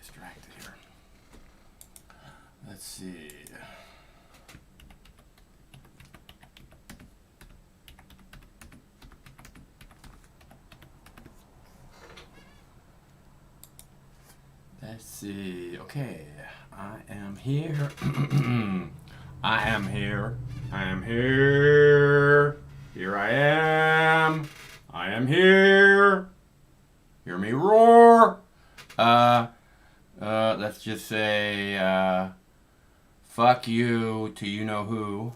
distracted here. Let's see. Let's see. Okay, I am here. I am here. I am here. Here I am. I am here. Hear me roar. Let's just say, fuck you to you know who.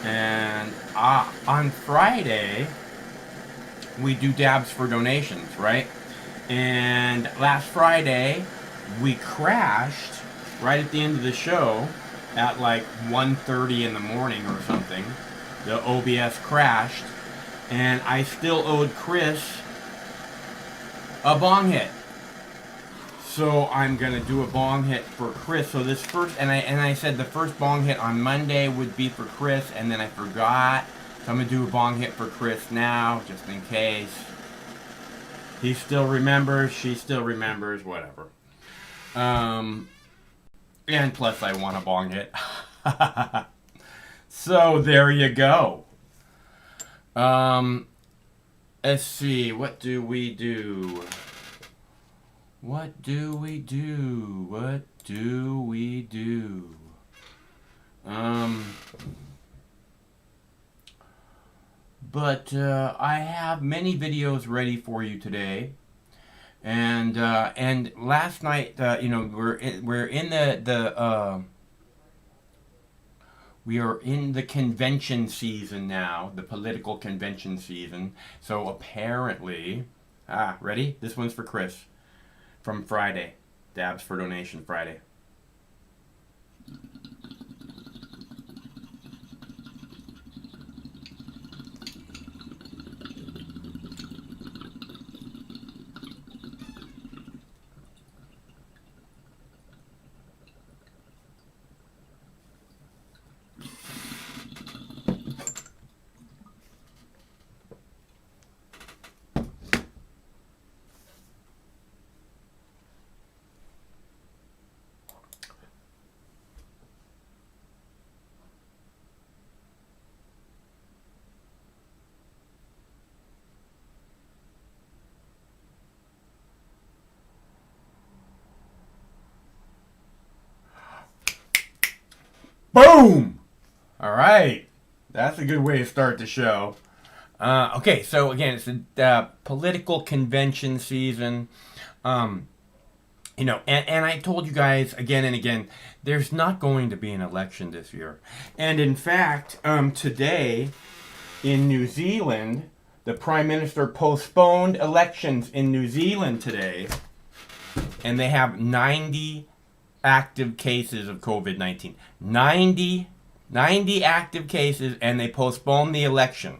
And on Friday, we do dabs for donations, right? And last Friday, we crashed right at the end of the show at like 1:30 in the morning or something. The OBS crashed, and I still owed Chris a bong hit. So I'm gonna do a bong hit for Chris. So this first, and I said the first bong hit on Monday would be for Chris, and then I forgot. So I'm gonna do a bong hit for Chris now, just in case. He still remembers, she still remembers, whatever. And plus I want a bong hit. So there you go. Let's see, what do we do? What do we do? What do we do? But I have many videos ready for you today, and last night, we are in the convention season now, the political convention season. So apparently, ready? This one's for Chris from Friday, Dabs for Donation Friday. Boom! All right. That's a good way to start the show. Okay, so again, it's the political convention season. And I told you guys again and again, there's not going to be an election this year. And in fact, today in New Zealand, the Prime Minister postponed elections in New Zealand today. And they have 90 active cases of COVID-19. 90 active cases, and they postponed the election.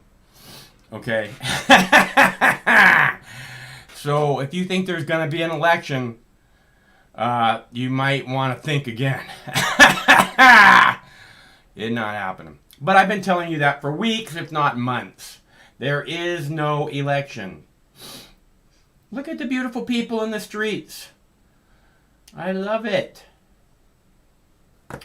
Okay? So if you think there's going to be an election, you might want to think again. It's not happening. But I've been telling you that for weeks, if not months. There is no election. Look at the beautiful people in the streets. I love it.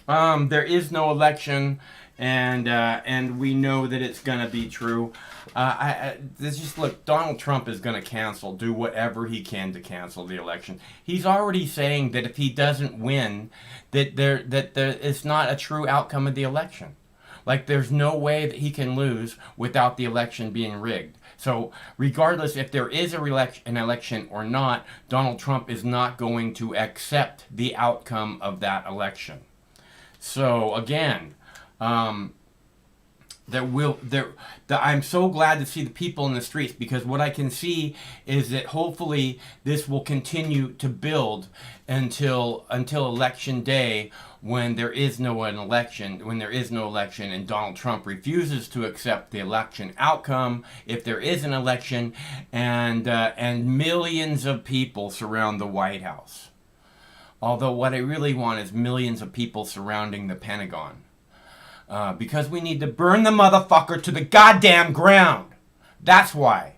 There is no election, and we know that it's gonna be true. Look, Donald Trump is gonna do whatever he can to cancel the election. He's already saying that if he doesn't win, that it's not a true outcome of the election. Like, there's no way that he can lose without the election being rigged. So regardless if there is an election or not, Donald Trump is not going to accept the outcome of that election. So again, I'm so glad to see the people in the streets, because what I can see is that hopefully this will continue to build until election day, when there is no election and Donald Trump refuses to accept the election outcome if there is an election, and millions of people surround the White House. Although what I really want is millions of people surrounding the Pentagon. Because we need to burn the motherfucker to the goddamn ground. That's why.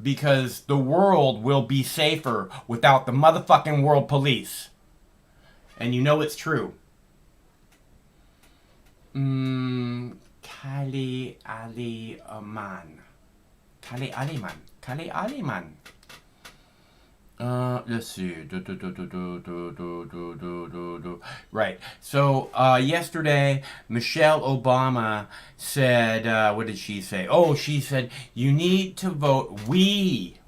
because the world will be safer without the motherfucking world police. And you know it's true. Kali Ali Aman. Kali Aliman. Kali Aliman. Let's see. Right. So, yesterday, Michelle Obama said, what did she say? Oh, she said, you need to vote. We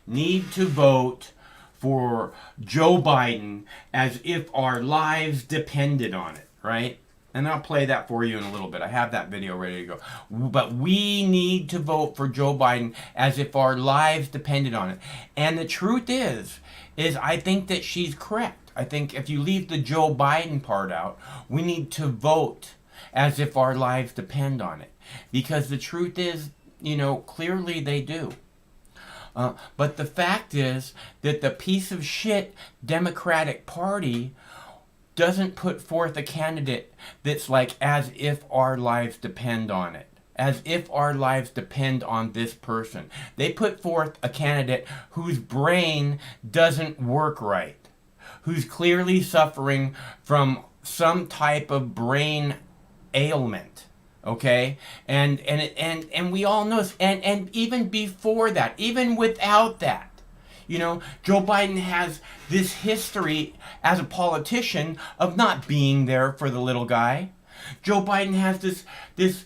need to vote for Joe Biden as if our lives depended on it, right? And I'll play that for you in a little bit. I have that video ready to go. But we need to vote for Joe Biden as if our lives depended on it. And the truth is I think that she's correct. I think if you leave the Joe Biden part out, we need to vote as if our lives depend on it. Because the truth is, clearly they do. But the fact is that the piece of shit Democratic Party doesn't put forth a candidate that's like as if our lives depend on it. As if our lives depend on this person. They put forth a candidate whose brain doesn't work right. Who's clearly suffering from some type of brain ailment. Okay? And we all know this. And even before that, even without that, Joe Biden has this history as a politician of not being there for the little guy. Joe Biden has this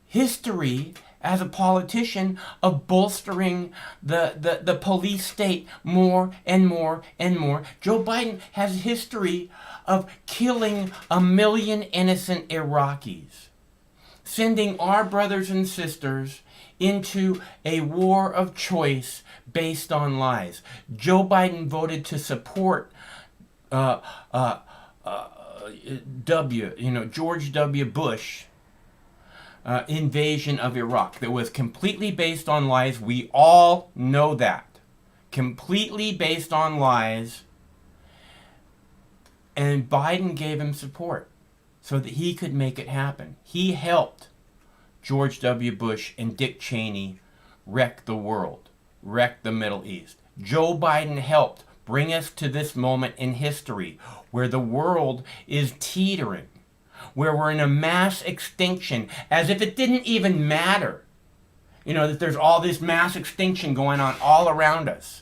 history as a politician of bolstering the police state more and more and more. Joe Biden has a history of killing 1 million innocent Iraqis, sending our brothers and sisters into a war of choice based on lies. Joe Biden voted to support George W. Bush invasion of Iraq that was completely based on lies. We all know that. Completely based on lies. And Biden gave him support so that he could make it happen. He helped George W. Bush and Dick Cheney wreck the world, wreck the Middle East. Joe Biden helped bring us to this moment in history where the world is teetering, where we're in a mass extinction, as if it didn't even matter. That there's all this mass extinction going on all around us.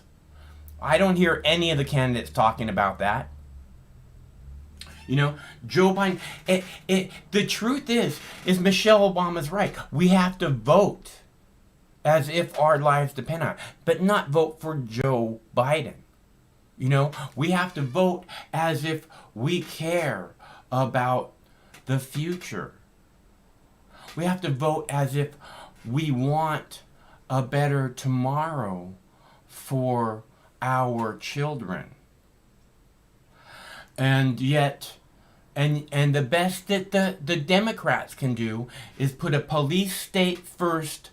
I don't hear any of the candidates talking about that. Joe Biden, the truth is Michelle Obama's right. We have to vote as if our lives depend on it, but not vote for Joe Biden. We have to vote as if we care about the future. We have to vote as if we want a better tomorrow for our children. And yet, and the best that the Democrats can do is put a police state first,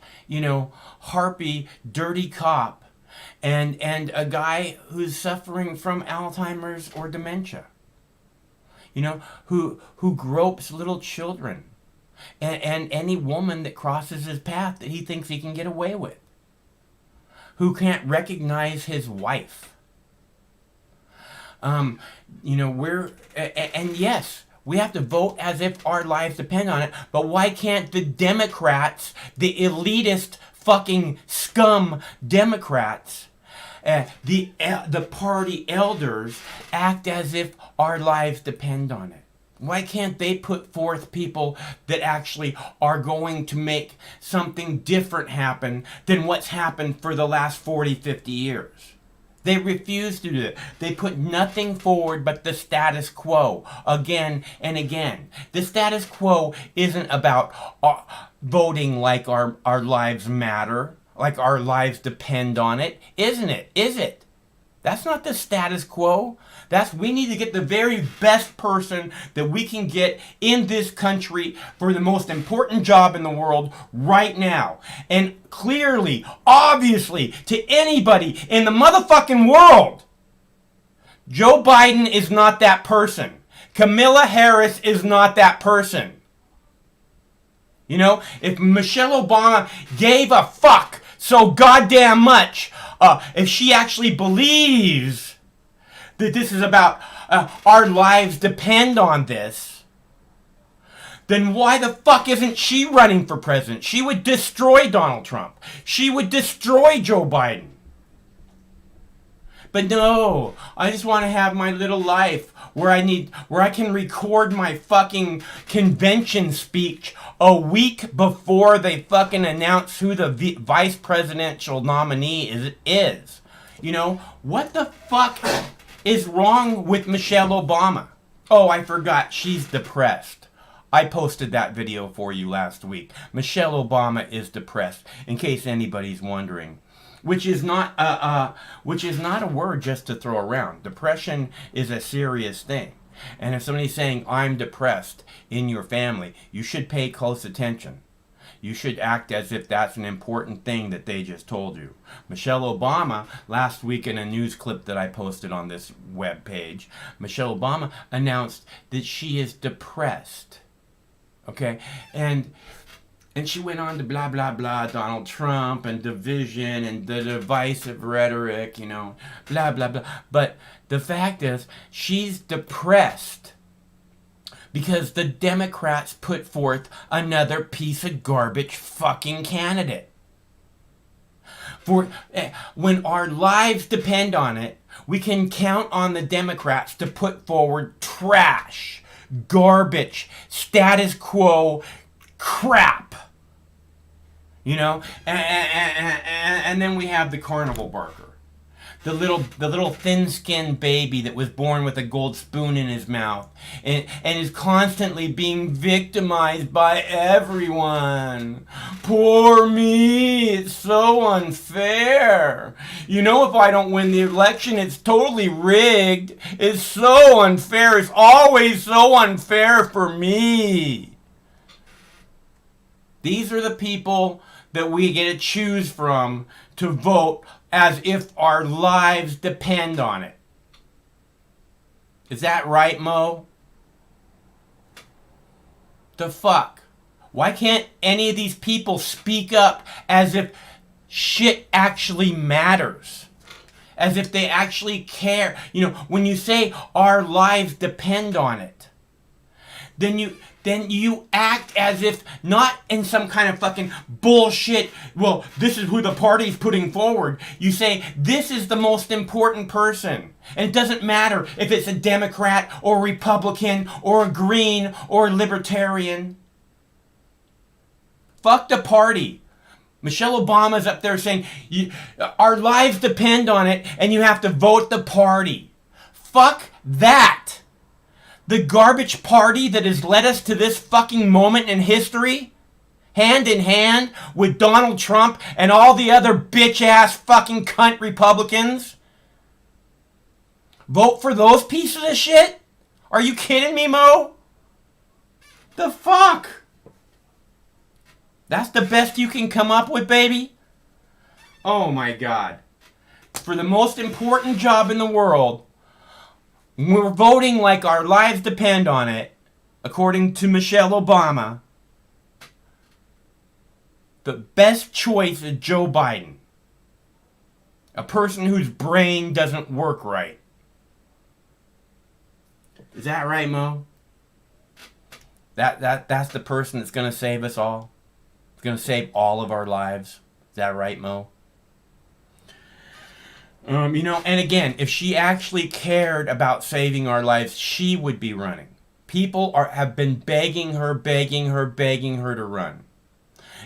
harpy, dirty cop, and a guy who's suffering from Alzheimer's or dementia, who gropes little children, and any woman that crosses his path that he thinks he can get away with, who can't recognize his wife. Yes, we have to vote as if our lives depend on it, but why can't the Democrats, the elitist fucking scum Democrats, the party elders, act as if our lives depend on it? Why can't they put forth people that actually are going to make something different happen than what's happened for the last 40, 50 years? They refuse to do it. They put nothing forward but the status quo again and again. The status quo isn't about voting like our lives matter, like our lives depend on it, isn't it? Is it? That's not the status quo. We need to get the very best person that we can get in this country for the most important job in the world right now. And clearly, obviously, to anybody in the motherfucking world, Joe Biden is not that person. Kamala Harris is not that person. You know, if Michelle Obama gave a fuck so goddamn much, if she actually believes that this is about our lives depend on this, then why the fuck isn't she running for president? She would destroy Donald Trump. She would destroy Joe Biden. But no, I just want to have my little life where I can record my fucking convention speech a week before they fucking announce who the vice presidential nominee is. You know, what the fuck is wrong with Michelle Obama? Oh, I forgot, she's depressed. I posted that video for you last week. Michelle Obama is depressed, in case anybody's wondering. Which is not a word just to throw around. Depression is a serious thing. And if somebody's saying, I'm depressed in your family, you should pay close attention. You should act as if that's an important thing that they just told you. Michelle Obama, last week in a news clip that I posted on this web page, Michelle Obama announced that she is depressed. Okay? And she went on to blah, blah, blah, Donald Trump and division and the divisive rhetoric, you know, blah, blah, blah. But the fact is, she's depressed because the Democrats put forth another piece of garbage fucking candidate. For when our lives depend on it, we can count on the Democrats to put forward trash, garbage, status quo crap. You know, and then we have the carnival barker, the little thin-skinned baby that was born with a gold spoon in his mouth and is constantly being victimized by everyone. Poor me, it's so unfair. You know, if I don't win the election, it's totally rigged. It's so unfair. It's always so unfair for me. These are the people that we get to choose from to vote as if our lives depend on it. Is that right, Mo? The fuck? Why can't any of these people speak up as if shit actually matters? As if they actually care. You know, when you say our lives depend on it, then you act as if not in some kind of fucking bullshit, well, this is who the party's putting forward. You say, this is the most important person. And it doesn't matter if it's a Democrat or Republican or a Green or Libertarian. Fuck the party. Michelle Obama's up there saying, our lives depend on it and you have to vote the party. Fuck that. The garbage party that has led us to this fucking moment in history, hand in hand with Donald Trump and all the other bitch-ass fucking cunt Republicans. Vote for those pieces of shit? Are you kidding me, Mo? The fuck? That's the best you can come up with, baby? Oh my God. For the most important job in the world, we're voting like our lives depend on it, according to Michelle Obama. The best choice is Joe Biden. A person whose brain doesn't work right. Is that right, Mo? That's the person that's going to save us all? It's going to save all of our lives? Is that right, Mo? You know, and again, if she actually cared about saving our lives, she would be running. People have been begging her to run.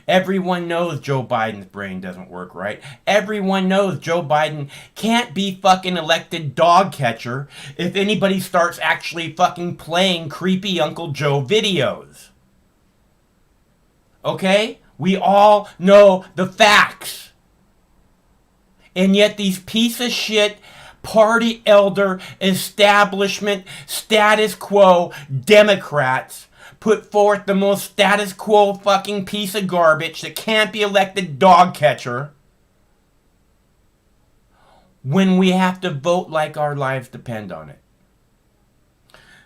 Everyone knows Joe Biden's brain doesn't work right. Everyone knows Joe Biden can't be fucking elected dog catcher if anybody starts actually fucking playing creepy Uncle Joe videos. Okay? We all know the facts. And yet these piece of shit, party elder, establishment, status quo Democrats put forth the most status quo fucking piece of garbage that can't be elected dog catcher when we have to vote like our lives depend on it.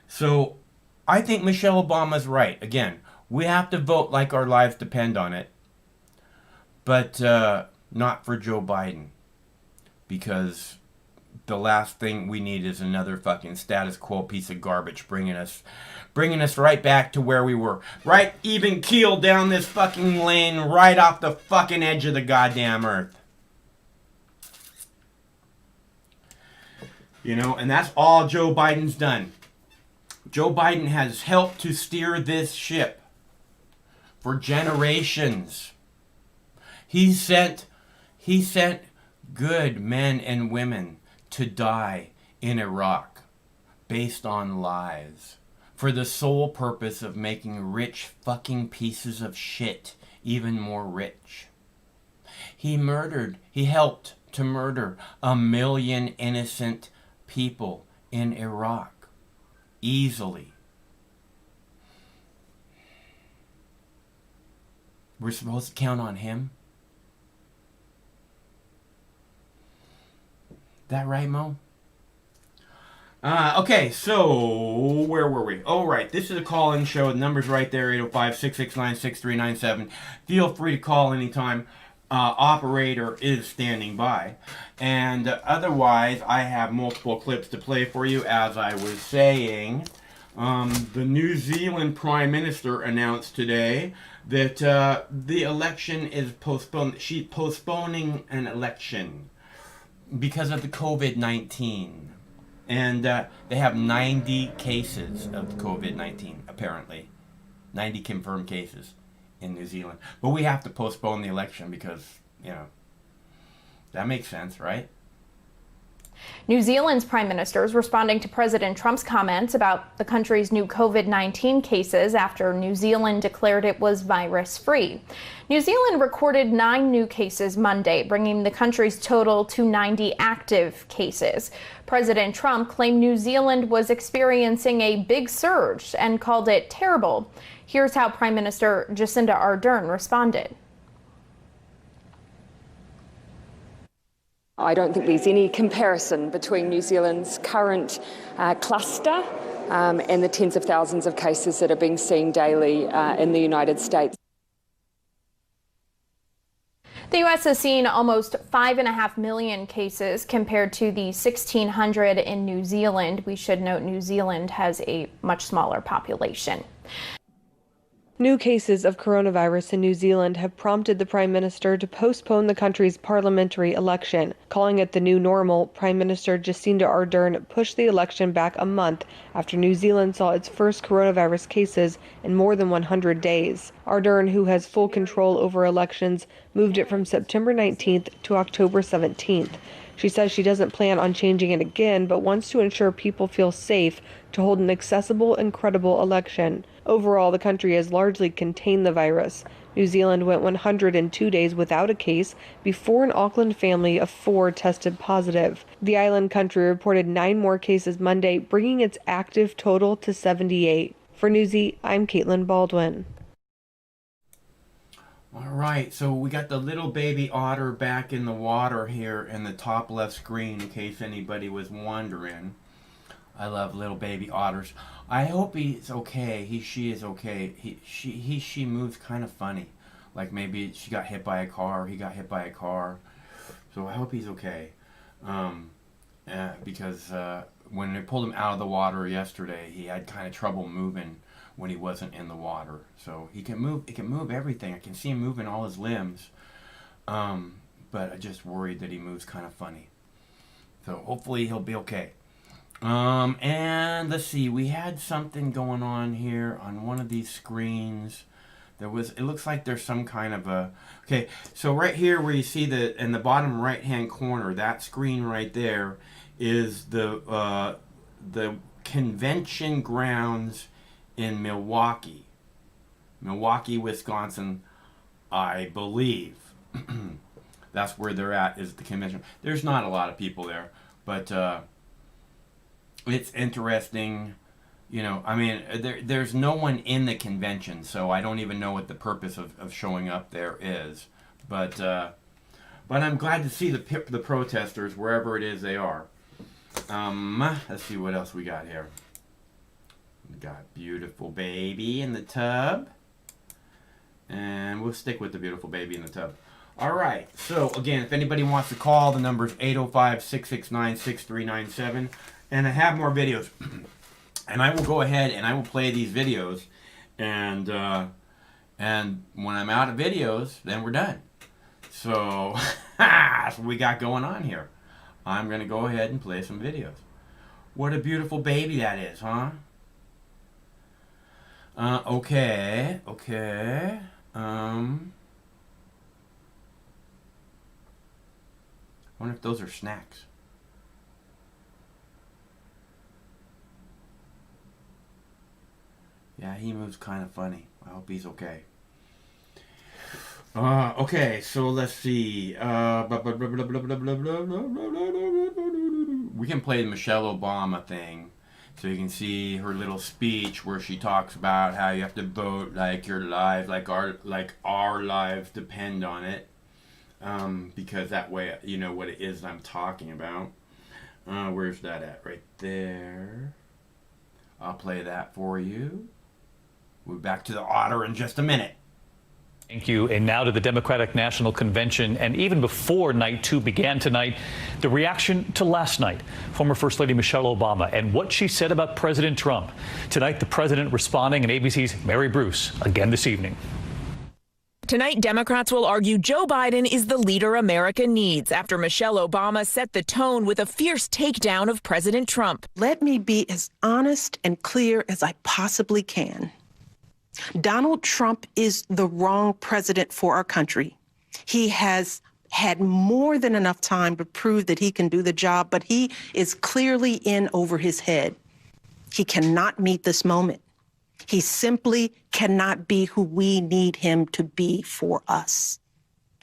So I think Michelle Obama's right. Again, We have to vote like our lives depend on it. But not for Joe Biden. Because the last thing we need is another fucking status quo piece of garbage bringing us right back to where we were. Right even keel down this fucking lane right off the fucking edge of the goddamn earth. You know, and that's all Joe Biden's done. Joe Biden has helped to steer this ship for generations. He sent good men and women to die in Iraq based on lies for the sole purpose of making rich fucking pieces of shit even more rich. He helped to murder 1 million innocent people in Iraq easily. We're supposed to count on him? That right, Mo? Okay, so where were we? Oh, right. This is a call-in show. The number's right there, 805-669-6397. Feel free to call anytime. Operator is standing by. And otherwise, I have multiple clips to play for you. As I was saying, the New Zealand Prime Minister announced today that the election is postponed. She's postponing an election because of the COVID-19. And they have 90 cases of COVID-19, apparently. 90 confirmed cases in New Zealand. But we have to postpone the election because, you know, that makes sense, right? New Zealand's prime minister is responding to President Trump's comments about the country's new COVID-19 cases after New Zealand declared it was virus-free. New Zealand recorded 9 new cases Monday, bringing the country's total to 90 active cases. President Trump claimed New Zealand was experiencing a big surge and called it terrible. Here's how Prime Minister Jacinda Ardern responded. I don't think there's any comparison between New Zealand's current cluster and the tens of thousands of cases that are being seen daily in the United States. The U.S. has seen almost 5.5 million cases compared to the 1,600 in New Zealand. We should note New Zealand has a much smaller population. New cases of coronavirus in New Zealand have prompted the Prime Minister to postpone the country's parliamentary election. Calling it the new normal, Prime Minister Jacinda Ardern pushed the election back a month after New Zealand saw its first coronavirus cases in more than 100 days. Ardern, who has full control over elections, moved it from September 19th to October 17th. She says she doesn't plan on changing it again, but wants to ensure people feel safe to hold an accessible and credible election. Overall, the country has largely contained the virus. New Zealand went 102 days without a case before an Auckland family of 4 tested positive. The island country reported 9 more cases Monday, bringing its active total to 78. For Newsy, I'm Caitlin Baldwin. All right, so we got the little baby otter back in the water here in the top left screen, in case anybody was wondering. I love little baby otters. I hope he's okay. She is okay. She moves kind of funny. Like maybe she got hit by a car, he got hit by a car. So I hope he's okay. Because when they pulled him out of the water yesterday, he had kind of trouble moving when he wasn't in the water. So he can move everything. I can see him moving all his limbs. But I just worried that he moves kind of funny. So hopefully he'll be okay. And let's see, we had something going on here on one of these screens. It looks like there's some kind of okay, so right here where you see in the bottom right hand corner, that screen right there is the convention grounds in Milwaukee, Wisconsin, I believe. That's where they're at, is the convention. There's not a lot of people there, but it's interesting. You know, I mean, there's no one in the convention, so I don't even know what the purpose of showing up there is. But I'm glad to see the protesters wherever it is they are. Let's see what else we got here. We got beautiful baby in the tub. And we'll stick with the beautiful baby in the tub. All right. So, again, if anybody wants to call, the number is 805-669-6397. And I have more videos. And I will go ahead and I will play these videos. And when I'm out of videos, then we're done. So, that's what we got going on here. I'm going to go ahead and play some videos. What a beautiful baby that is, huh? Okay. I wonder if those are snacks. Yeah, he moves kind of funny. I hope he's okay. Okay, so let's see. We can play the Michelle Obama thing. So you can see her little speech where she talks about how you have to vote like your lives, like our lives depend on it. Because that way you know what it is I'm talking about. Where's that at? Right there. I'll play that for you. We'll be back to the otter in just a minute. Thank you. And now to the Democratic National Convention. And even before night 2 began tonight, the reaction to last night, former First Lady Michelle Obama and what she said about President Trump. Tonight, the president responding, and ABC's Mary Bruce again this evening. Tonight, Democrats will argue Joe Biden is the leader America needs after Michelle Obama set the tone with a fierce takedown of President Trump. Let me be as honest and clear as I possibly can. Donald Trump is the wrong president for our country. He has had more than enough time to prove that he can do the job, but he is clearly in over his head. He cannot meet this moment. He simply cannot be who we need him to be for us.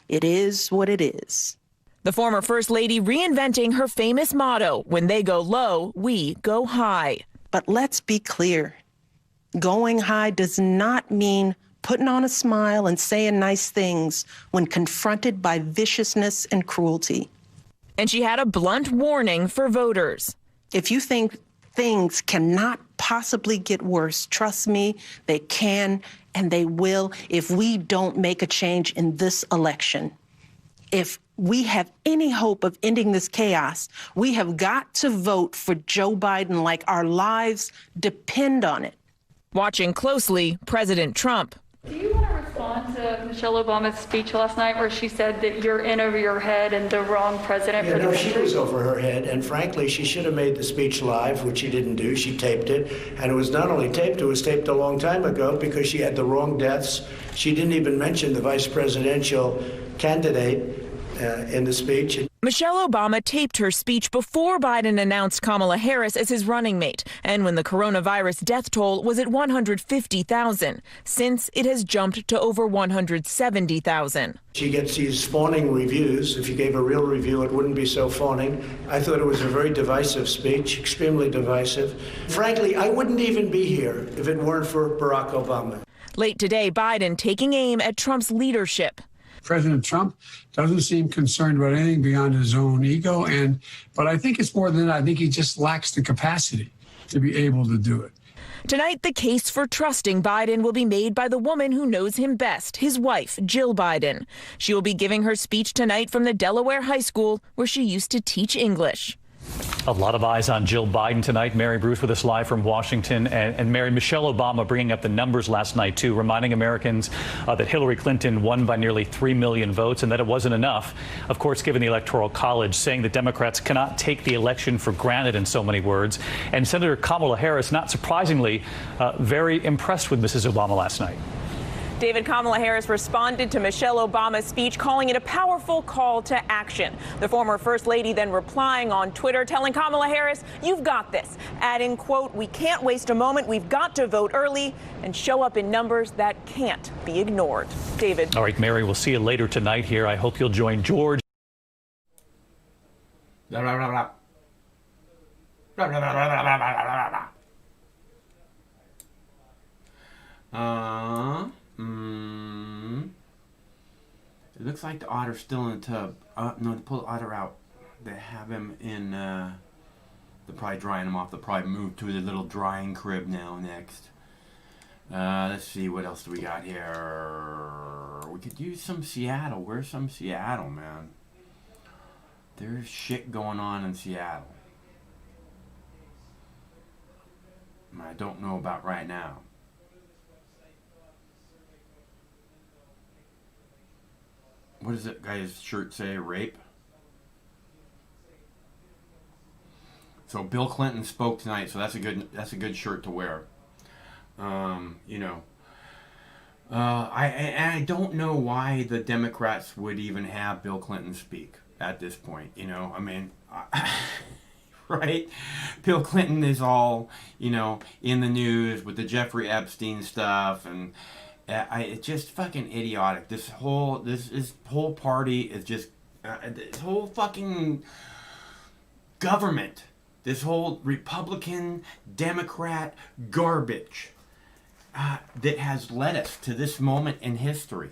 It is what it is. The former First Lady reinventing her famous motto, when they go low, we go high. But let's be clear. Going high does not mean putting on a smile and saying nice things when confronted by viciousness and cruelty. And she had a blunt warning for voters. If you think things cannot possibly get worse, trust me, they can and they will if we don't make a change in this election. If we have any hope of ending this chaos, we have got to vote for Joe Biden like our lives depend on it. Watching closely, President Trump. Do you want to respond to Michelle Obama's speech last night where she said that you're in over your head and the wrong president for the country? She was over her head, and frankly, she should have made the speech live, which she didn't do. She taped it, and it was not only taped, it was taped a long time ago because she had the wrong deaths. She didn't even mention the vice presidential candidate in the speech. Michelle Obama taped her speech before Biden announced Kamala Harris as his running mate, and when the coronavirus death toll was at 150,000. Since, it has jumped to over 170,000. She gets these fawning reviews. If you gave a real review, it wouldn't be so fawning. I thought it was a very divisive speech, extremely divisive. Frankly, I wouldn't even be here if it weren't for Barack Obama. Late today, Biden taking aim at Trump's leadership. President Trump doesn't seem concerned about anything beyond his own ego. But I think it's more than that. I think he just lacks the capacity to be able to do it. Tonight, the case for trusting Biden will be made by the woman who knows him best, his wife, Jill Biden. She will be giving her speech tonight from the Delaware High School where she used to teach English. A lot of eyes on Jill Biden tonight. Mary Bruce with us live from Washington. And Mary, Michelle Obama bringing up the numbers last night, too, reminding Americans that Hillary Clinton won by nearly 3 million votes and that it wasn't enough. Of course, given the Electoral College, saying that Democrats cannot take the election for granted in so many words. And Senator Kamala Harris, not surprisingly, very impressed with Mrs. Obama last night. David, Kamala Harris responded to Michelle Obama's speech, calling it a powerful call to action. The former First Lady then replying on Twitter, telling Kamala Harris, "You've got this," adding, quote, "We can't waste a moment. We've got to vote early and show up in numbers that can't be ignored." David. All right, Mary, we'll see you later tonight here. I hope you'll join George. Blah, blah, blah, blah. Blah, blah, blah, blah, blah, blah, blah, blah. It looks like the otter's still in the tub. No, to pull the otter out. They have him in, they're probably drying him off. They'll probably move to the little drying crib now next. Let's see, what else do we got here? We could use some Seattle. Where's some Seattle, man? There's shit going on in Seattle. I don't know about right now. What does that guy's shirt say? Rape? So Bill Clinton spoke tonight, so that's a good shirt to wear. You know, I don't know why the Democrats would even have Bill Clinton speak at this point. You know, I mean, right? Bill Clinton is all, you know, in the news with the Jeffrey Epstein stuff, and it's just fucking idiotic. This whole party is just this whole fucking government. This whole Republican, Democrat garbage that has led us to this moment in history.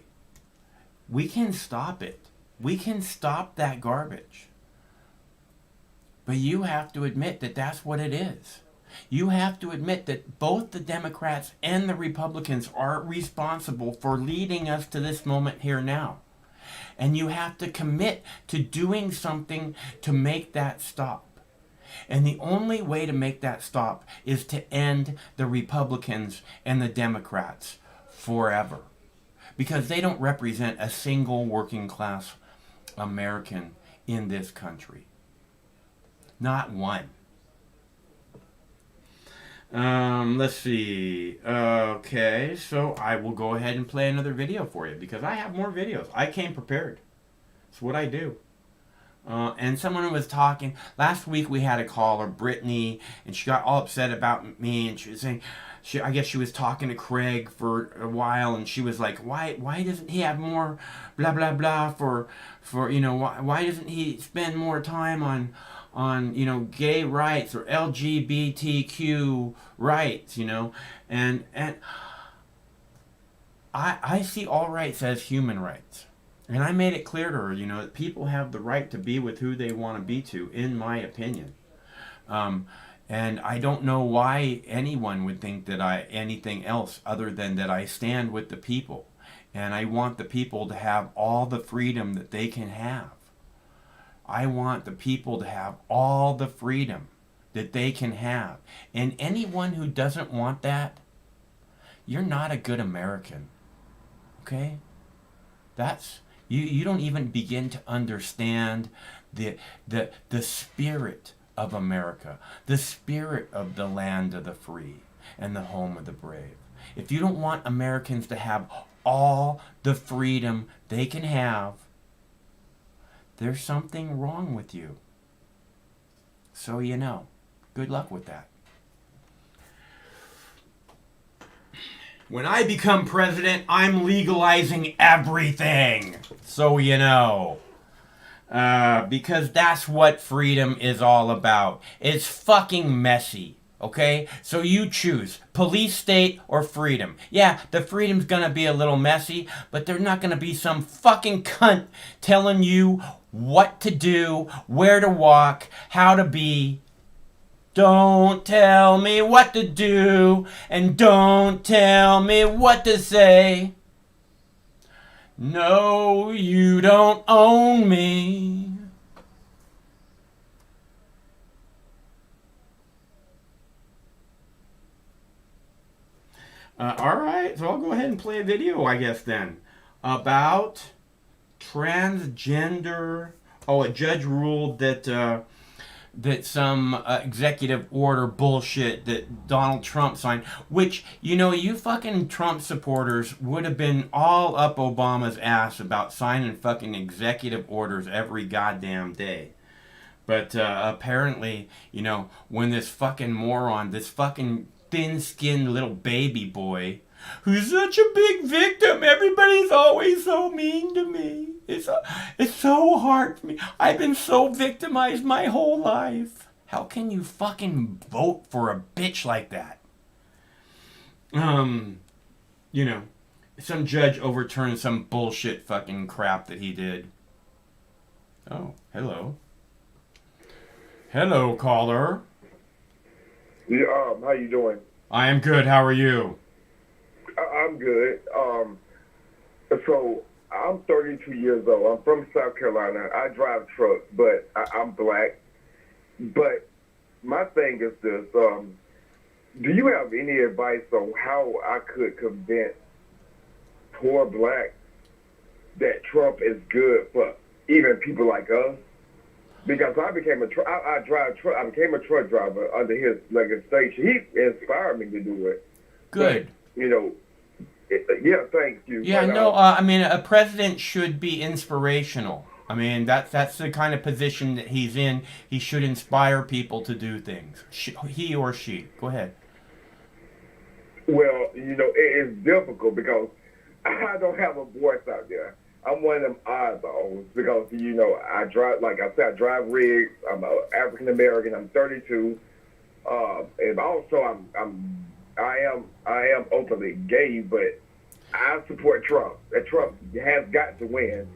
We can stop it. We can stop that garbage. But you have to admit that that's what it is. You have to admit that both the Democrats and the Republicans are responsible for leading us to this moment here now. And you have to commit to doing something to make that stop. And the only way to make that stop is to end the Republicans and the Democrats forever. Because they don't represent a single working class American in this country. Not one. Let's see. Okay, so I will go ahead and play another video for you because I have more videos. I came prepared. It's what I do. And someone was talking, last week we had a caller, Brittany, and she got all upset about me, and she was saying, I guess she was talking to Craig for a while, and she was like, why doesn't he have more blah, blah, blah for you know, why doesn't he spend more time on, you know, gay rights or LGBTQ rights, you know, and I see all rights as human rights. And I made it clear to her, you know, that people have the right to be with who they want to be to, in my opinion. And I don't know why anyone would think that anything else other than that I stand with the people. And I want the people to have all the freedom that they can have. I want the people to have all the freedom that they can have. And anyone who doesn't want that, you're not a good American. Okay? You don't even begin to understand the spirit of America, the spirit of the land of the free and the home of the brave. If you don't want Americans to have all the freedom they can have, there's something wrong with you. So you know. Good luck with that. When I become president, I'm legalizing everything. So you know. Because that's what freedom is all about. It's fucking messy. Okay? So you choose. Police state or freedom. Yeah, the freedom's gonna be a little messy, but there's not gonna be some fucking cunt telling you what to do, where to walk, how to be. Don't tell me what to do, and don't tell me what to say. No, you don't own me. Alright, so I'll go ahead and play a video, I guess, then. About transgender. Oh, a judge ruled that some executive order bullshit that Donald Trump signed, which, you know, you fucking Trump supporters would have been all up Obama's ass about signing fucking executive orders every goddamn day. But apparently, you know, when this fucking moron, this fucking thin-skinned little baby boy, who's such a big victim, everybody's always so mean to me. It's so hard for me. I've been so victimized my whole life. How can you fucking vote for a bitch like that? You know, some judge overturned some bullshit fucking crap that he did. Oh, hello. Hello, caller. Yeah, how you doing? I am good. How are you? I'm good. So I'm 32 years old. I'm from South Carolina. I drive trucks, but I'm black. But my thing is this: do you have any advice on how I could convince poor blacks that Trump is good for even people like us? Because I became I became a truck driver under his legislation. He inspired me to do it. Good. But, you know, yeah, thank you. Yeah, but, no, I mean, a president should be inspirational. I mean, that's the kind of position that he's in. He should inspire people to do things. He or she. Go ahead. Well, you know, it's difficult because I don't have a voice out there. I'm one of them oddballs because, you know, I drive, like I said, I drive rigs. I'm African American. I'm 32, and also I am openly gay, but I support Trump. That Trump has got to win.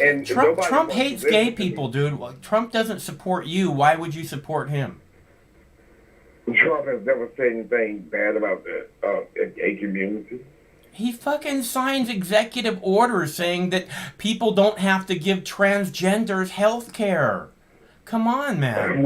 And Trump hates gay people, dude. Trump doesn't support you. Why would you support him? Trump has never said anything bad about the gay community. He fucking signs executive orders saying that people don't have to give transgenders health care. Come on, man.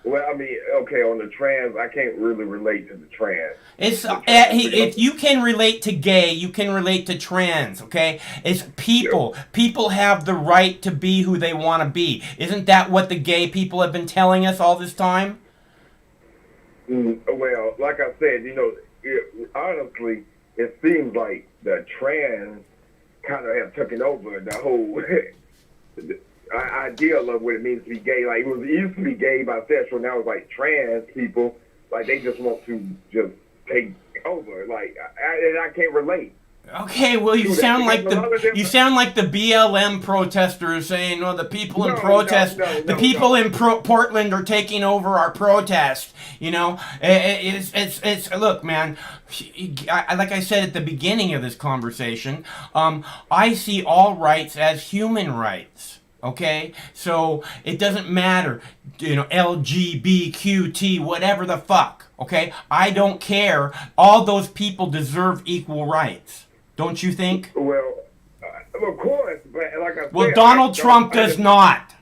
Well, I mean, okay, on the trans, I can't really relate to the trans. It's if you can relate to gay, you can relate to trans, okay? It's people. Yeah. People have the right to be who they want to be. Isn't that what the gay people have been telling us all this time? Well, like I said, you know, honestly, it seems like the trans kind of have taken over the whole idea of what it means to be gay. Like, it used to be gay, bisexual, now it's like trans people, like they just want to just take over. Like, I can't relate. Okay, well, you sound like the BLM protesters saying, "Oh, the people in protest, the people in Portland are taking over our protest." You know, it's look, man. Like I said at the beginning of this conversation, I see all rights as human rights. Okay, so it doesn't matter, you know, LGBTQ, whatever the fuck. Okay, I don't care. All those people deserve equal rights. Don't you think? Well, of course, but like I said... Well, Donald Trump does not.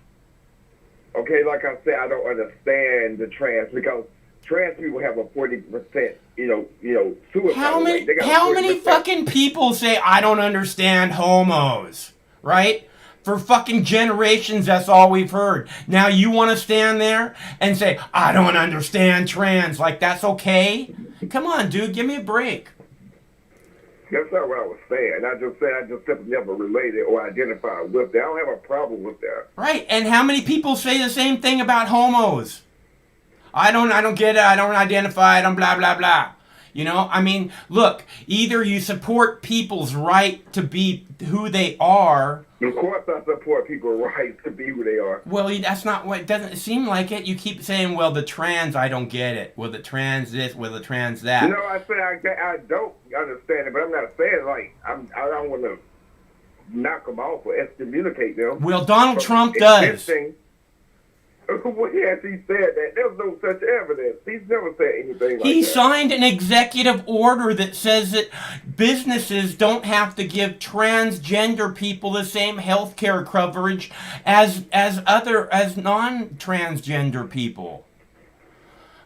Okay, like I said, I don't understand the trans, because trans people have a 40%, you know, suicide rate. How many fucking people say, I don't understand homos, right? For fucking generations, that's all we've heard. Now you want to stand there and say, I don't understand trans, like that's okay? Come on, dude, give me a break. That's not what I was saying. I just simply never related or identified with that. I don't have a problem with that. Right, and how many people say the same thing about homos? I don't get it, I don't identify, I don't blah, blah, blah. You know, I mean, look, either you support people's right to be who they are. Of course I support people's right to be who they are. Well, that's not what, it doesn't seem like it. You keep saying, well, the trans, I don't get it. Well, the trans this, well, the trans that. No, I say I don't understand it, but I'm not saying, like, I don't want to knock them off or excommunicate them. Well, Donald Trump does. Well, yes, he said that. There's no such evidence. He's never said anything like that. He signed an executive order that says that businesses don't have to give transgender people the same health care coverage as non-transgender people.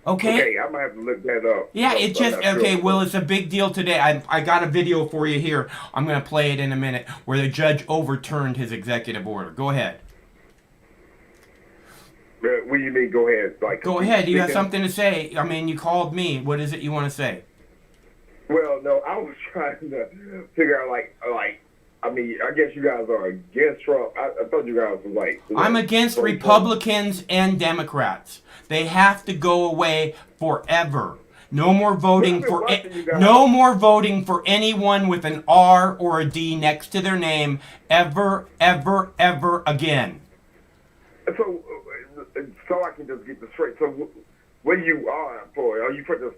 Okay, I might have to look that up. Yeah, it just, okay, well, it's a big deal today. I got a video for you here. I'm going to play it in a minute, where the judge overturned his executive order. Go ahead. What do you mean, go ahead? Like, go ahead. You have something to say. I mean, you called me. What is it you want to say? Well, no, I was trying to figure out, like, I mean, I guess you guys are against Trump. I thought you guys were like... I'm against Republicans and Democrats. They have to go away forever. No more voting for anyone with an R or a D next to their name ever, ever, ever again. So I can just get this straight. So what are you for? Are you for the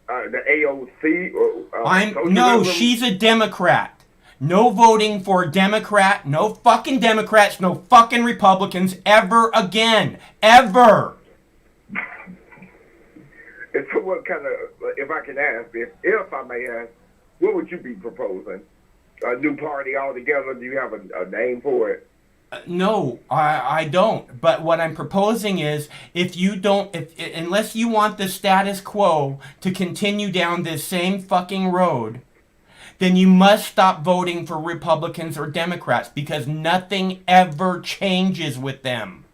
AOC? Or, she's a Democrat. No voting for a Democrat. No fucking Democrats. No fucking Republicans ever again. Ever. And so what kind of, if I can ask, if I may ask, what would you be proposing? A new party altogether? Do you have a name for it? No, I don't. But what I'm proposing is, if you don't, unless you want the status quo to continue down this same fucking road, then you must stop voting for Republicans or Democrats, because nothing ever changes with them.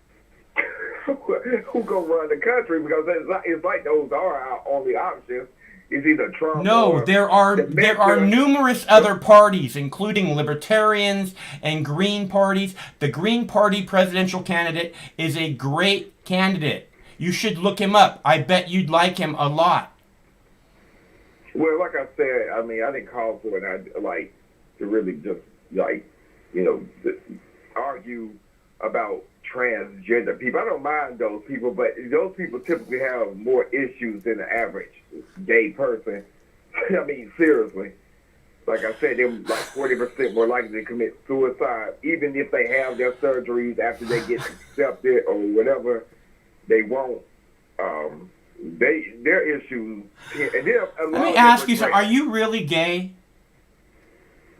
Who gonna run the country? Because it's like those are our only options. It's either Trump. No, or there are numerous other parties, including libertarians and Green parties. The Green Party presidential candidate is a great candidate. You should look him up. I bet you'd like him a lot. Well, like I said, I mean, I didn't call for it. I like to really just argue about transgender people. I don't mind those people, but those people typically have more issues than the average gay person. I mean, seriously. Like I said, they're like 40% more likely to commit suicide, even if they have their surgeries after they get accepted or whatever. They won't. Their issues. And let me ask you something. Are you really gay?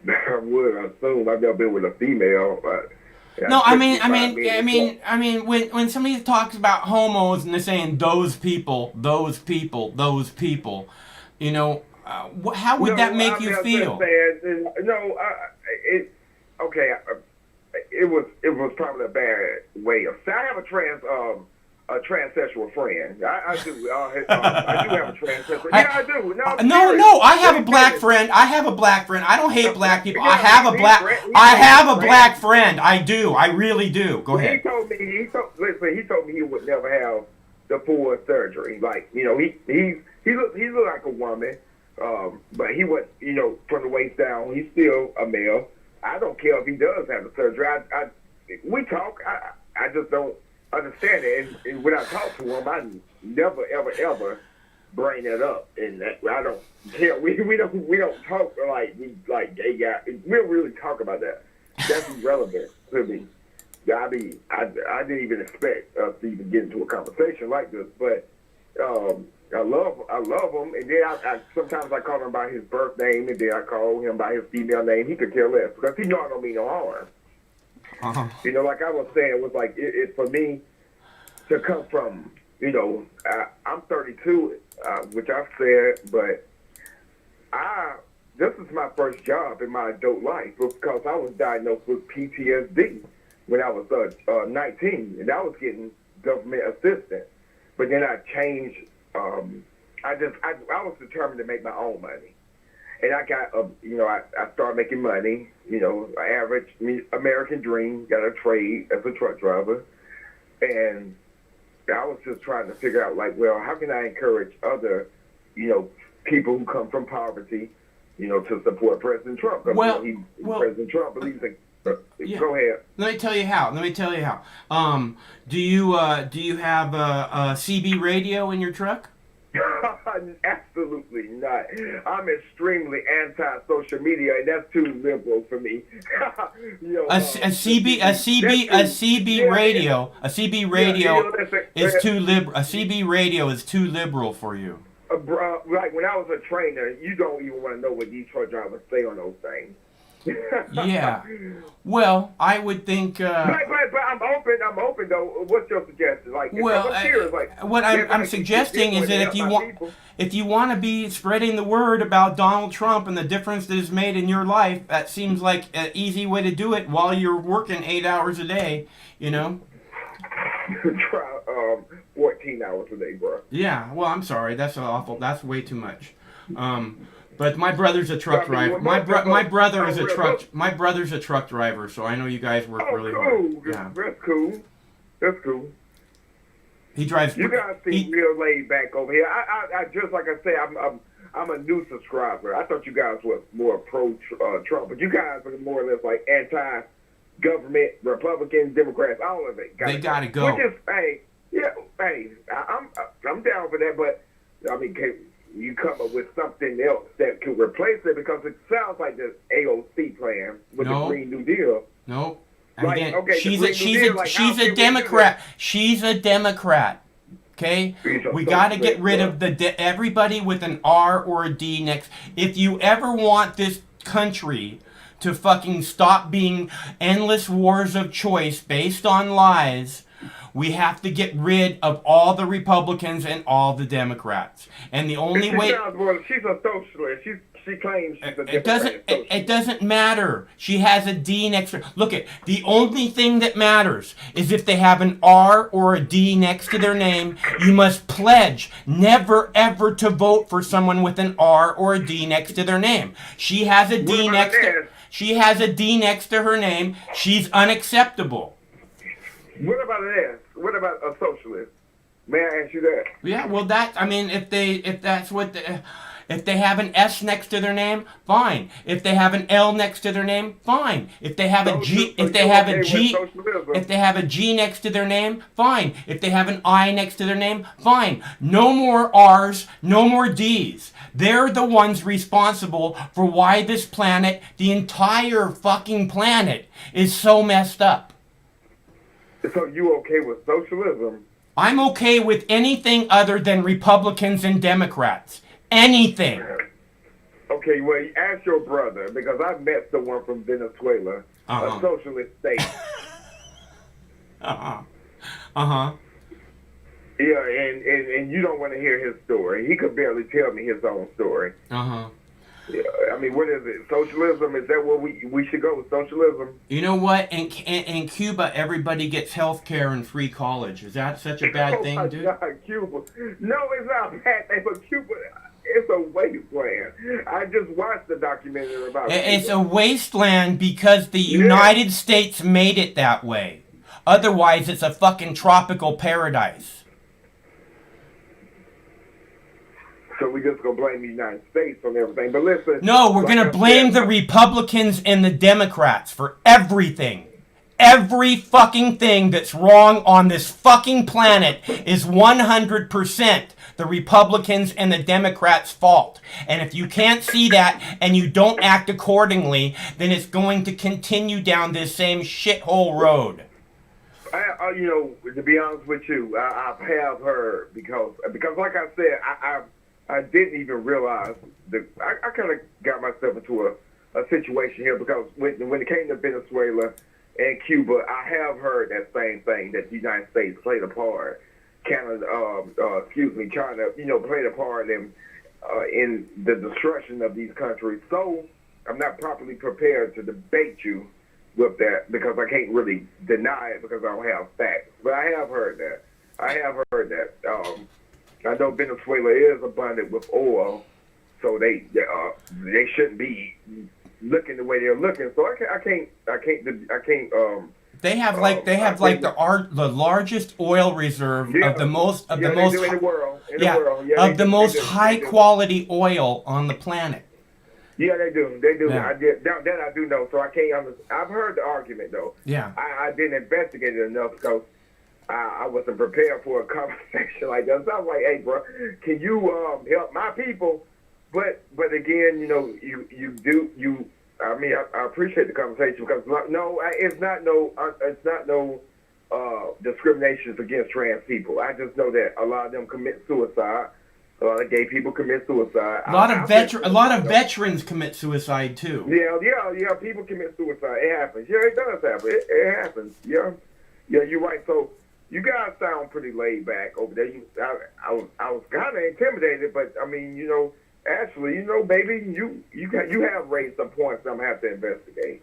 I would assume. I've never been with a female, but. No, I mean, when somebody talks about homos and they're saying those people, you know, how would that make you feel? It was probably a bad way of saying. I have a transsexual friend. I do. I do have a transsexual. Yeah, I do. No, I have a black friend. I don't hate black people. I have a black friend. I do. I really do. Go ahead. He told me he would never have the full surgery. Like, you know, he looked like a woman, but he was, you know, from the waist down. He's still a male. I don't care if he does have the surgery. We talk. I just don't understand it, and when I talk to him, I never, ever bring it up, and I don't care. We don't talk like gay guys. We don't really talk about that. That's irrelevant to me. I mean, I didn't even expect us to even get into a conversation like this, but I love him, and then I sometimes I call him by his birth name, and then I call him by his female name. He could care less because he know I don't mean no harm. Uh-huh. You know, like I was saying, it was like it for me to come from, you know, I'm 32, which I've said, but this is my first job in my adult life because I was diagnosed with PTSD when I was 19, and I was getting government assistance. But then I changed. I was determined to make my own money. And I got, I started making money, you know, average American dream, got a trade as a truck driver. And I was just trying to figure out, like, well, how can I encourage other, you know, people who come from poverty, you know, to support President Trump? Because, President Trump believes in, Go ahead. Let me tell you how. Do you have a CB radio in your truck? Absolutely not. I'm extremely anti-social media, and that's too liberal for me. A CB radio is too liberal. A CB radio is too liberal for you. Like when I was a trainer, you don't even want to know what these truck drivers say on those things. Yeah. Well, I would think. But I'm open though. What's your suggestion? Like, well, I'm curious, like, what I'm suggesting is that if you want to be spreading the word about Donald Trump and the difference that is made in your life, that seems like an easy way to do it while you're working 8 hours a day. You know. Try 14 hours a day, bro. Yeah. Well, I'm sorry. That's awful. That's way too much. But my brother's a truck driver. My brother's a truck driver, so I know you guys work really hard. Yeah. That's cool. He drives. You guys seem real laid back over here. I just like I say, I'm a new subscriber. I thought you guys were more pro Trump, but you guys are more or less like anti-government, Republicans, Democrats, all of it. They gotta go. Which is, I'm down for that, but I mean, you come up with something else that could replace it, because it sounds like the AOC plan with the Green New Deal. Nope. Like, again, okay, she's a Democrat. She's a Democrat. Okay? Speech on We got to socialist, get rid of everybody with an R or a D next. If you ever want this country to fucking stop being endless wars of choice based on lies, we have to get rid of all the Republicans and all the Democrats. And the only way... She's a socialist. She claims she's a it doesn't matter. She has a D next to her. Look, the only thing that matters is if they have an R or a D next to their name. You must pledge never ever to vote for someone with an R or a D next to their name. She has a D next to... She has a D next to her name. She's unacceptable. What about an S? What about a socialist? May I ask you that? Yeah, well, if they have an S next to their name, fine. If they have an L next to their name, fine. If they have a G, if they have a G next to their name, fine. If they have an I next to their name, fine. No more R's, no more D's. They're the ones responsible for why this planet, the entire fucking planet, is so messed up. So you okay with socialism? I'm okay with anything other than Republicans and Democrats. Anything. Okay, well, ask your brother, because I met someone from Venezuela, a socialist state. Yeah, and you don't want to hear his story. He could barely tell me his own story. Yeah, I mean, what is it? Socialism? Is that what we should go with, socialism? You know what? In Cuba, everybody gets health care and free college. Is that such a bad thing, dude? God, Cuba. No, it's not a bad thing, but Cuba, it's a wasteland. I just watched the documentary about Cuba. It's a wasteland because the United States made it that way. Otherwise, it's a fucking tropical paradise. So we just gonna blame the United States on everything. But listen. No, we're gonna blame the Republicans and the Democrats for everything. Every fucking thing that's wrong on this fucking planet is 100% the Republicans and the Democrats' fault. And if you can't see that and you don't act accordingly, then it's going to continue down this same shithole road. To be honest with you, I have heard because like I said, I didn't even realize I kind of got myself into a situation here because when it came to Venezuela and Cuba, I have heard that same thing, that the United States played a part, China played a part in the destruction of these countries. So I'm not properly prepared to debate you with that because I can't really deny it because I don't have facts. But I have heard that. I know Venezuela is abundant with oil, so they shouldn't be looking the way they're looking. So I can't. They have the largest oil reserve of the most in the world. Of the most high quality oil on the planet. Yeah, they do. Yeah. I do know. So I can't. I've heard the argument though. Yeah. I didn't investigate it enough because I wasn't prepared for a conversation like that. So I was like, hey, bro, can you help my people? But again, I appreciate the conversation because it's not no discrimination against trans people. I just know that a lot of them commit suicide. A lot of gay people commit suicide. A lot of veterans commit suicide too. Yeah. People commit suicide. It happens. Yeah, it does happen. It happens. Yeah, you're right. So you guys sound pretty laid back over there. I was kind of intimidated, but I mean, actually, baby, you have raised some points I'm gonna have to investigate.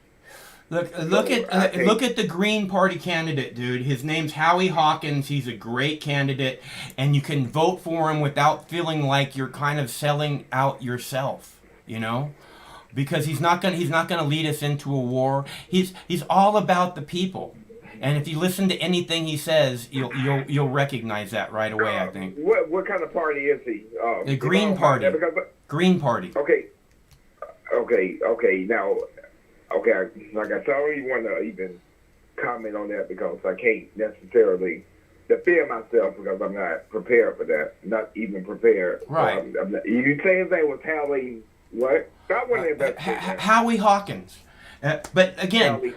Look at the Green Party candidate, dude. His name's Howie Hawkins. He's a great candidate, and you can vote for him without feeling like you're kind of selling out yourself, because he's not gonna lead us into a war. He's all about the people, and if you listen to anything he says, you'll recognize that right away. I think. What kind of party is he? The Green Party. Green Party. Okay. Now. Okay, like I said, I don't even want to even comment on that because I can't necessarily defend myself because I'm not prepared for that. Not even prepared. Right. You say his name was Howie what? I want to investigate that. Howie Hawkins. But again,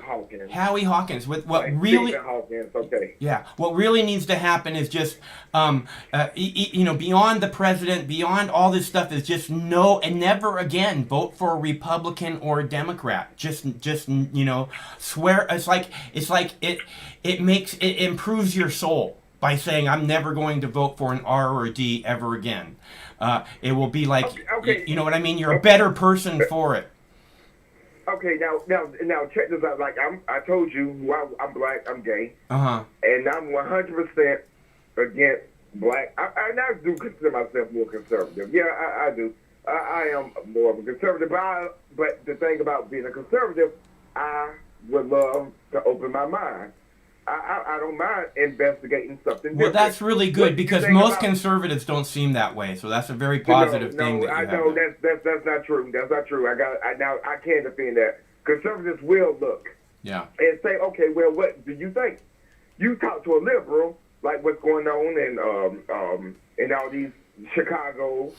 Howie Hawkins. With what Like really, Stephen Hawkins, okay. yeah, what really needs to happen is just, beyond the president, beyond all this stuff, is just no and never again vote for a Republican or a Democrat. Just swear. It's like it improves your soul by saying I'm never going to vote for an R or a D ever again. It will be like, okay. You know what I mean? You're a better person for it. Okay, now check this out. Like I told you, I'm black, I'm gay, and I'm 100% against black. I do consider myself more conservative. Yeah, I do. I am more of a conservative. But the thing about being a conservative, I would love to open my mind. I don't mind investigating something different. Well, that's really good because most conservatives don't seem that way. So that's a very positive thing. I know that's not true. That's not true. I can't defend that. Conservatives will look, and say, okay, well, what do you think? You talk to a liberal, like what's going on in all these Chicago.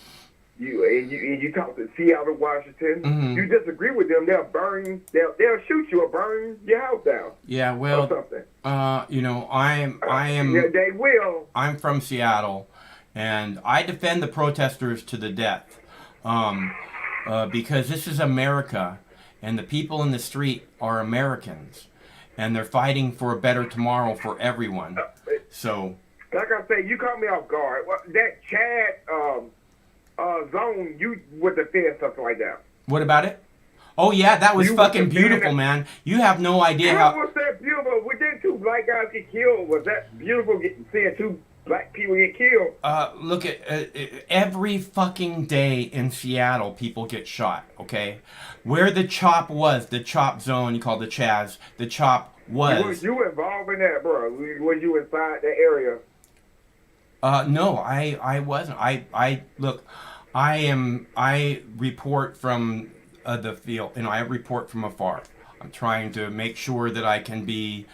You talk to Seattle, Washington. You disagree with them, they'll shoot you or burn your house down. Yeah, well, or something. I am. Yeah, they will. I'm from Seattle, and I defend the protesters to the death, because this is America, and the people in the street are Americans, and they're fighting for a better tomorrow for everyone. So, like I say, you caught me off guard. That Chad zone, you would defend something like that. What about it? Oh yeah, that was fucking beautiful, man. You have no idea how. Was that beautiful? When did two black guys get killed? Was that beautiful? Seeing two black people get killed? Look at every fucking day in Seattle, people get shot. Okay, where the chop was, the chop zone, you call the Chaz. The chop was. You involved in that, bro? Was you inside that area? No, I wasn't. I look. I report from the field. I report from afar. I'm trying to make sure that I can be,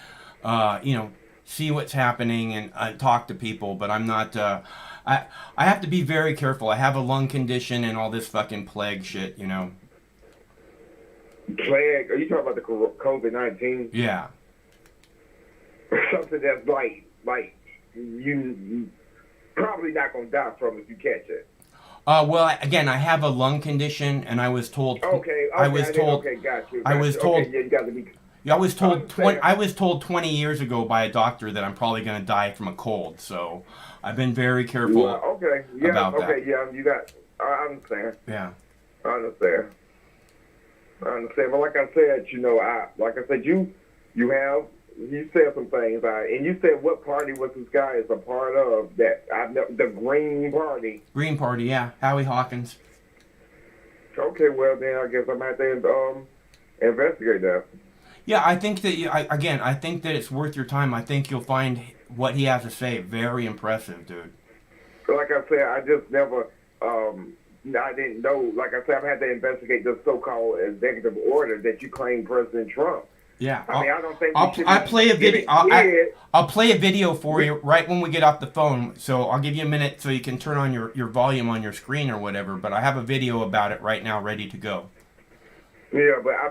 see what's happening and talk to people. But I'm not. I have to be very careful. I have a lung condition and all this fucking plague shit. Plague? Are you talking about the COVID-19? Yeah. Something that's like you probably not gonna die from if you catch it. Well, again, I have a lung condition, and I was told. Okay, I was told. Okay, got you. I was told. Okay, yeah, you got to be. Yeah, I was told 20 years ago by a doctor that I'm probably going to die from a cold. So, I've been very careful. About that. Yeah, you got. I understand. Yeah. I understand. But like I said, you said some things, and you said what party was this guy is a part of? The Green Party. Green Party, yeah, Howie Hawkins. Okay, well then I guess I'm out there investigate that. Yeah, I think that I think that it's worth your time. I think you'll find what he has to say very impressive, dude. Like I said, I just never. I didn't know. Like I said, I've had to investigate this so-called executive order that you claim President Trump. Yeah, I don't think I'll play a video. I'll play a video for you right when we get off the phone. So I'll give you a minute so you can turn on your volume on your screen or whatever. But I have a video about it right now, ready to go. Yeah, but I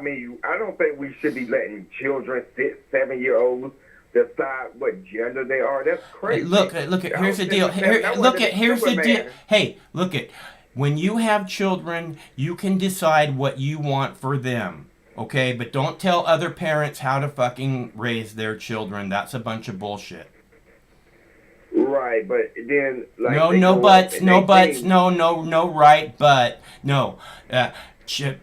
don't think we should be letting children, 7-year-olds, decide what gender they are. That's crazy. Hey, look. Here's the deal. Here's the deal. Hey, look it. When you have children, you can decide what you want for them. Okay, but don't tell other parents how to fucking raise their children. That's a bunch of bullshit. Right, but then no buts, no right, but no.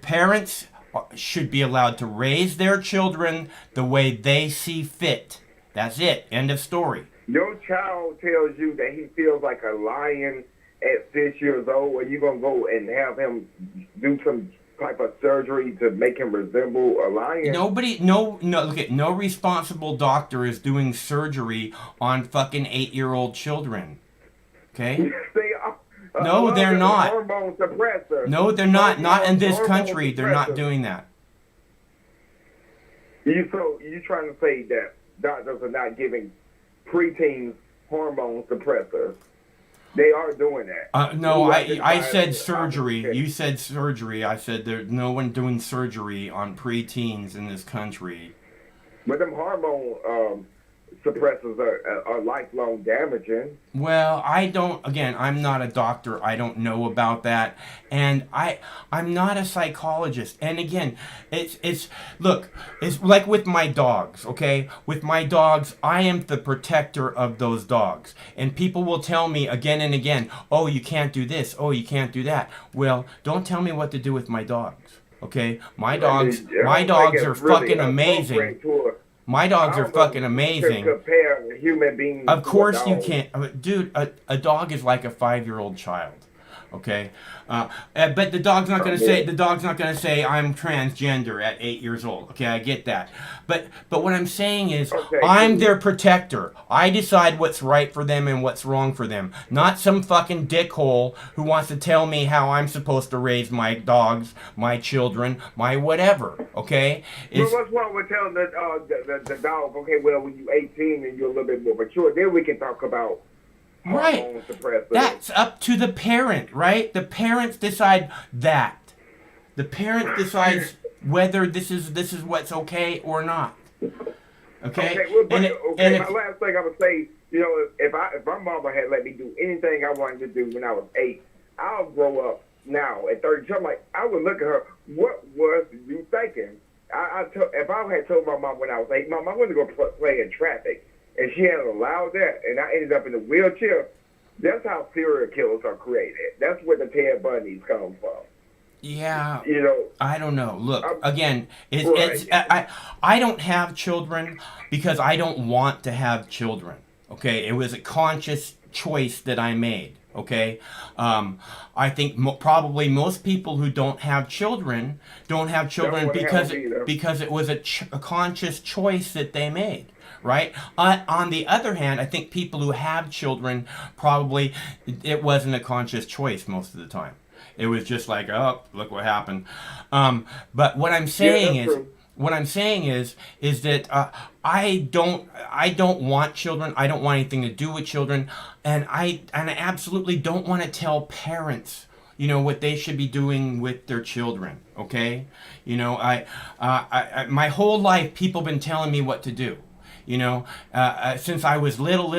Parents should be allowed to raise their children the way they see fit. That's it. End of story. Your child tells you that he feels like a lion at 6 years old, are you gonna go and have him do some type of surgery to make him resemble a lion? No responsible doctor is doing surgery on fucking 8-year-old children. Okay? No, they're not. Hormone suppressor. No, they're not. Not in this country. They're not doing that. You trying to say that doctors are not giving preteens hormone suppressors? They are doing that. No, I decided said on surgery. the- You said surgery. I said there's no one doing surgery on preteens in this country. But them hormone suppressors are lifelong damaging. Well, I don't. Again, I'm not a doctor. I don't know about that, and I'm not a psychologist. And again, it's look, it's like with my dogs. Okay, with my dogs, I am the protector of those dogs, and people will tell me again and again, "Oh, you can't do this. Oh, you can't do that." Well, don't tell me what to do with my dogs. Okay, my dogs are fucking amazing. My dogs are fucking amazing. Compare human beings. Of course to a you dog. can't. Dude, a dog is like a 5-year-old child. Okay? But the dog's not going to say I'm transgender at 8 years old. Okay, I get that. But what I'm saying is I'm their protector. I decide what's right for them and what's wrong for them. Not some fucking dickhole who wants to tell me how I'm supposed to raise my dogs, my children, my whatever. Okay? Well, what's wrong with telling the dog, okay, well, when you're 18 and you're a little bit more mature, then we can talk about hormone suppressors. That's up to the parent, right? The parents decide that. The parent decides whether this is what's okay or not. Okay. Well, but, and my last thing I would say, you know, if my mama had let me do anything I wanted to do when I was 8, I'll grow up now at 30. So I'm like, I would look at her. What was you thinking? If I had told my mom when I was 8, Mom, I wanted to go play in traffic, and she hadn't allowed that, and I ended up in a wheelchair. That's how serial killers are created. That's where the Ted Bundys come from. Yeah. You know. I don't know. Look, again, I don't have children because I don't want to have children. Okay, it was a conscious choice that I made. Okay, I think probably most people who don't have children because it was a conscious choice that they made. Right? On the other hand, I think people who have children probably it wasn't a conscious choice most of the time. It was just like, oh, look what happened. But what I'm saying is that I don't want children. I don't want anything to do with children, and I absolutely don't want to tell parents, you know, what they should be doing with their children. Okay, you know, I my whole life people have been telling me what to do. You know, since I was little,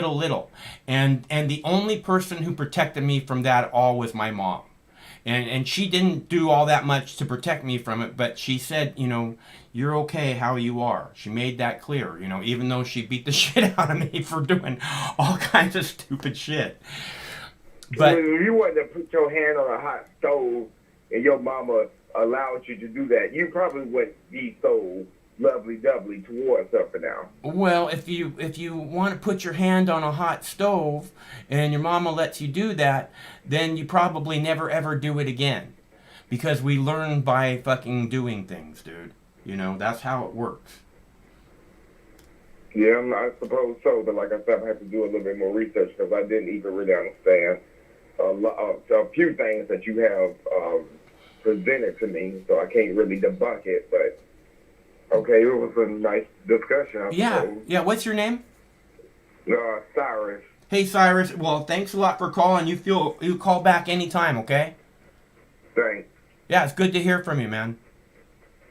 and the only person who protected me from that all was my mom. And she didn't do all that much to protect me from it, but she said, you know, you're okay how you are. She made that clear, you know, even though she beat the shit out of me for doing all kinds of stupid shit. But if you wanted to put your hand on a hot stove and your mama allowed you to do that, you probably wouldn't be so lovely-dovely towards her for now. Well, if you want to put your hand on a hot stove and your mama lets you do that, then you probably never ever do it again. Because we learn by fucking doing things, dude. You know, that's how it works. Yeah, I suppose so, but like I said, I have to do a little bit more research because I didn't even really understand a few things that you have presented to me, so I can't really debunk it, but okay, it was a nice discussion. I suppose. Yeah. What's your name? Cyrus. Hey, Cyrus. Well, thanks a lot for calling. You call back anytime, okay? Thanks. Yeah, it's good to hear from you, man.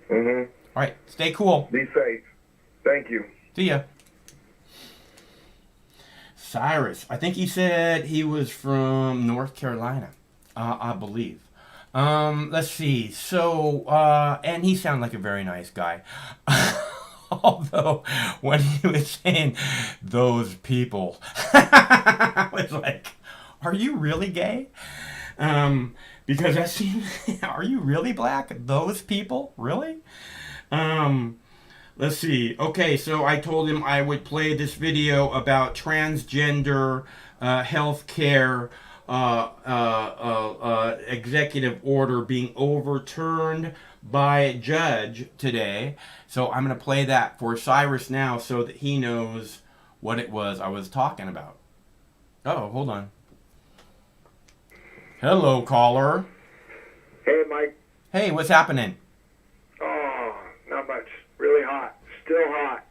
Mm-hmm. All right, stay cool. Be safe. Thank you. See ya. Cyrus. I think he said he was from North Carolina, I believe. Let's see. So, and he sounded like a very nice guy. Although, when he was saying those people, I was like, are you really gay? Because that seems, are you really black? Those people? Really? Let's see. Okay, so I told him I would play this video about transgender health care executive order being overturned by a judge today. So I'm going to play that for Cyrus now so that he knows what it was I was talking about. Oh, hold on. Hello, caller. Hey, Mike. Hey, what's happening? Oh, not much. Really hot. Still hot.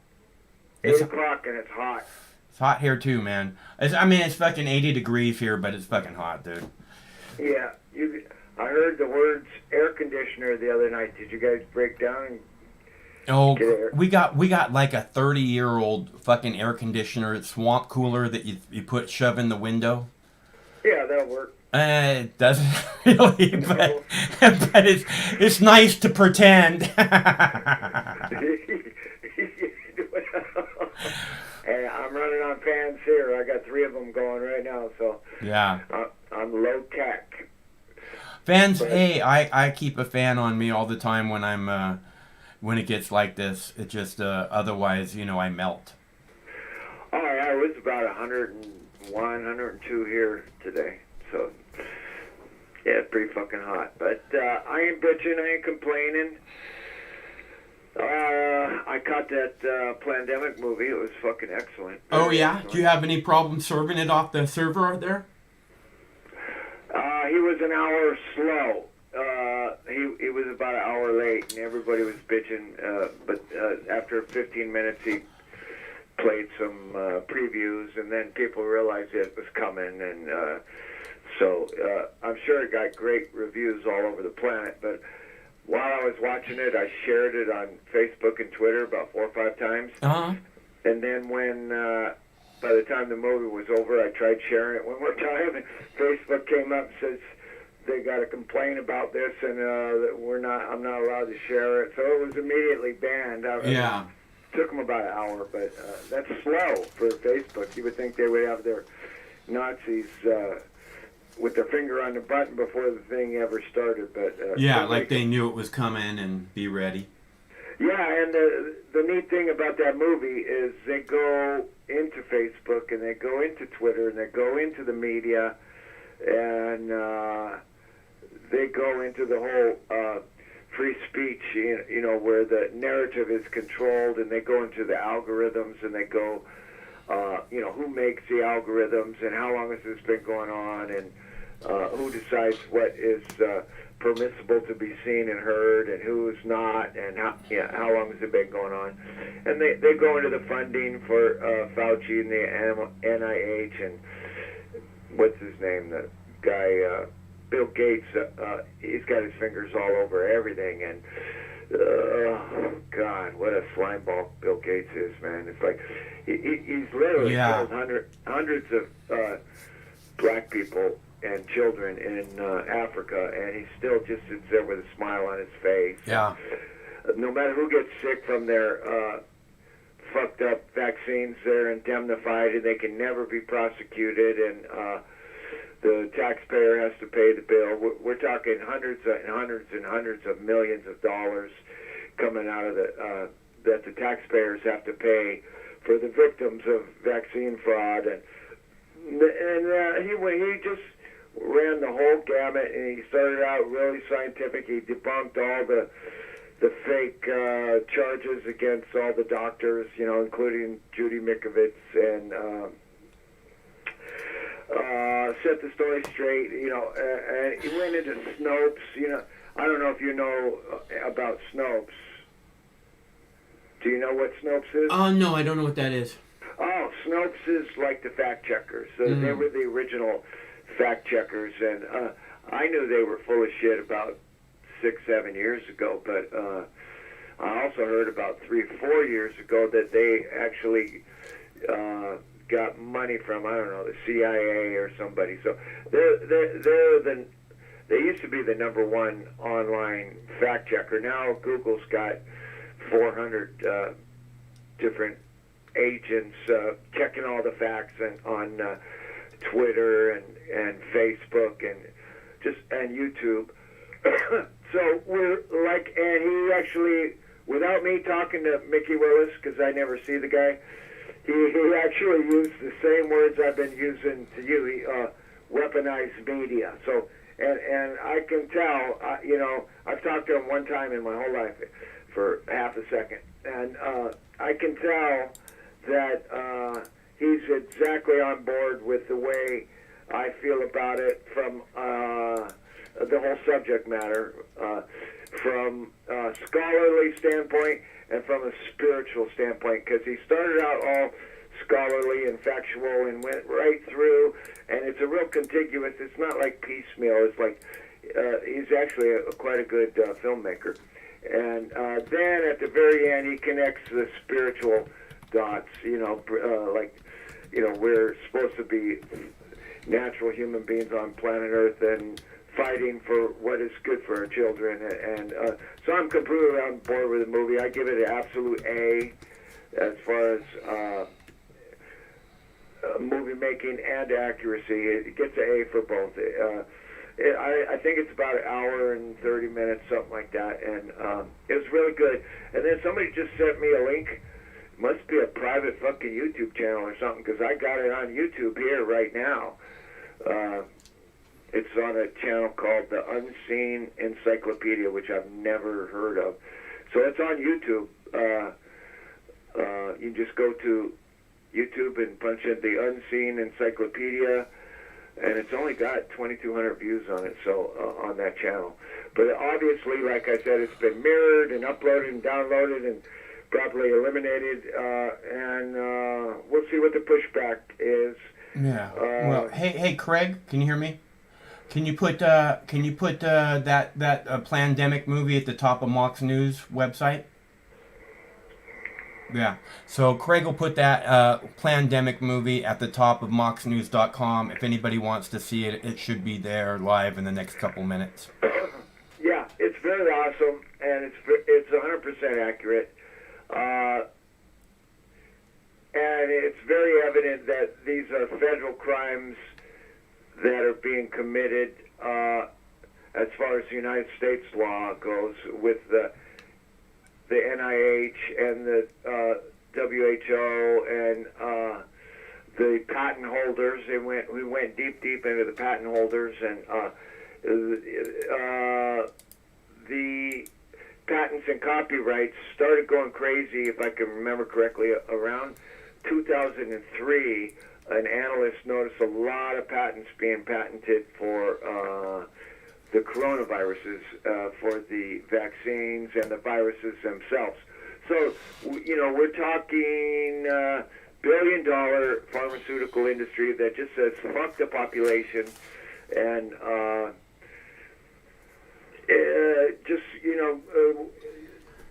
8 o'clock and it's hot. It's hot here too, man. It's fucking 80 degrees here, but it's fucking hot, dude. Yeah, I heard the words air conditioner the other night. Did you guys break down and Oh, get air? we got like a 30-year-old fucking air conditioner, swamp cooler that you shove in the window. Yeah, that'll work. It doesn't really, but it's nice to pretend. Hey, I'm running on fans here. I got 3 of them going right now, so Yeah. I'm low tech. Fans, hey, I keep a fan on me all the time when I'm when it gets like this. It just otherwise, I melt. Oh yeah, it was about 101, 102 here today, so yeah, it's pretty fucking hot. But I ain't bitching, I ain't complaining. I caught that Plandemic movie. It was fucking excellent. Oh yeah? Do you have any problem serving it off the server there? He was an hour slow. He was about an hour late, and everybody was bitching. But after 15 minutes, he played some previews, and then people realized it was coming, and so I'm sure it got great reviews all over the planet. But while I was watching it, I shared it on Facebook and Twitter about 4 or 5 times. Uh-huh. And then when, by the time the movie was over, I tried sharing it one more time, and Facebook came up and says they got a complaint about this, and that I'm not allowed to share it. So it was immediately banned. Yeah. It took them about an hour, but that's slow for Facebook. You would think they would have their Nazis with their finger on the button before the thing ever started, but yeah, like they knew it was coming and be ready. Yeah, and the neat thing about that movie is they go into Facebook and they go into Twitter and they go into the media and they go into the whole free speech, where the narrative is controlled, and they go into the algorithms and they go, who makes the algorithms and how long has this been going on, and who decides what is permissible to be seen and heard and who is not, and how long has it been going on. And they go into the funding for Fauci and the NIH and what's his name, the guy, Bill Gates. He's got his fingers all over everything, and God, what a slimeball Bill Gates is, man. It's like he's literally killed hundreds of black people and children in Africa, and he still just sits there with a smile on his face. Yeah. No matter who gets sick from their fucked up vaccines, they're indemnified, and they can never be prosecuted, and the taxpayer has to pay the bill. We're talking hundreds and hundreds and hundreds of millions of dollars coming out of that the taxpayers have to pay for the victims of vaccine fraud, and he just ran the whole gamut, and he started out really scientific. He debunked all the fake charges against all the doctors, including Judy Mikovits, and set the story straight, and he went into Snopes. I don't know if you know about Snopes. Do you know what Snopes is? No, I don't know what that is. Oh, Snopes is like the fact checkers. So they were the original fact checkers, and I knew they were full of shit about 6-7 years ago, but I also heard about 3 or 4 years ago that they actually got money from, I don't know, the CIA or somebody. So they used to be the #1 online fact checker. Now Google's got 400 different agents checking all the facts on Twitter and Facebook and YouTube. So we're like, and he actually, without me talking to Mickey Willis, because I never see the guy, he actually used the same words I've been using to you. He weaponized media. So and I can tell, I've talked to him one time in my whole life for half a second, and I can tell that he's exactly on board with the way I feel about it from the whole subject matter, from a scholarly standpoint and from a spiritual standpoint, because he started out all scholarly and factual and went right through, and it's a real contiguous, it's not like piecemeal, it's like, he's actually quite a good filmmaker. And then at the very end, he connects the spiritual dots, we're supposed to be natural human beings on planet Earth and fighting for what is good for our children. And so I'm completely on board with the movie. I give it an absolute A as far as movie making and accuracy. It gets an A for both. I think it's about an hour and 30 minutes, something like that, and it was really good. And then somebody just sent me a link. It must be a private fucking YouTube channel or something, because I got it on YouTube here right now. It's on a channel called The Unseen Encyclopedia, which I've never heard of. So it's on YouTube. You just go to YouTube and punch in The Unseen Encyclopedia, and it's only got 2,200 views on it, so on that channel. But obviously, like I said, it's been mirrored and uploaded and downloaded and properly eliminated, and we'll see what the pushback is. Yeah. Well, hey, Craig, can you hear me? Can you put that Plandemic movie at the top of Mox News website? Yeah. So Craig will put that Plandemic movie at the top of moxnews.com. If anybody wants to see it, it should be there live in the next couple minutes. Yeah, it's very awesome, and it's 100% accurate. And it's very evident that these are federal crimes that are being committed as far as the United States law goes, with the NIH and the WHO and the patent holders. We went deep into the patent holders, and the patents and copyrights started going crazy, if I can remember correctly, around 2003. An analyst noticed a lot of patents being patented for the coronaviruses, for the vaccines and the viruses themselves. So, we're talking billion-dollar pharmaceutical industry that just says, fuck the population, and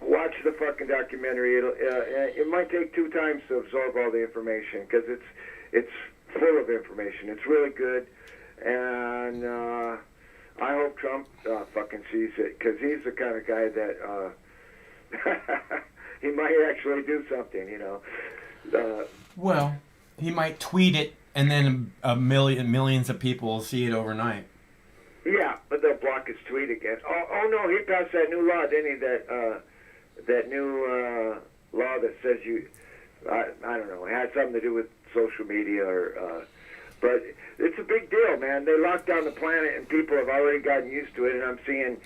watch the fucking documentary. It might take 2 times to absorb all the information, because it's full of information. It's really good, and I hope Trump fucking sees it, because he's the kind of guy that he might actually do something, Well, he might tweet it, and then millions of people will see it overnight. Yeah, but they'll block his tweet again. Oh no, he passed that new law, didn't he? That new law that says I don't know, it had something to do with social media, but it's a big deal, man. They locked down the planet, and people have already gotten used to it, and I'm seeing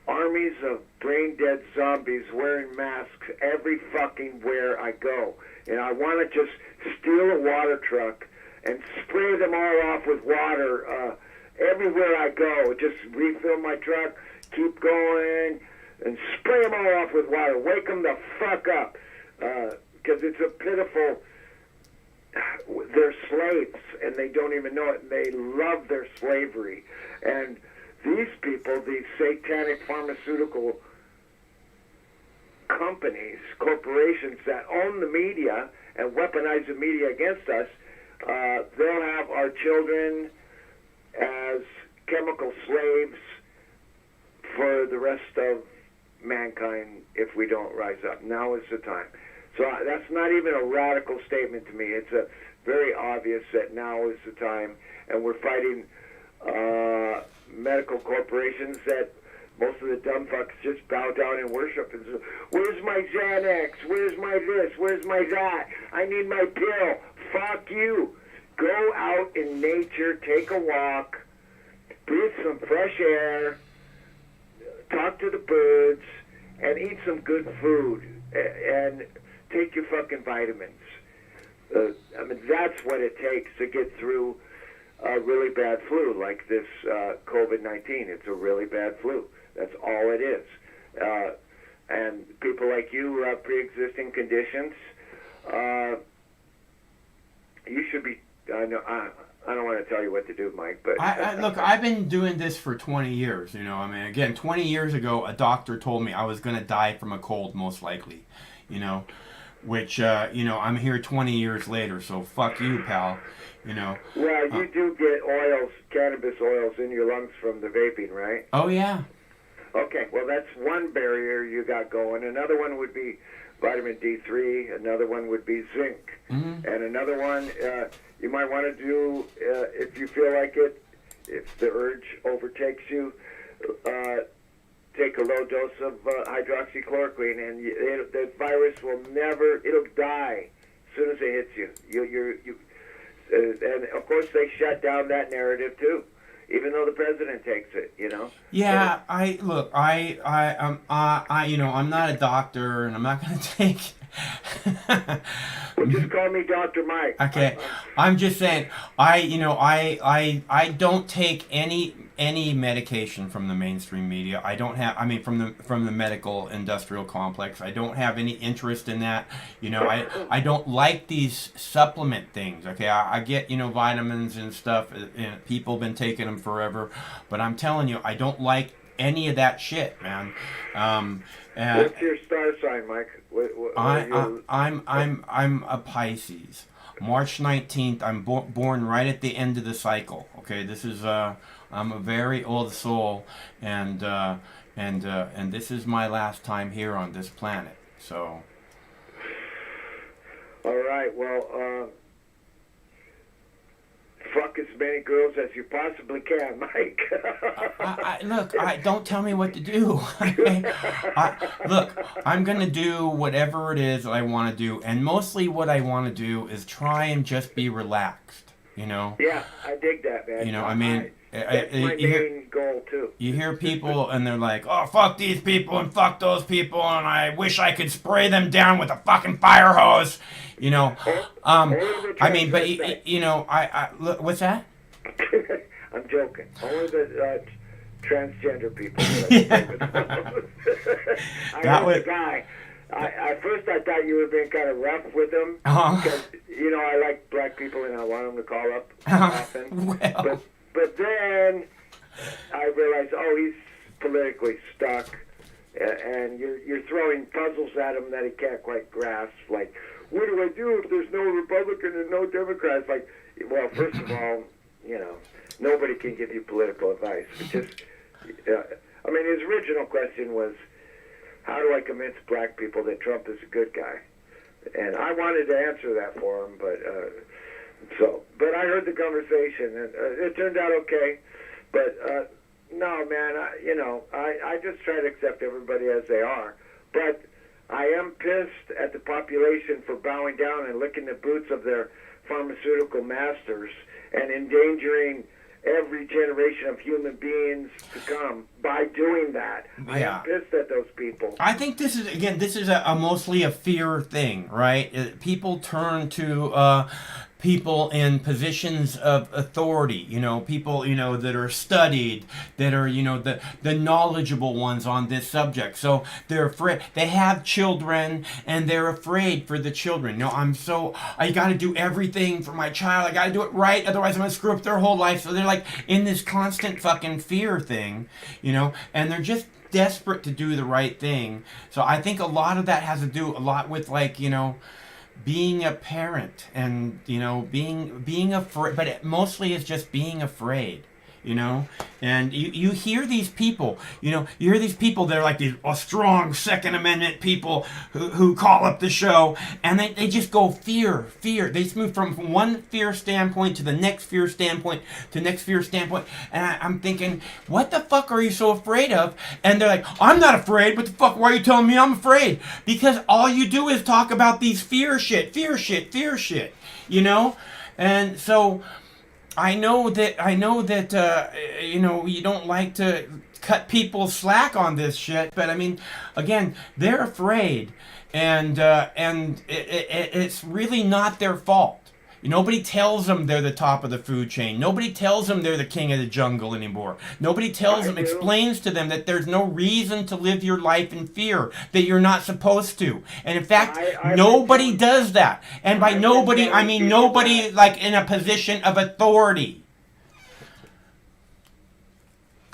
armies of brain-dead zombies wearing masks every fucking where I go. And I want to just steal a water truck and spray them all off with water everywhere I go. Just refill my truck, keep going, and spray them all off with water. Wake them the fuck up, because it's a pitiful... They're slaves, and they don't even know it. They love their slavery. And these people, these satanic pharmaceutical companies, corporations that own the media and weaponize the media against us, they'll have our children as chemical slaves for the rest of mankind if we don't rise up. Now is the time. So that's not even a radical statement to me. It's a very obvious that now is the time, and we're fighting medical corporations that most of the dumb fucks just bow down and worship and say, where's my Xanax? Where's my this? Where's my that? I need my pill. Fuck you. Go out in nature, take a walk, breathe some fresh air, talk to the birds, and eat some good food, and take your fucking vitamins. I mean, that's what it takes to get through a really bad flu like this COVID-19. It's a really bad flu. That's all it is. And people like you who have pre-existing conditions, you should be. I know. I don't want to tell you what to do, Mike, but Look, I've been doing this for 20 years. You know, I mean, again, 20 years ago, a doctor told me I was going to die from a cold, most likely. You know, which you know, I'm here 20 years later, so fuck you, pal. You know. Well, you do get oils, cannabis oils, in your lungs from the vaping, right? Oh yeah. Okay, well, that's one barrier you got going. Another one would be vitamin D3. Another one would be zinc. Mm-hmm. And another one you might want to do, if you feel like it, if the urge overtakes you, take a low dose of hydroxychloroquine, and the virus will never, it'll die as soon as it hits you. And, of course, they shut down that narrative, too. Even though the president takes it, you know. Yeah, you know, I'm not a doctor, and I'm not going to take. Well, just call me Dr. Mike. Okay, I'm just saying, I don't take any medication from the mainstream media. I don't have, I mean, from the medical industrial complex. I don't have any interest in that. You know, I don't like these supplement things. Okay, I get, you know, vitamins and stuff, and people have been taking them forever, but I'm telling you, I don't like any of that shit, man. What's your star sign, Mike? I'm a Pisces. March 19th. I'm born right at the end of the cycle. Okay, this is I'm a very old soul, and this is my last time here on this planet. So. All right. Well, fuck as many girls as you possibly can, Mike. Look, don't tell me what to do. Look, I'm going to do whatever it is I want to do. And mostly what I want to do is try and just be relaxed, you know? Yeah, I dig that, man. You know, I mean... That's my main goal, too. You hear people and they're like, oh, fuck these people and fuck those people, and I wish I could spray them down with a fucking fire hose. You know, I mean, but, you know, look, what's that? I'm joking. Only the transgender people. I was a guy. At first, I thought you were being kind of rough with them. Because, you know, I like black people and I want them to call up often. Well. But then I realized, oh, he's politically stuck, and you're throwing puzzles at him that he can't quite grasp. Like, what do I do if there's no Republican and no Democrats? Like, well, first of all, you know, nobody can give you political advice. It's just, I mean, his original question was, how do I convince black people that Trump is a good guy? And I wanted to answer that for him, but but I heard the conversation, and it turned out okay. But no, man, I just try to accept everybody as they are. But I am pissed at the population for bowing down and licking the boots of their pharmaceutical masters and endangering every generation of human beings to come by doing that. Yeah. I am pissed at those people. I think this is a mostly a fear thing, right? People turn to people in positions of authority, you know, people, you know, that are studied, that are, you know, the knowledgeable ones on this subject. So they're afraid. They have children and they're afraid for the children. You know, I got to do everything for my child. I got to do it right. Otherwise I'm going to screw up their whole life. So they're like in this constant fucking fear thing, you know, and they're just desperate to do the right thing. So I think a lot of that has to do a lot with, like, you know, being a parent and, you know, being afraid, but it mostly is just being afraid, you know. And you hear these people, you know, that are like these strong Second Amendment people who call up the show, and they just go fear. They just move from one fear standpoint to the next fear standpoint to the next fear standpoint. And I'm thinking, what the fuck are you so afraid of? And they're like, I'm not afraid. What the fuck? Why are you telling me I'm afraid? Because all you do is talk about these fear shit, you know? And so I know that you know, you don't like to cut people slack on this shit, but I mean, again, they're afraid, and it's really not their fault. Nobody tells them they're the top of the food chain. Nobody tells them they're the king of the jungle anymore. Nobody tells them, explains to them that there's no reason to live your life in fear, that you're not supposed to. And in fact, nobody does that. And by nobody, I mean nobody like in a position of authority.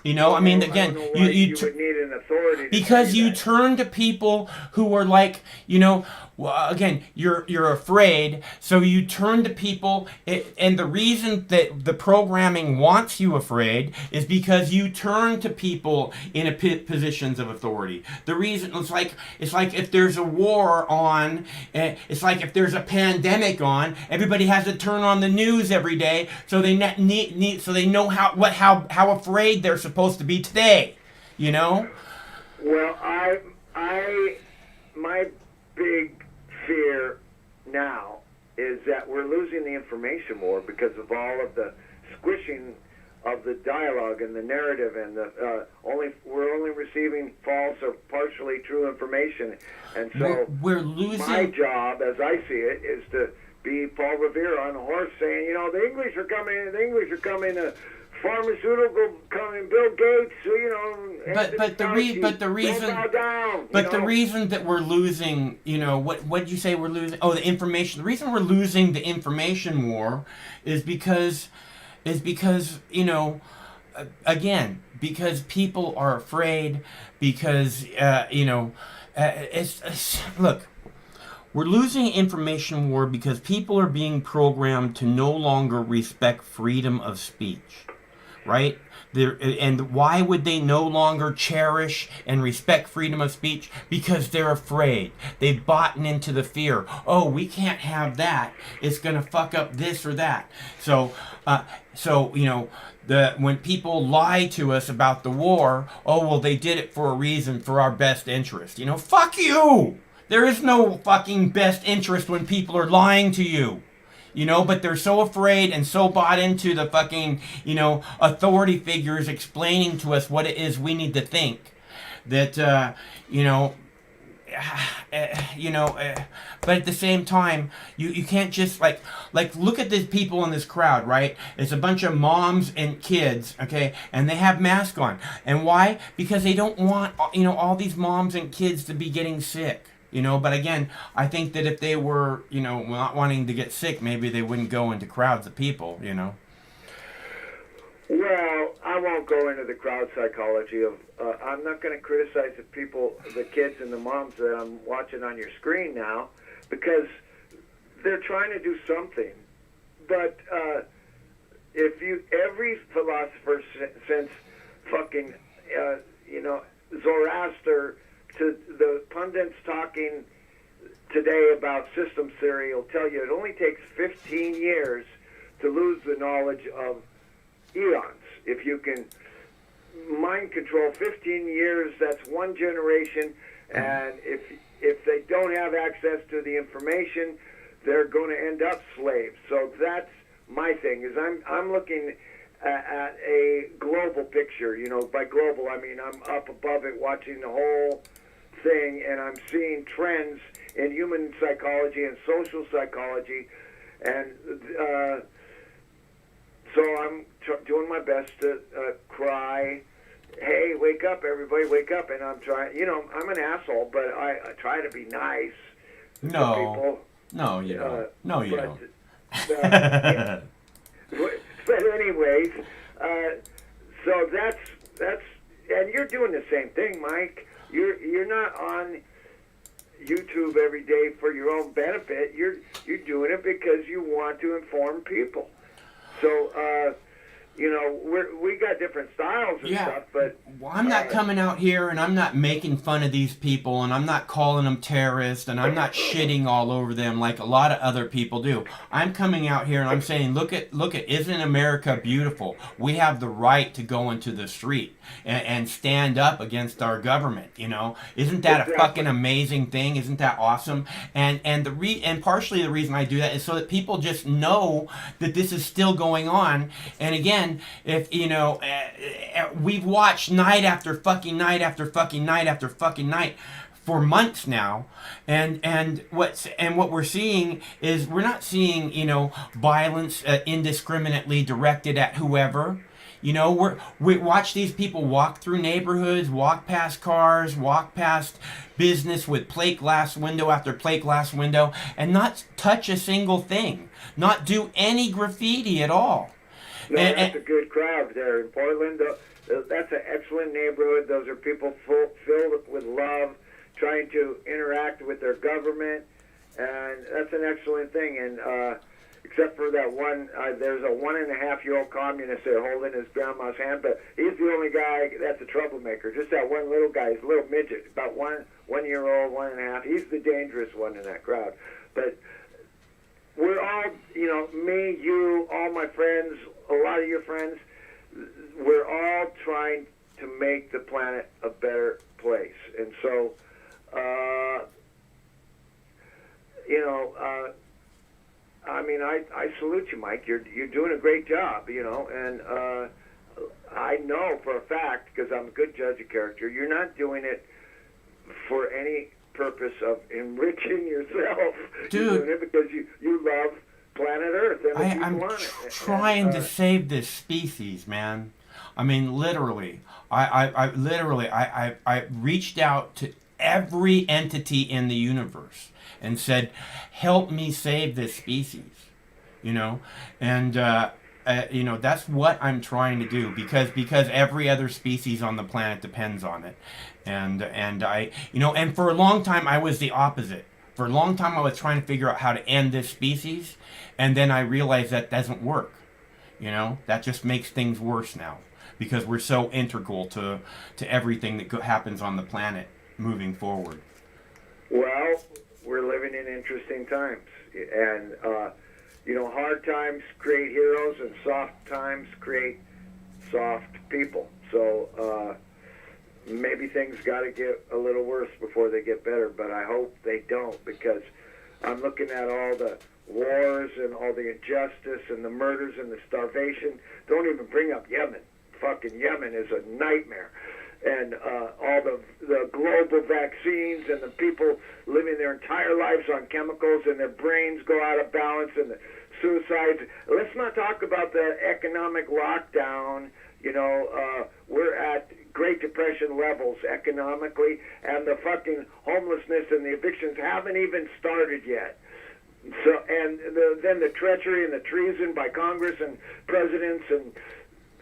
You know, I mean, again, you would need an authority because you turn to people who are like, you know, well, again, you're afraid, so you turn to people, and the reason that the programming wants you afraid is because you turn to people in positions of authority. The reason it's like if there's a war on, it's like if there's a pandemic on, everybody has to turn on the news every day, so they so they know how afraid they're supposed to be today. You know. Well, my big fear now is that we're losing the information war because of all of the squishing of the dialogue and the narrative, and we're only receiving false or partially true information, and so we're losing. My job, as I see it, is to be Paul Revere on a horse, saying, you know, the English are coming. Pharmaceutical coming, Bill Gates, you know. But the reason that we're losing, you know, what did you say we're losing? Oh, the information. The reason we're losing the information war is because you know, again, because people are afraid, because you know, look. We're losing information war because people are being programmed to no longer respect freedom of speech. Right? And why would they no longer cherish and respect freedom of speech? Because they're afraid. They've bought into the fear. Oh, we can't have that. It's going to fuck up this or that. So you know, when people lie to us about the war, oh, well, they did it for a reason, for our best interest. You know, fuck you! There is no fucking best interest when people are lying to you. You know, but they're so afraid and so bought into the fucking, you know, authority figures explaining to us what it is we need to think that, you know, but at the same time, you can't just like look at these people in this crowd, right? It's a bunch of moms and kids, okay, and they have masks on. And why? Because they don't want, you know, all these moms and kids to be getting sick. You know, but again, I think that if they were, you know, not wanting to get sick, maybe they wouldn't go into crowds of people, you know. Well, I won't go into the crowd psychology of, I'm not going to criticize the kids and the moms that I'm watching on your screen now, because they're trying to do something. But every philosopher since fucking, you know, Zoroaster, to the pundits talking today about systems theory will tell you it only takes 15 years to lose the knowledge of eons. If you can mind control 15 years, that's one generation, and if they don't have access to the information, they're going to end up slaves. So that's my thing, is I'm looking at a global picture. You know, by global, I mean I'm up above it watching the whole thing, and I'm seeing trends in human psychology and social psychology, and so I'm doing my best to cry, hey, wake up, everybody, wake up. And I'm trying, you know, I'm an asshole, but I try to be nice to people. No, you don't. No, you don't. Yeah. But anyways, so that's, and you're doing the same thing, Mike. You're not on YouTube every day for your own benefit. You're doing it because you want to inform people. So, you know, we got different styles and stuff, but... Well, I'm not coming out here and I'm not making fun of these people, and I'm not calling them terrorists, and I'm not shitting all over them like a lot of other people do. I'm coming out here and I'm saying, look at, isn't America beautiful? We have the right to go into the street and stand up against our government, you know? Isn't that a fucking amazing thing? Isn't that awesome? And partially the reason I do that is so that people just know that this is still going on. And again, if, you know, we've watched night after fucking night after fucking night after fucking night for months now, and what we're seeing is we're not seeing, you know, violence indiscriminately directed at whoever. You know, we watch these people walk through neighborhoods, walk past cars, walk past business with plate glass window after plate glass window, and not touch a single thing, not do any graffiti at all. No, that's a good crowd there in Portland. That's an excellent neighborhood. Those are people filled with love, trying to interact with their government, and that's an excellent thing. And except for that one, there's a 1.5-year-old communist there holding his grandma's hand, but he's the only guy that's a troublemaker. Just that one little guy, he's a little midget, about 1 year old, 1.5. He's the dangerous one in that crowd. But we're all, you know, me, you, all my friends, a lot of your friends, we're all trying to make the planet a better place. And so, you know, I mean, I salute you, Mike. You're doing a great job, you know, and I know for a fact, because I'm a good judge of character, you're not doing it for any purpose of enriching yourself. Dude. You're doing it because you love planet Earth and the I'm people on it. trying to save this species, man. I mean, literally. I reached out to every entity in the universe and said, help me save this species, you know, and you know, that's what I'm trying to do, because every other species on the planet depends on it, and I, you know, and for a long time I was the opposite. For a long time I was trying to figure out how to end this species, and then I realized that doesn't work, you know, that just makes things worse now, because we're so integral to everything that happens on the planet moving forward. Well, we're living in interesting times, and you know, hard times create heroes, and soft times create soft people. So maybe things got to get a little worse before they get better, but I hope they don't, because I'm looking at all the wars and all the injustice and the murders and the starvation. Don't even bring up Yemen. Fucking Yemen is a nightmare. And all the global vaccines, and the people living their entire lives on chemicals, and their brains go out of balance, and the suicides. Let's not talk about the economic lockdown. You know, we're at Great Depression levels economically, and the fucking homelessness and the evictions haven't even started yet. So, and then the treachery and the treason by Congress and presidents and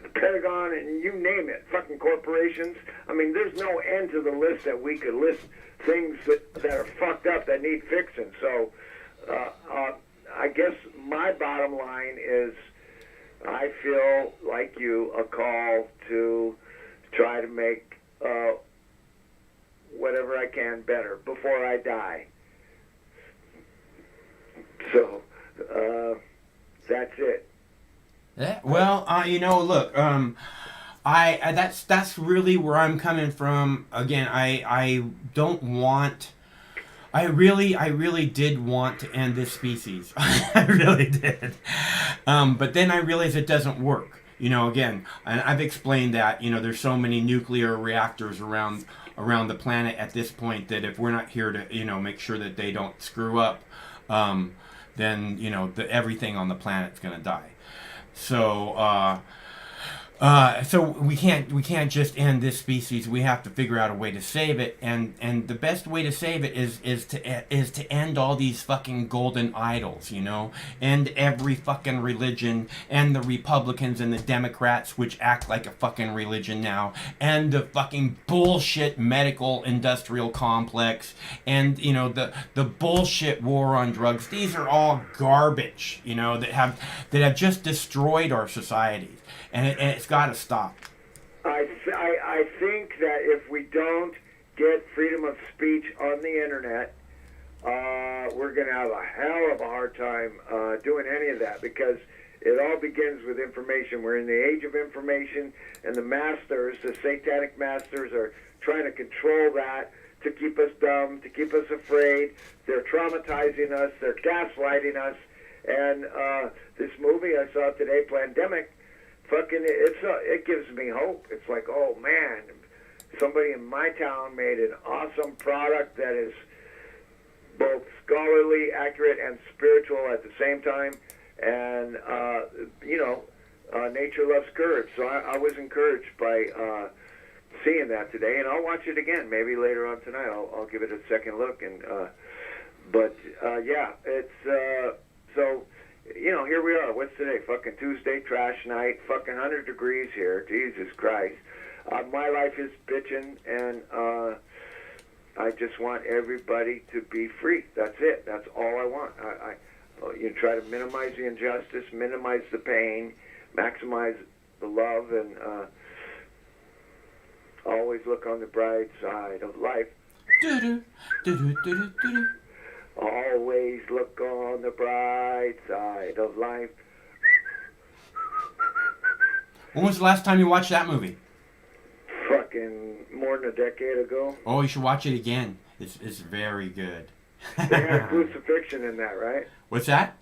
the Pentagon and you name it, fucking corporations. I mean, there's no end to the list that we could list things that are fucked up that need fixing. So I guess my bottom line is I feel like you a call to try to make whatever I can better before I die. So that's it. Yeah, well, you know, look, that's really where I'm coming from. Again, I don't want. I really did want to end this species. I really did. But then I realized it doesn't work. You know, again, and I've explained that, you know, there's so many nuclear reactors around the planet at this point that if we're not here to, you know, make sure that they don't screw up, then, you know, everything on the planet's going to die. So, so we can't just end this species. We have to figure out a way to save it, and the best way to save it is to end all these fucking golden idols, you know, and every fucking religion, and the Republicans and the Democrats, which act like a fucking religion now, and the fucking bullshit medical industrial complex, and, you know, the bullshit war on drugs. These are all garbage, you know, that have just destroyed our societies. And it's got to stop. I think that if we don't get freedom of speech on the internet, we're going to have a hell of a hard time doing any of that, because it all begins with information. We're in the age of information, and the masters, the satanic masters, are trying to control that to keep us dumb, to keep us afraid. They're traumatizing us. They're gaslighting us. And this movie I saw today, Plandemic, fucking, it gives me hope. It's like, oh man, somebody in my town made an awesome product that is both scholarly, accurate, and spiritual at the same time. And, nature loves courage. So I was encouraged by seeing that today, and I'll watch it again maybe later on tonight. I'll give it a second look. And it's so. Here we are. What's today? Fucking Tuesday, trash night. Fucking 100 degrees here. Jesus Christ. My life is bitching, and I just want everybody to be free. That's it. That's all I want. You try to minimize the injustice, minimize the pain, maximize the love, and always look on the bright side of life. Always look on the bright side of life. When was the last time you watched that movie? Fucking more than a decade ago. Oh, you should watch it again. It's very good. They had a crucifixion in that, right? What's that?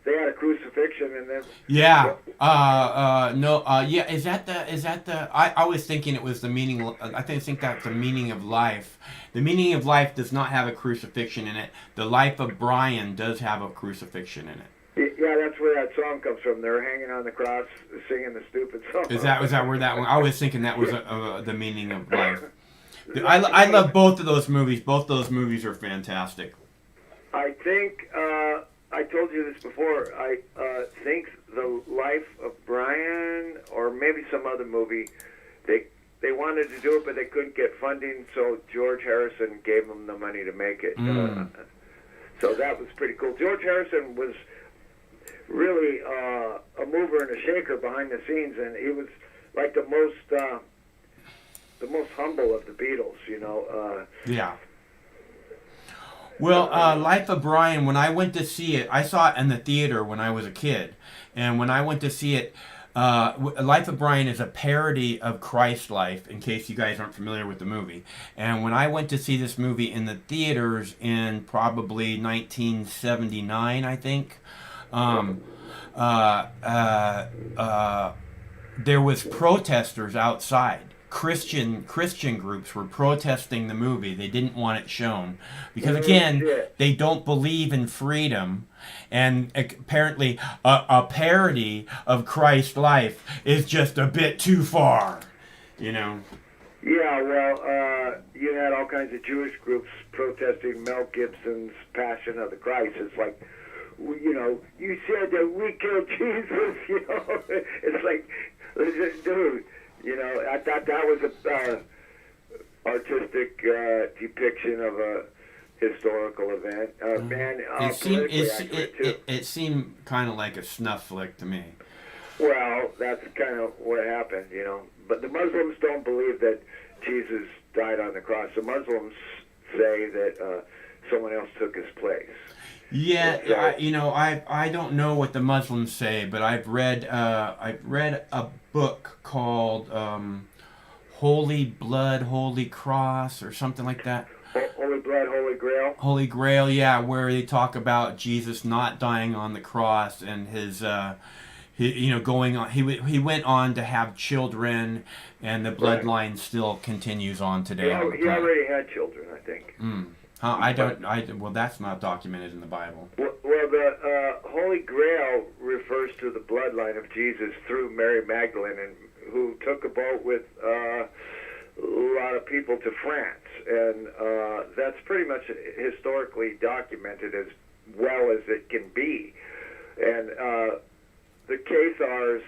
They had a crucifixion in them. Yeah. Yeah. Is that the? I was thinking it was the meaning. I think that's the meaning of life. The meaning of life does not have a crucifixion in it. The Life of Brian does have a crucifixion in it. Yeah, that's where that song comes from. They're hanging on the cross, singing the stupid song. Was that where that one? I was thinking that was the meaning of life. I love both of those movies. Both those movies are fantastic. I think I told you this before. I think The Life of Brian, or maybe some other movie, they wanted to do it, but they couldn't get funding, so George Harrison gave them the money to make it. So that was pretty cool. George Harrison was really a mover and a shaker behind the scenes, and he was like the most humble of the Beatles, Yeah. Well, Life of Brian, when I went to see it, I saw it in the theater when I was a kid. And when I went to see it, Life of Brian is a parody of Christ's life, in case you guys aren't familiar with the movie. And when I went to see this movie in the theaters in probably 1979, I think, there was protesters outside. Christian groups were protesting the movie. They didn't want it shown because, again, they don't believe in freedom, and apparently a parody of Christ's life is just a bit too far, Yeah, well, you had all kinds of Jewish groups protesting Mel Gibson's Passion of the Christ. It's like, you said that we killed Jesus, It's like, dude. I thought that was a artistic depiction of a historical event. It seemed kind of like a snuff flick to me. Well, that's kind of what happened, But the Muslims don't believe that Jesus died on the cross. The Muslims say that someone else took his place. Yeah, I don't know what the Muslims say, but I've read a book called Holy Blood, Holy Cross, or something like that. Holy Blood, Holy Grail. Holy Grail, yeah, where they talk about Jesus not dying on the cross and his, going on. He went on to have children, and the bloodline still continues on today. He already had children, I think. Well, that's not documented in the Bible. Well, the Holy Grail refers to the bloodline of Jesus through Mary Magdalene, and who took a boat with a lot of people to France, and that's pretty much historically documented as well as it can be. And the Cathars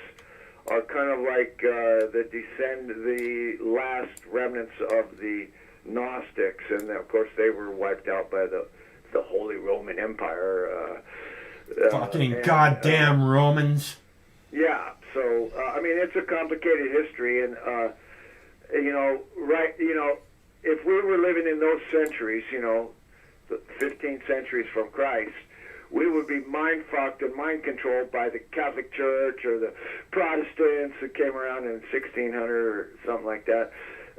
are kind of like the last remnants of the Gnostics, and of course they were wiped out by the Holy Roman Empire. Fucking goddamn Romans. Yeah, so it's a complicated history, and if we were living in those centuries, the 15 centuries from Christ, we would be mind fucked and mind controlled by the Catholic Church or the Protestants that came around in 1600 or something like that.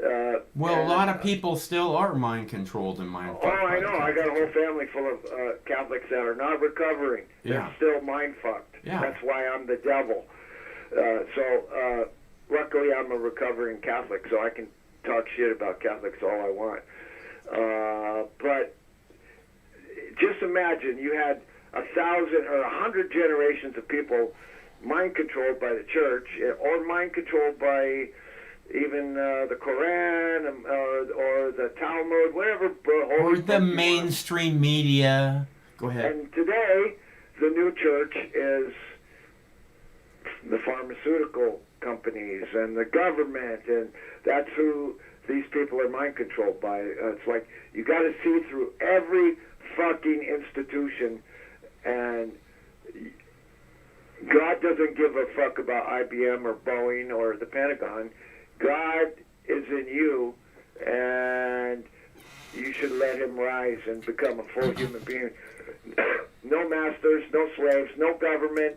A lot of people still are mind controlled and mind fucked. Oh, I know. I got a whole family full of Catholics that are not recovering. Yeah. They're still mind fucked. Yeah. That's why I'm the devil. Luckily I'm a recovering Catholic, so I can talk shit about Catholics all I want. But just imagine you had 1,000 or 100 generations of people mind controlled by the church, or mind controlled by even the Quran or the Talmud, whatever. Or the mainstream media. Go ahead. And today, the new church is the pharmaceutical companies and the government, and that's who these people are mind controlled by. It's like you got to see through every fucking institution, and God doesn't give a fuck about IBM or Boeing or the Pentagon. God is in you, and you should let him rise and become a full human being. No masters, no slaves, no government,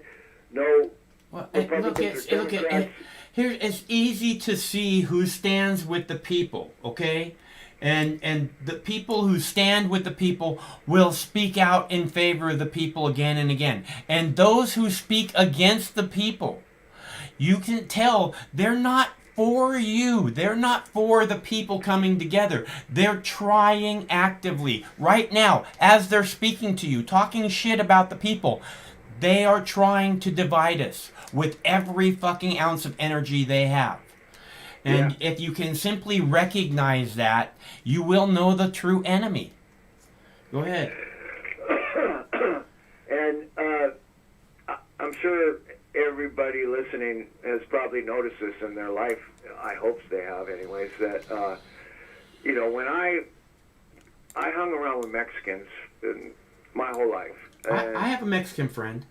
no Republicans or Democrats. Here, it's easy to see who stands with the people, okay? And the people who stand with the people will speak out in favor of the people again and again. And those who speak against the people, you can tell they're not for you. They're not for the people coming together. They're trying actively right now, as they're speaking to you, talking shit about the people. They are trying to divide us with every fucking ounce of energy they have. And if you can simply recognize that, you will know the true enemy. Go ahead. And I'm sure everybody listening has probably noticed this in their life. I hope they have, anyways. That when I hung around with Mexicans my whole life. I have a Mexican friend.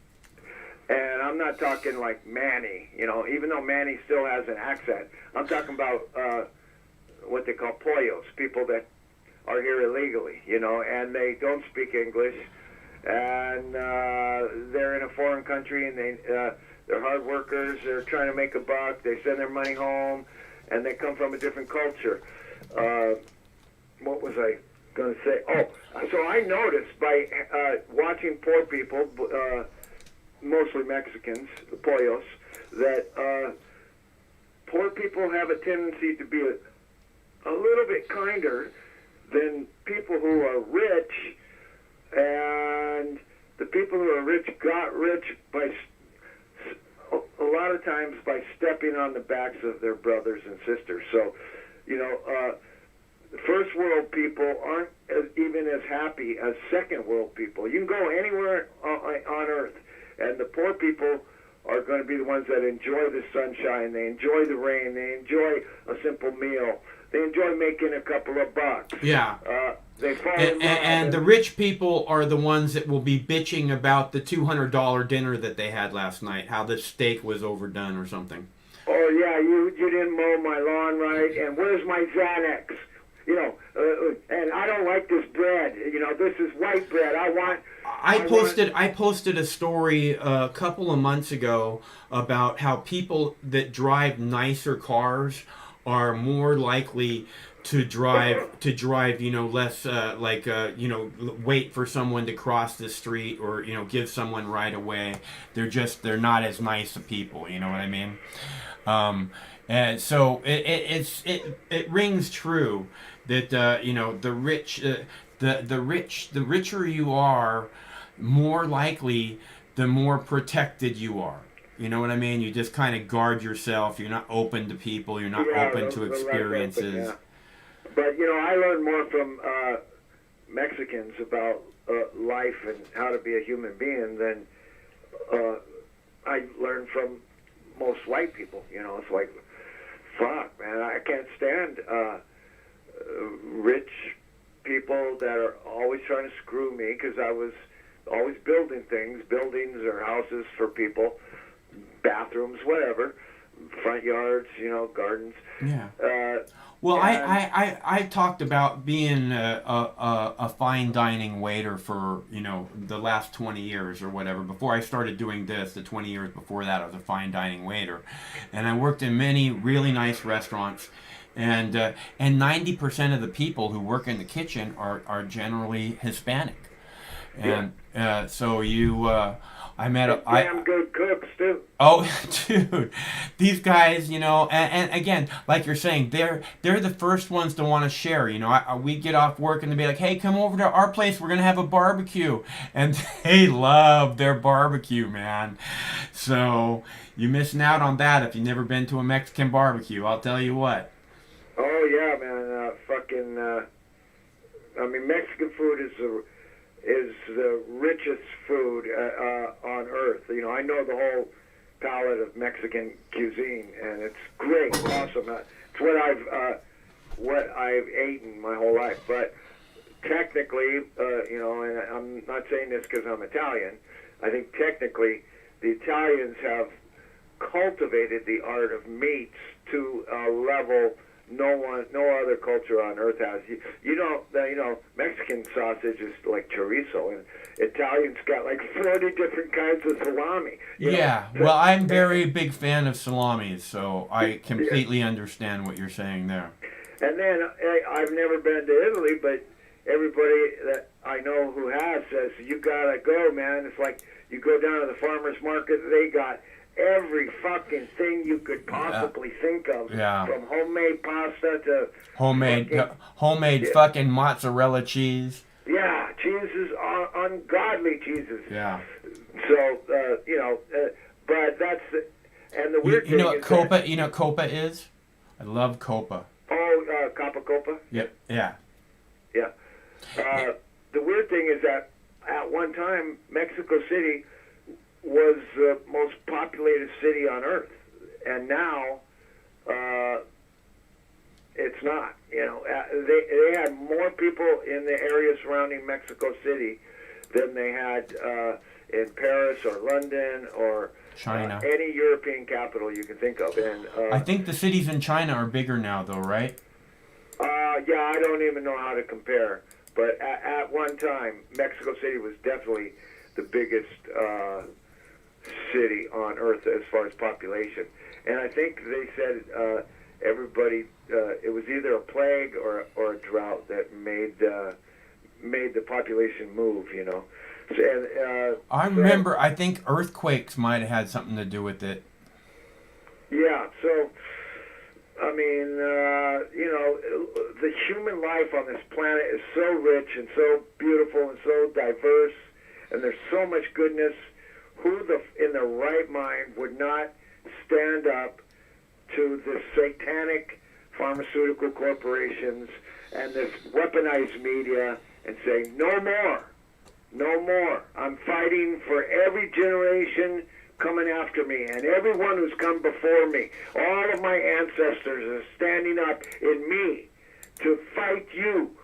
And I'm not talking like Manny, even though Manny still has an accent. I'm talking about what they call pollos, people that are here illegally, and they don't speak English, and they're in a foreign country, and they're hard workers. They're trying to make a buck. They send their money home, and they come from a different culture. What was I going to say? Oh, so I noticed by watching poor people, mostly Mexicans, the pollos, that poor people have a tendency to be a little bit kinder than people who are rich, and the people who are rich got rich by a lot of times by stepping on the backs of their brothers and sisters. So, first world people aren't even as happy as second world people. You can go anywhere on earth, and the poor people are going to be the ones that enjoy the sunshine, they enjoy the rain, they enjoy a simple meal, they enjoy making a couple of bucks. Yeah. They fall in love. And the rich people are the ones that will be bitching about the $200 dinner that they had last night, how the steak was overdone or something. Oh, yeah, you didn't mow my lawn right, and where's my Xanax? And I don't like this bread. This is white bread. I posted a story a couple of months ago about how people that drive nicer cars are more likely to drive less wait for someone to cross the street or give someone right away. They're not as nice of people. You know what I mean? And so it rings true that the richer you are, more likely the more protected you are. You know what I mean? You just kind of guard yourself. You're not open to people. You're not open to experiences. But I learned more from Mexicans about life and how to be a human being than I learned from most white people. It's like, fuck, man, I can't stand rich people that are always trying to screw me, because I was always buildings or houses for people, bathrooms, whatever, front yards, gardens. Yeah. Well, I talked about being a fine dining waiter for the last 20 years or whatever. Before I started doing this, the 20 years before that, I was a fine dining waiter, and I worked in many really nice restaurants. And 90% of the people who work in the kitchen are generally Hispanic, and so I met damn good cooks too. too. Oh, dude, these guys, and again, like you're saying, they're the first ones to want to share. We get off work and they be like, "Hey, come over to our place. We're gonna have a barbecue," and they love their barbecue, man. So you're missing out on that if you've never been to a Mexican barbecue. I'll tell you what. Oh yeah, man. I mean, Mexican food is the richest food on earth. I know the whole palette of Mexican cuisine, and it's great, awesome. It's what I've eaten my whole life. But technically, and I'm not saying this because I'm Italian. I think technically, the Italians have cultivated the art of meats to a level no other culture on earth has. Mexican sausage is like chorizo, and Italians got like 40 different kinds of salami. Yeah, well, I'm very big fan of salamis, so I completely understand what you're saying there. And then I've never been to Italy, but everybody that I know who has says you gotta go, man. It's like you go down to the farmers market, they got every fucking thing you could possibly think of, from homemade pasta to homemade fucking mozzarella cheese. Yeah, cheeses, ungodly cheeses. Yeah. So but that's and the weird thing what is copa. You know what copa is? I love copa. Oh, Copa. Yep. Yeah. Yeah. The weird thing is that at one time Mexico City was the most populated city on earth, and now it's not. They had more people in the area surrounding Mexico City than they had in Paris or London or China, any European capital you can think of. And I think the cities in China are bigger now, though, right? Yeah, I don't even know how to compare, but at one time Mexico City was definitely the biggest city on earth as far as population. And I think they said everybody, it was either a plague or a drought that made the population move, So, I remember, I think earthquakes might have had something to do with it. Yeah, so, I mean, the human life on this planet is so rich and so beautiful and so diverse, and there's so much goodness. Who in their right mind would not stand up to the satanic pharmaceutical corporations and this weaponized media and say, no more, no more. I'm fighting for every generation coming after me and everyone who's come before me. All of my ancestors are standing up in me to fight you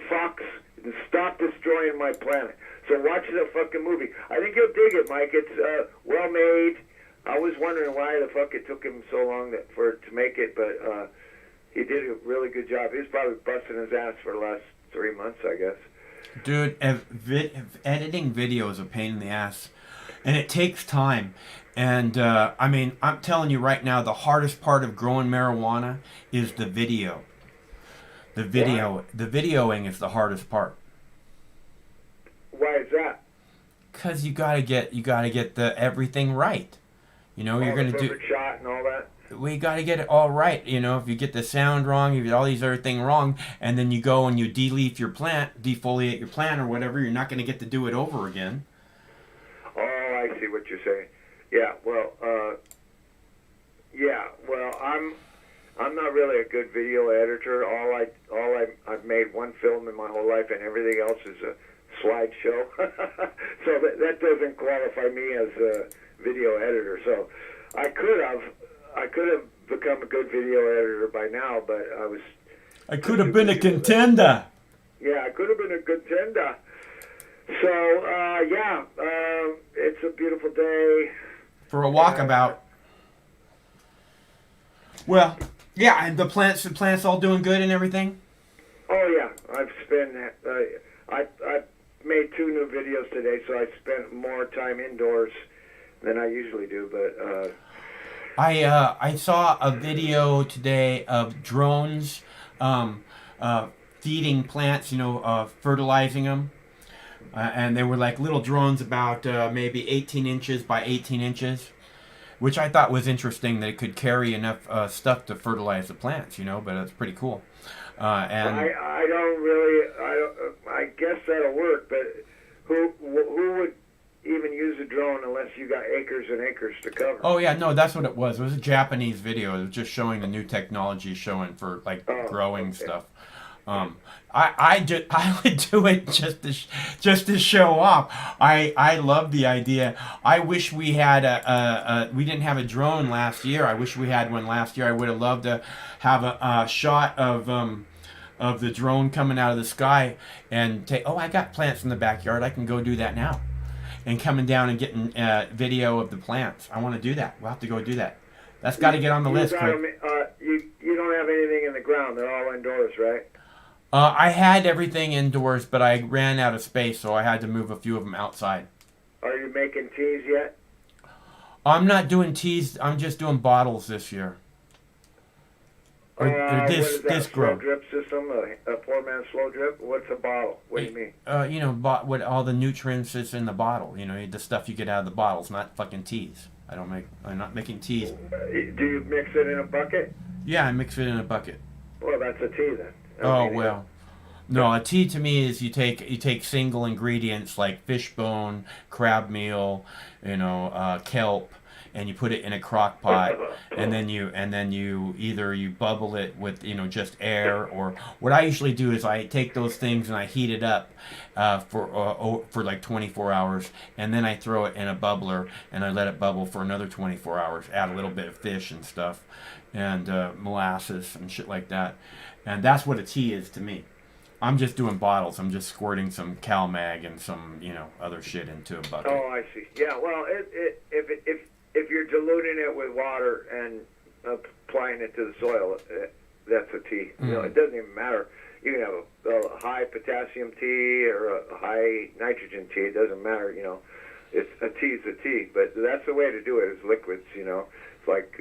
fucks, and stop destroying my planet. So watch the fucking movie. I think you'll dig it, Mike. It's well made. I was wondering why the fuck it took him so long to make it, but he did a really good job. He was probably busting his ass for the last 3 months, I guess. Dude, editing video is a pain in the ass, and it takes time. And I mean, I'm telling you right now, the hardest part of growing marijuana is the video. The videoing is the hardest part. Why is that? Because you gotta get the everything right. You're gonna do shot and all that. We gotta get it all right. If you get the sound wrong, you get all these other things wrong, and then you go and you defoliate your plant or whatever, you're not gonna get to do it over again. Oh, I see what you're saying. Yeah, well, I'm not really a good video editor. I've made one film in my whole life, and everything else is a slideshow. So that doesn't qualify me as a video editor. So I could have become a good video editor by now, but I could have been a contender. Yeah, I could have been a contender. So it's a beautiful day for a walkabout. Well, yeah, and the plants all doing good and everything. Oh yeah, I made 2 new videos today, so I spent more time indoors than I usually do. But I saw a video today of drones feeding plants, fertilizing them. And they were like little drones about maybe 18 inches by 18 inches, which I thought was interesting that it could carry enough stuff to fertilize the plants, you know, but it's pretty cool. And I don't really, I guess that'll work, but who would even use a drone unless you got acres and acres to cover? oh yeah, no, that's what it was. It was a Japanese video. It was just showing the new technology, showing for like growing stuff. I would do it just to show off. I love the idea. I wish we had we didn't have a drone last year. I wish we had one last year. I would have loved to have a shot of the drone coming out of the sky and take. Oh, I got plants in the backyard. I can go do that now, and coming down and getting video of the plants. I want to do that. We'll have to go do that. That's got to get on the list. You don't have anything in the ground. They're all indoors, right? I had everything indoors, but I ran out of space, so I had to move a few of them outside. Are you making teas yet? I'm not doing teas. I'm just doing bottles this year. Or what is that, this slow grow. drip system? A poor man's slow drip? What's a bottle? What do you mean? You know, what all the nutrients is in the bottle. You know, the stuff you get out of the bottles, not fucking teas. I'm not making teas. Do you mix it in a bucket? Yeah, I mix it in a bucket. Well, that's a tea then. Oh well, no. A tea to me is you take single ingredients like fish bone, crab meal, you know, kelp, and you put it in a crock pot, and then you either you bubble it with, you know, just air, or what I usually do is I take those things and I heat it up for like 24 hours, and then I throw it in a bubbler and I let it bubble for another 24 hours. Add a little bit of fish and stuff, and molasses and shit like that. And that's what a tea is to me. I'm just doing bottles. I'm just squirting some CalMag and some, you know, other shit into a bucket. Oh, I see. Yeah, well, if you're diluting it with water and applying it to the soil, that's a tea. You know, it doesn't even matter. You can have a high potassium tea or a high nitrogen tea. It doesn't matter. You know, it's a tea's a tea. But that's the way to do it, is liquids. You know, it's like.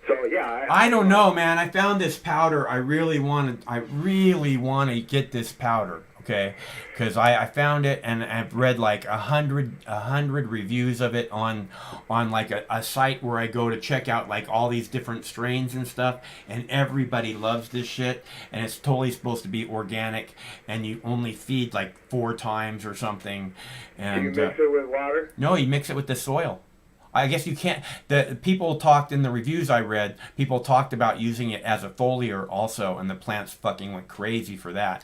So yeah, I don't know, man. I found this powder. I really want to get this powder, okay? Because I found it and I've read like 100 reviews of it on like a site where I go to check out like all these different strains and stuff, and everybody loves this shit, and it's totally supposed to be organic, and you only feed like 4 times or something. And do you mix it with water? No, you mix it with the soil. I guess you can't. The people talked in the reviews I read. People talked about using it as a foliar also, and the plants fucking went crazy for that.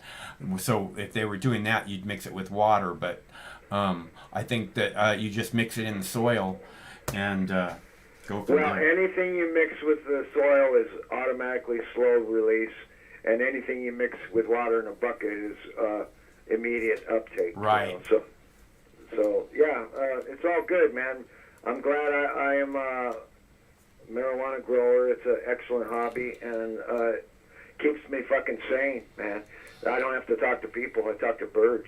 So if they were doing that, you'd mix it with water. But I think that you just mix it in the soil and go from Well, there. anything you mix with the soil is automatically slow release, and anything you mix with water in a bucket is immediate uptake. Right. You know? So yeah, it's all good, man. I'm glad I am a marijuana grower. It's an excellent hobby, and keeps me fucking sane, man. I don't have to talk to people. I talk to birds.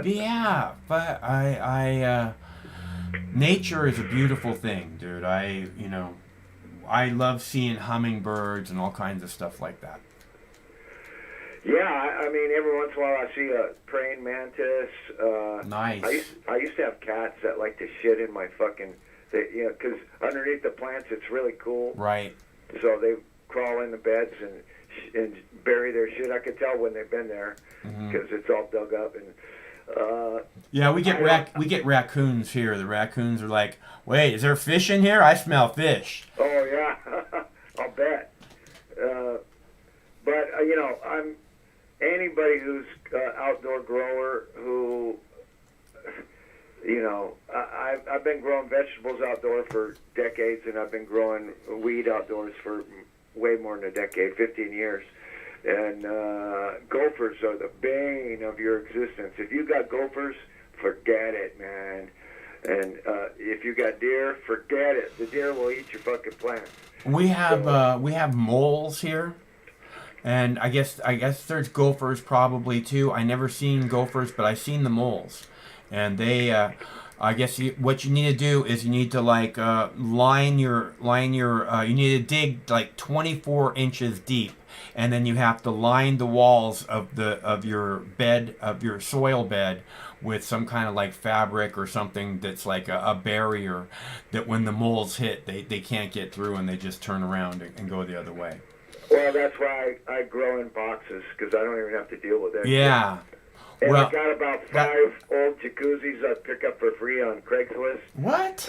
Yeah, but nature is a beautiful thing, dude. I love seeing hummingbirds and all kinds of stuff like that. Yeah, I mean, every once in a while I see a praying mantis. Nice. I used to have cats that like to shit in my fucking, because underneath the plants it's really cool. Right. So they crawl in the beds and bury their shit. I could tell when they've been there because it's all dug up. And yeah, we get raccoons here. The raccoons are like, wait, is there fish in here? I smell fish. Oh yeah, I'll bet. But you know, I'm. Anybody who's outdoor grower who, you know, I've been growing vegetables outdoors for decades, and I've been growing weed outdoors for way more than a decade, 15 years. And gophers are the bane of your existence. If you got gophers, forget it, man. And if you got deer, forget it. The deer will eat your fucking plants. We have moles here. And I guess there's gophers probably too. I never seen gophers, but I seen the moles, and they I guess what you need to do is you need to like line your you need to dig like 24 inches deep, and then you have to line the walls of your bed, of your soil bed, with some kind of like fabric or something that's like a barrier that when the moles hit, they can't get through and they just turn around and go the other way. Well, that's why I grow in boxes, because I don't even have to deal with that. Yeah. And Well, I got about 5 old jacuzzis I pick up for free on Craigslist. What?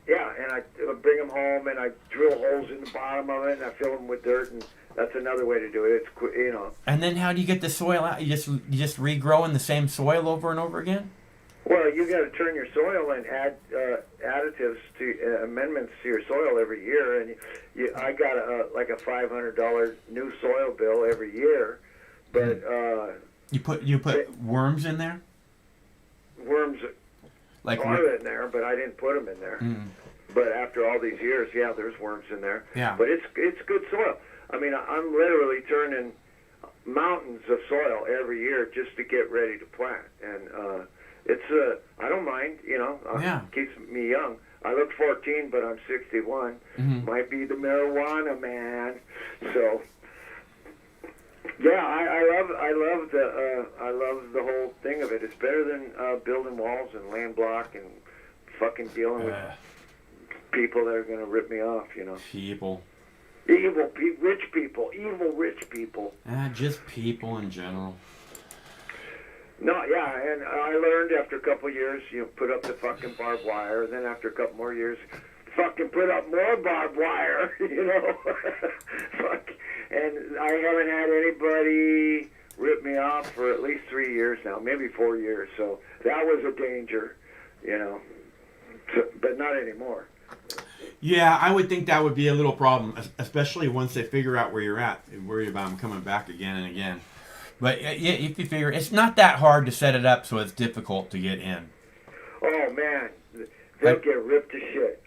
Yeah, and I bring them home and I drill holes in the bottom of it and I fill them with dirt, and that's another way to do it. It's, you know. And then how do you get the soil out? You just regrow in the same soil over and over again? Well, you got to turn your soil and add additives to amendments to your soil every year, and I got like a $500 new soil bill every year, but you put worms in there. Worms like are in there, but I didn't put them in there. But after all these years, yeah, there's worms in there. Yeah. But it's good soil. I mean, I'm literally turning mountains of soil every year just to get ready to plant, and it's I don't mind, you know. Keeps me young. I look 14, but I'm 61. Might be the marijuana man. So yeah, I love the whole thing of it. It's better than building walls and land block and fucking dealing with people that are going to rip me off, you know. Rich people. Just people in general. No, yeah, and I learned after a couple of years, you put up the fucking barbed wire, and then after a couple more years, fucking put up more barbed wire, you know. Fuck. And I haven't had anybody rip me off for at least 3 years now, maybe 4 years. So that was a danger, you know. But not anymore. Yeah, I would think that would be a little problem, especially once they figure out where you're at. They worry about them coming back again and again. But yeah, if you figure, it's not that hard to set it up so it's difficult to get in. Oh man, they'll get ripped to shit.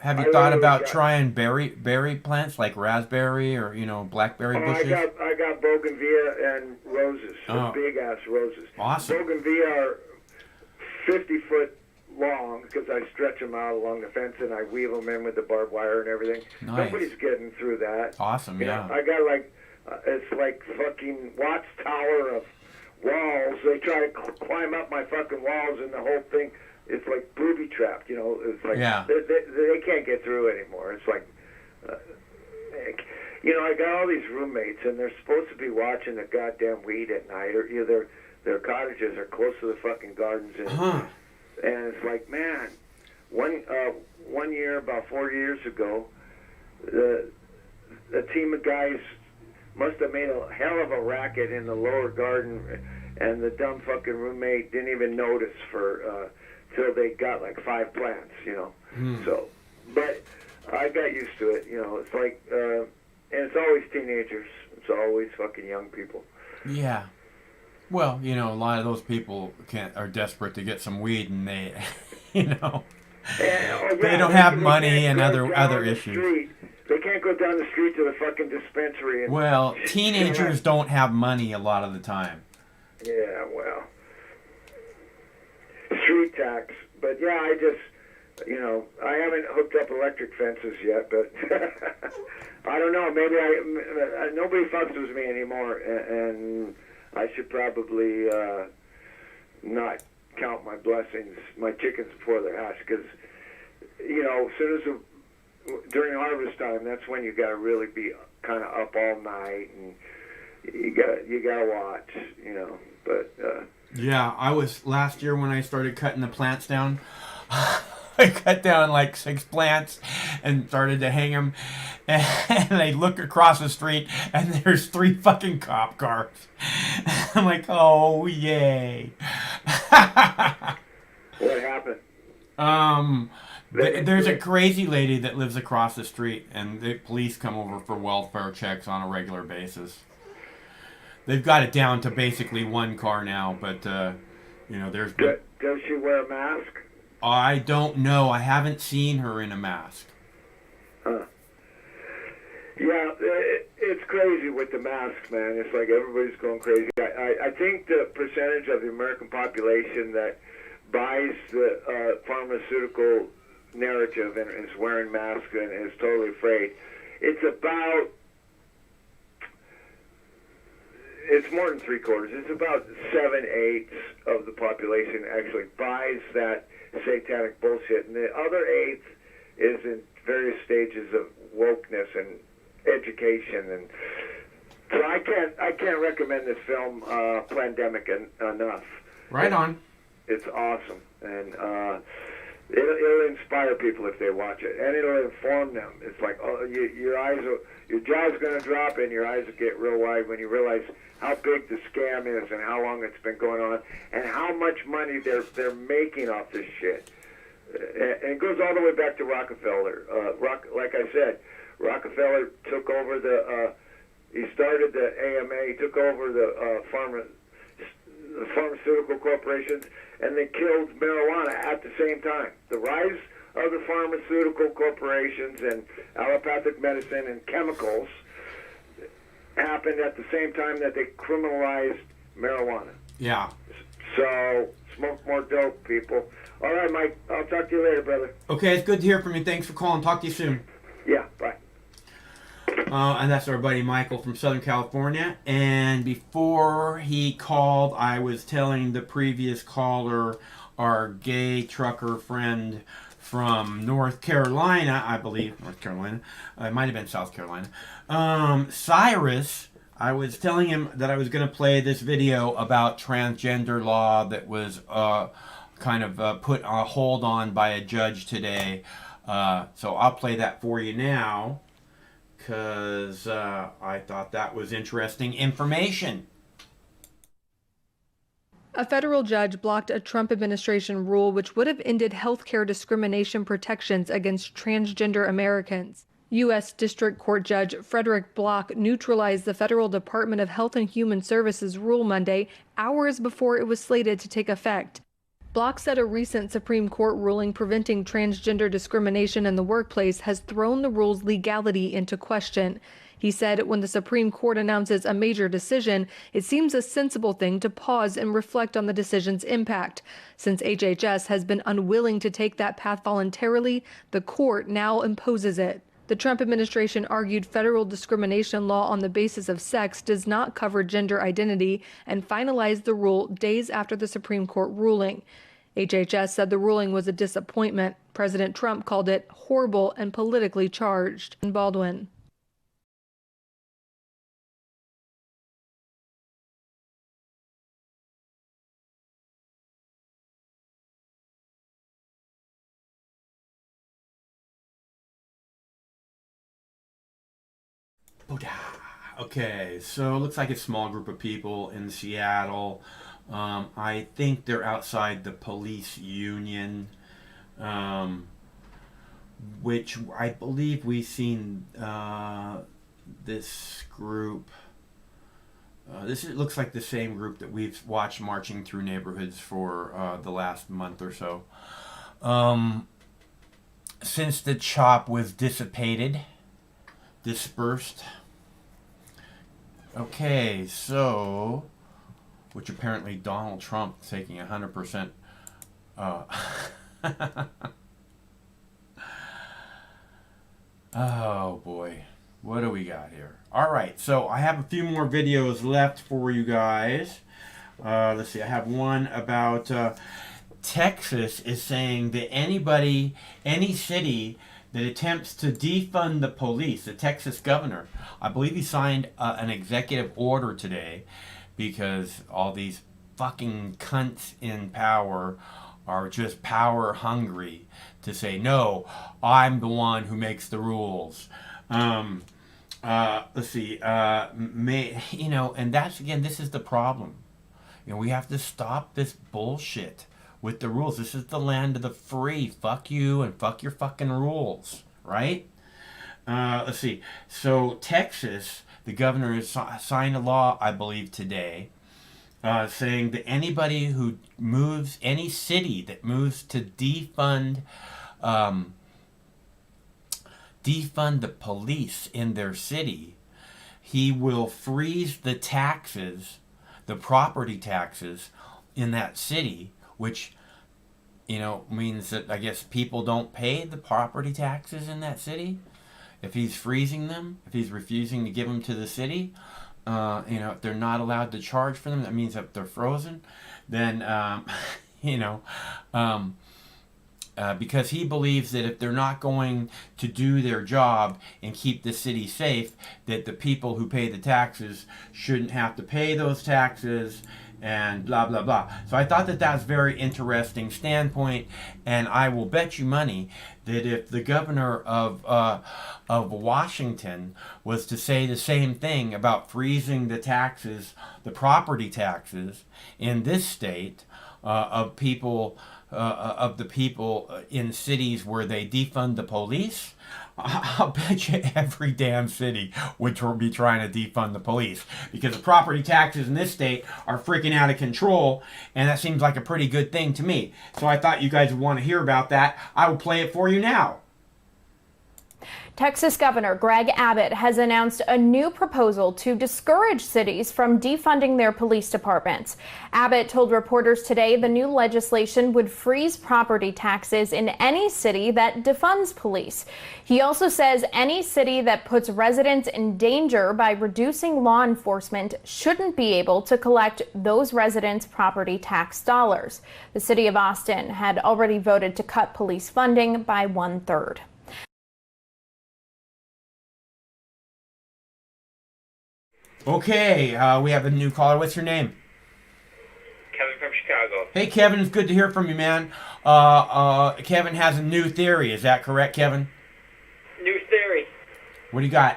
Have you thought about trying berry plants like raspberry or blackberry bushes? I got bougainvillea and roses, big ass roses. Awesome. Bougainvillea are 50 foot long because I stretch them out along the fence and I weave them in with the barbed wire and everything. Nice. Nobody's getting through that. Awesome, yeah. I got like it's like fucking watchtower of walls. They try to climb up my fucking walls and the whole thing. It's like booby trapped, you know. It's like they can't get through anymore. It's like, I got all these roommates, and they're supposed to be watching the goddamn weed at night, or their cottages are close to the fucking gardens, and it's like, man, one year, about 4 years ago, the team of guys must have made a hell of a racket in the lower garden, and the dumb fucking roommate didn't even notice for till they got like 5 plants, you know. So, but I got used to it, you know. It's like, and it's always teenagers. It's always fucking young people. Yeah. Well, a lot of those people are desperate to get some weed, and they, they don't have money and other issues. They can't go down the street to the fucking dispensary. Well, teenagers don't have money a lot of the time. Yeah, well, street tax. But yeah, I just, I haven't hooked up electric fences yet, but I don't know. Maybe nobody fucks with me anymore, and I should probably not count my blessings, my chickens before they're hatched, because, as soon as during harvest time, that's when you got to really be kind of up all night, and you got to watch, But yeah, I was last year when I started cutting the plants down. I cut down like 6 plants and started to hang them, and I look across the street and there's 3 fucking cop cars. I'm like, oh yay! What happened? There's a crazy lady that lives across the street, and the police come over for welfare checks on a regular basis. They've got it down to basically 1 car now, but there's been... Does she wear a mask? I don't know. I haven't seen her in a mask. Huh. Yeah, it's crazy with the masks, man. It's like everybody's going crazy. I think the percentage of the American population that buys the pharmaceutical narrative and is wearing masks and is totally afraid. It's more than three-quarters. It's about 7/8 of the population actually buys that satanic bullshit, and the other eighth is in various stages of wokeness and education. And so I can't recommend this film, Plandemic, enough. Right on. It's awesome, and it'll inspire people if they watch it, and it'll inform them. It's like, oh, your jaw's going to drop and your eyes will get real wide when you realize how big the scam is and how long it's been going on and how much money they're making off this shit. And it goes all the way back to Rockefeller. Like I said, Rockefeller took over he started the AMA, he took over the pharmaceutical corporations, and they killed marijuana at the same time. The rise of the pharmaceutical corporations and allopathic medicine and chemicals happened at the same time that they criminalized marijuana. Yeah. So, smoke more dope, people. All right, Mike, I'll talk to you later, brother. Okay, it's good to hear from you. Thanks for calling. Talk to you soon. Yeah, bye. And that's our buddy Michael from Southern California. And before he called, I was telling the previous caller, our gay trucker friend from North Carolina, I believe, North Carolina, it might have been South Carolina, Cyrus, I was telling him that I was going to play this video about transgender law that was kind of put on hold on by a judge today. So I'll play that for you now, because I thought that was interesting information. A federal judge blocked a Trump administration rule which would have ended healthcare discrimination protections against transgender Americans. U.S. District Court Judge Frederick Block neutralized the Federal Department of Health and Human Services rule Monday, hours before it was slated to take effect. Block said a recent Supreme Court ruling preventing transgender discrimination in the workplace has thrown the rule's legality into question. He said when the Supreme Court announces a major decision, it seems a sensible thing to pause and reflect on the decision's impact. Since HHS has been unwilling to take that path voluntarily, the court now imposes it. The Trump administration argued federal discrimination law on the basis of sex does not cover gender identity and finalized the rule days after the Supreme Court ruling. HHS said the ruling was a disappointment. President Trump called it horrible and politically charged. Baldwin. Okay, so it looks like a small group of people in Seattle. I think they're outside the police union, which I believe we've seen this group. Looks like the same group that we've watched marching through neighborhoods for the last month or so. Since the CHOP was dispersed. Okay, so, which apparently Donald Trump taking 100%. Oh boy, what do we got here? All right, so I have a few more videos left for you guys. Let's see, I have one about Texas is saying that any city that attempts to defund the police, the Texas governor, I believe he signed an executive order today because all these fucking cunts in power are just power hungry to say, no, I'm the one who makes the rules. Let's see, and that's, again, this is the problem. We have to stop this bullshit with the rules. This is the land of the free. Fuck you and fuck your fucking rules, right? Let's see. So Texas, the governor has signed a law, I believe today, saying that anybody who moves, any city that moves to defund the police in their city, he will freeze the taxes, the property taxes in that city, which means that I guess people don't pay the property taxes in that city. If he's freezing them, if he's refusing to give them to the city, if they're not allowed to charge for them, that means if they're frozen, then, because he believes that if they're not going to do their job and keep the city safe, that the people who pay the taxes shouldn't have to pay those taxes and blah blah blah. So I thought that that's a very interesting standpoint, and I will bet you money that if the governor of Washington was to say the same thing about freezing the taxes, the property taxes in this state of the people in cities where they defund the police, I'll bet you every damn city would be trying to defund the police, because the property taxes in this state are freaking out of control, and that seems like a pretty good thing to me. So I thought you guys would want to hear about that. I will play it for you now. Texas Governor Greg Abbott has announced a new proposal to discourage cities from defunding their police departments. Abbott told reporters today the new legislation would freeze property taxes in any city that defunds police. He also says any city that puts residents in danger by reducing law enforcement shouldn't be able to collect those residents' property tax dollars. The city of Austin had already voted to cut police funding by 1/3. Okay, we have a new caller. What's your name? Kevin from Chicago. Hey, Kevin, it's good to hear from you, man. Kevin has a new theory. Is that correct, Kevin? New theory. What do you got?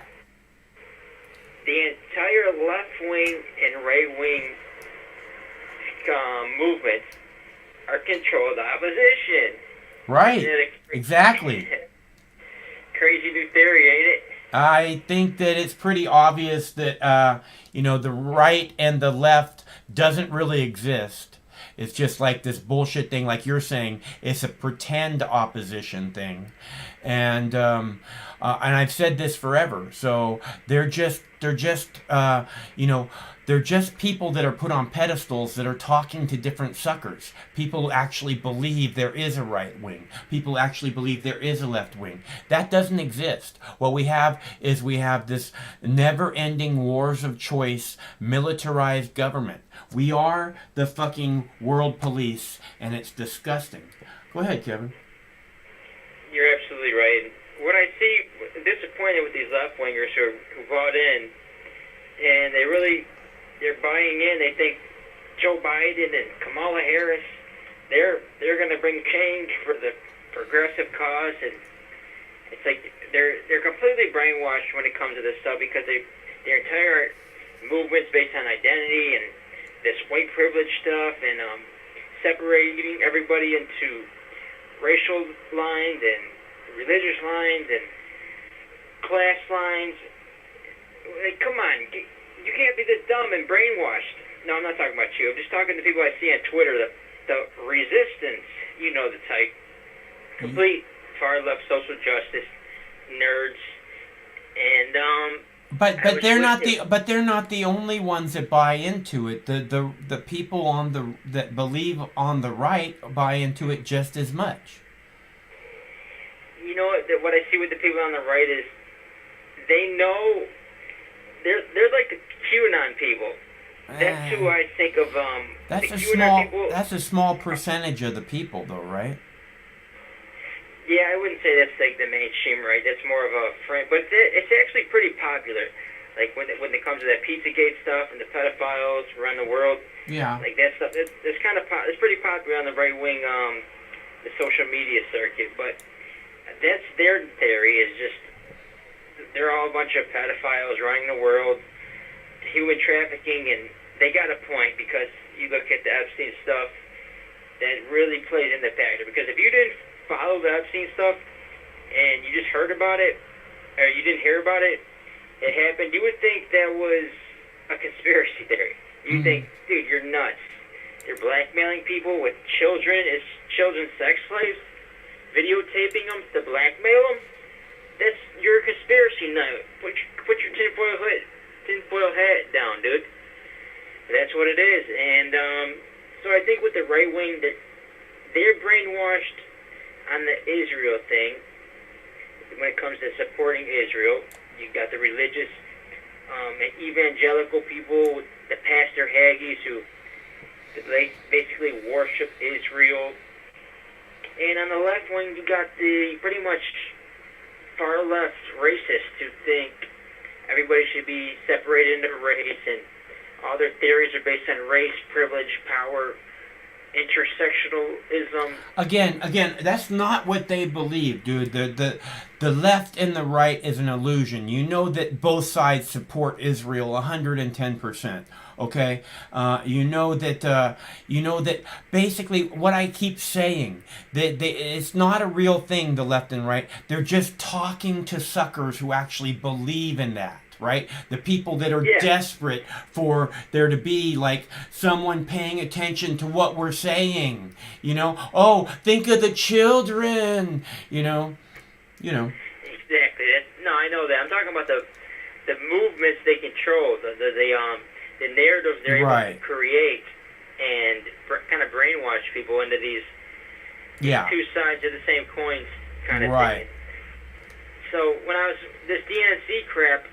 The entire left-wing and right-wing movements are controlled opposition. Right. Exactly. Crazy new theory, ain't it? I think that it's pretty obvious that, the right and the left doesn't really exist. It's just like this bullshit thing, like you're saying. It's a pretend opposition thing. And I've said this forever. So they're just people that are put on pedestals that are talking to different suckers. People who actually believe there is a right wing. People actually believe there is a left wing. That doesn't exist. What we have is this never-ending wars of choice, militarized government. We are the fucking world police, and it's disgusting. Go ahead, Kevin. You're absolutely right. What I see, disappointed with these left-wingers who bought in, and they're buying in. They think Joe Biden and Kamala Harris, they're going to bring change for the progressive cause, and it's like they're completely brainwashed when it comes to this stuff, because their entire movement's based on identity and this white privilege stuff, and separating everybody into racial lines and religious lines and class lines. Like, come on, you can't be this dumb and brainwashed. No, I'm not talking about you. I'm just talking to people I see on Twitter. The resistance, you know the type. Complete far left social justice nerds, and But they're not the only ones that buy into it. The people that believe on the right buy into it just as much. You know what I see with the people on the right is they know they're like the QAnon people. That's who I think of. That's a small percentage of the people, though, right? Yeah, I wouldn't say that's like the mainstream right. That's more of a friend, but it's actually pretty popular. Like when it comes to that Pizzagate stuff and the pedophiles around the world. Yeah. Like that stuff. It's pretty popular on the right wing, the social media circuit. But that's their theory, is just they're all a bunch of pedophiles running the world, human trafficking, and they got a point, because you look at the Epstein stuff, that really plays in the factor. Because if you didn't follow the Epstein stuff and you just heard about it, or you didn't hear about it, it happened, you would think that was a conspiracy theory. You think, dude, you're nuts. They're blackmailing people with children as children sex slaves, videotaping them to blackmail them. You're a conspiracy nut. Put your tinfoil hat down, dude. That's what it is. And so I think with the right wing, that they're brainwashed on the Israel thing. When it comes to supporting Israel, you've got the religious and evangelical people, the pastor Haggies who they basically worship Israel. And on the left wing, you got the pretty much far left racists who think everybody should be separated into race, and all their theories are based on race, privilege, power, intersectionalism. Again, that's not what they believe, dude. The left and the right is an illusion. You know that both sides support Israel 110%. Okay, you know that basically what I keep saying that it's not a real thing. The left and right, they're just talking to suckers who actually believe in that. Right? The people that are desperate for there to be like someone paying attention to what we're saying. You know, oh, think of the children. You know. Exactly. No, I know that. I'm talking about the movements they control, the narratives they're able to create, and kind of brainwash people into these two sides of the same coins kind of thing. So when I was this DNC crap.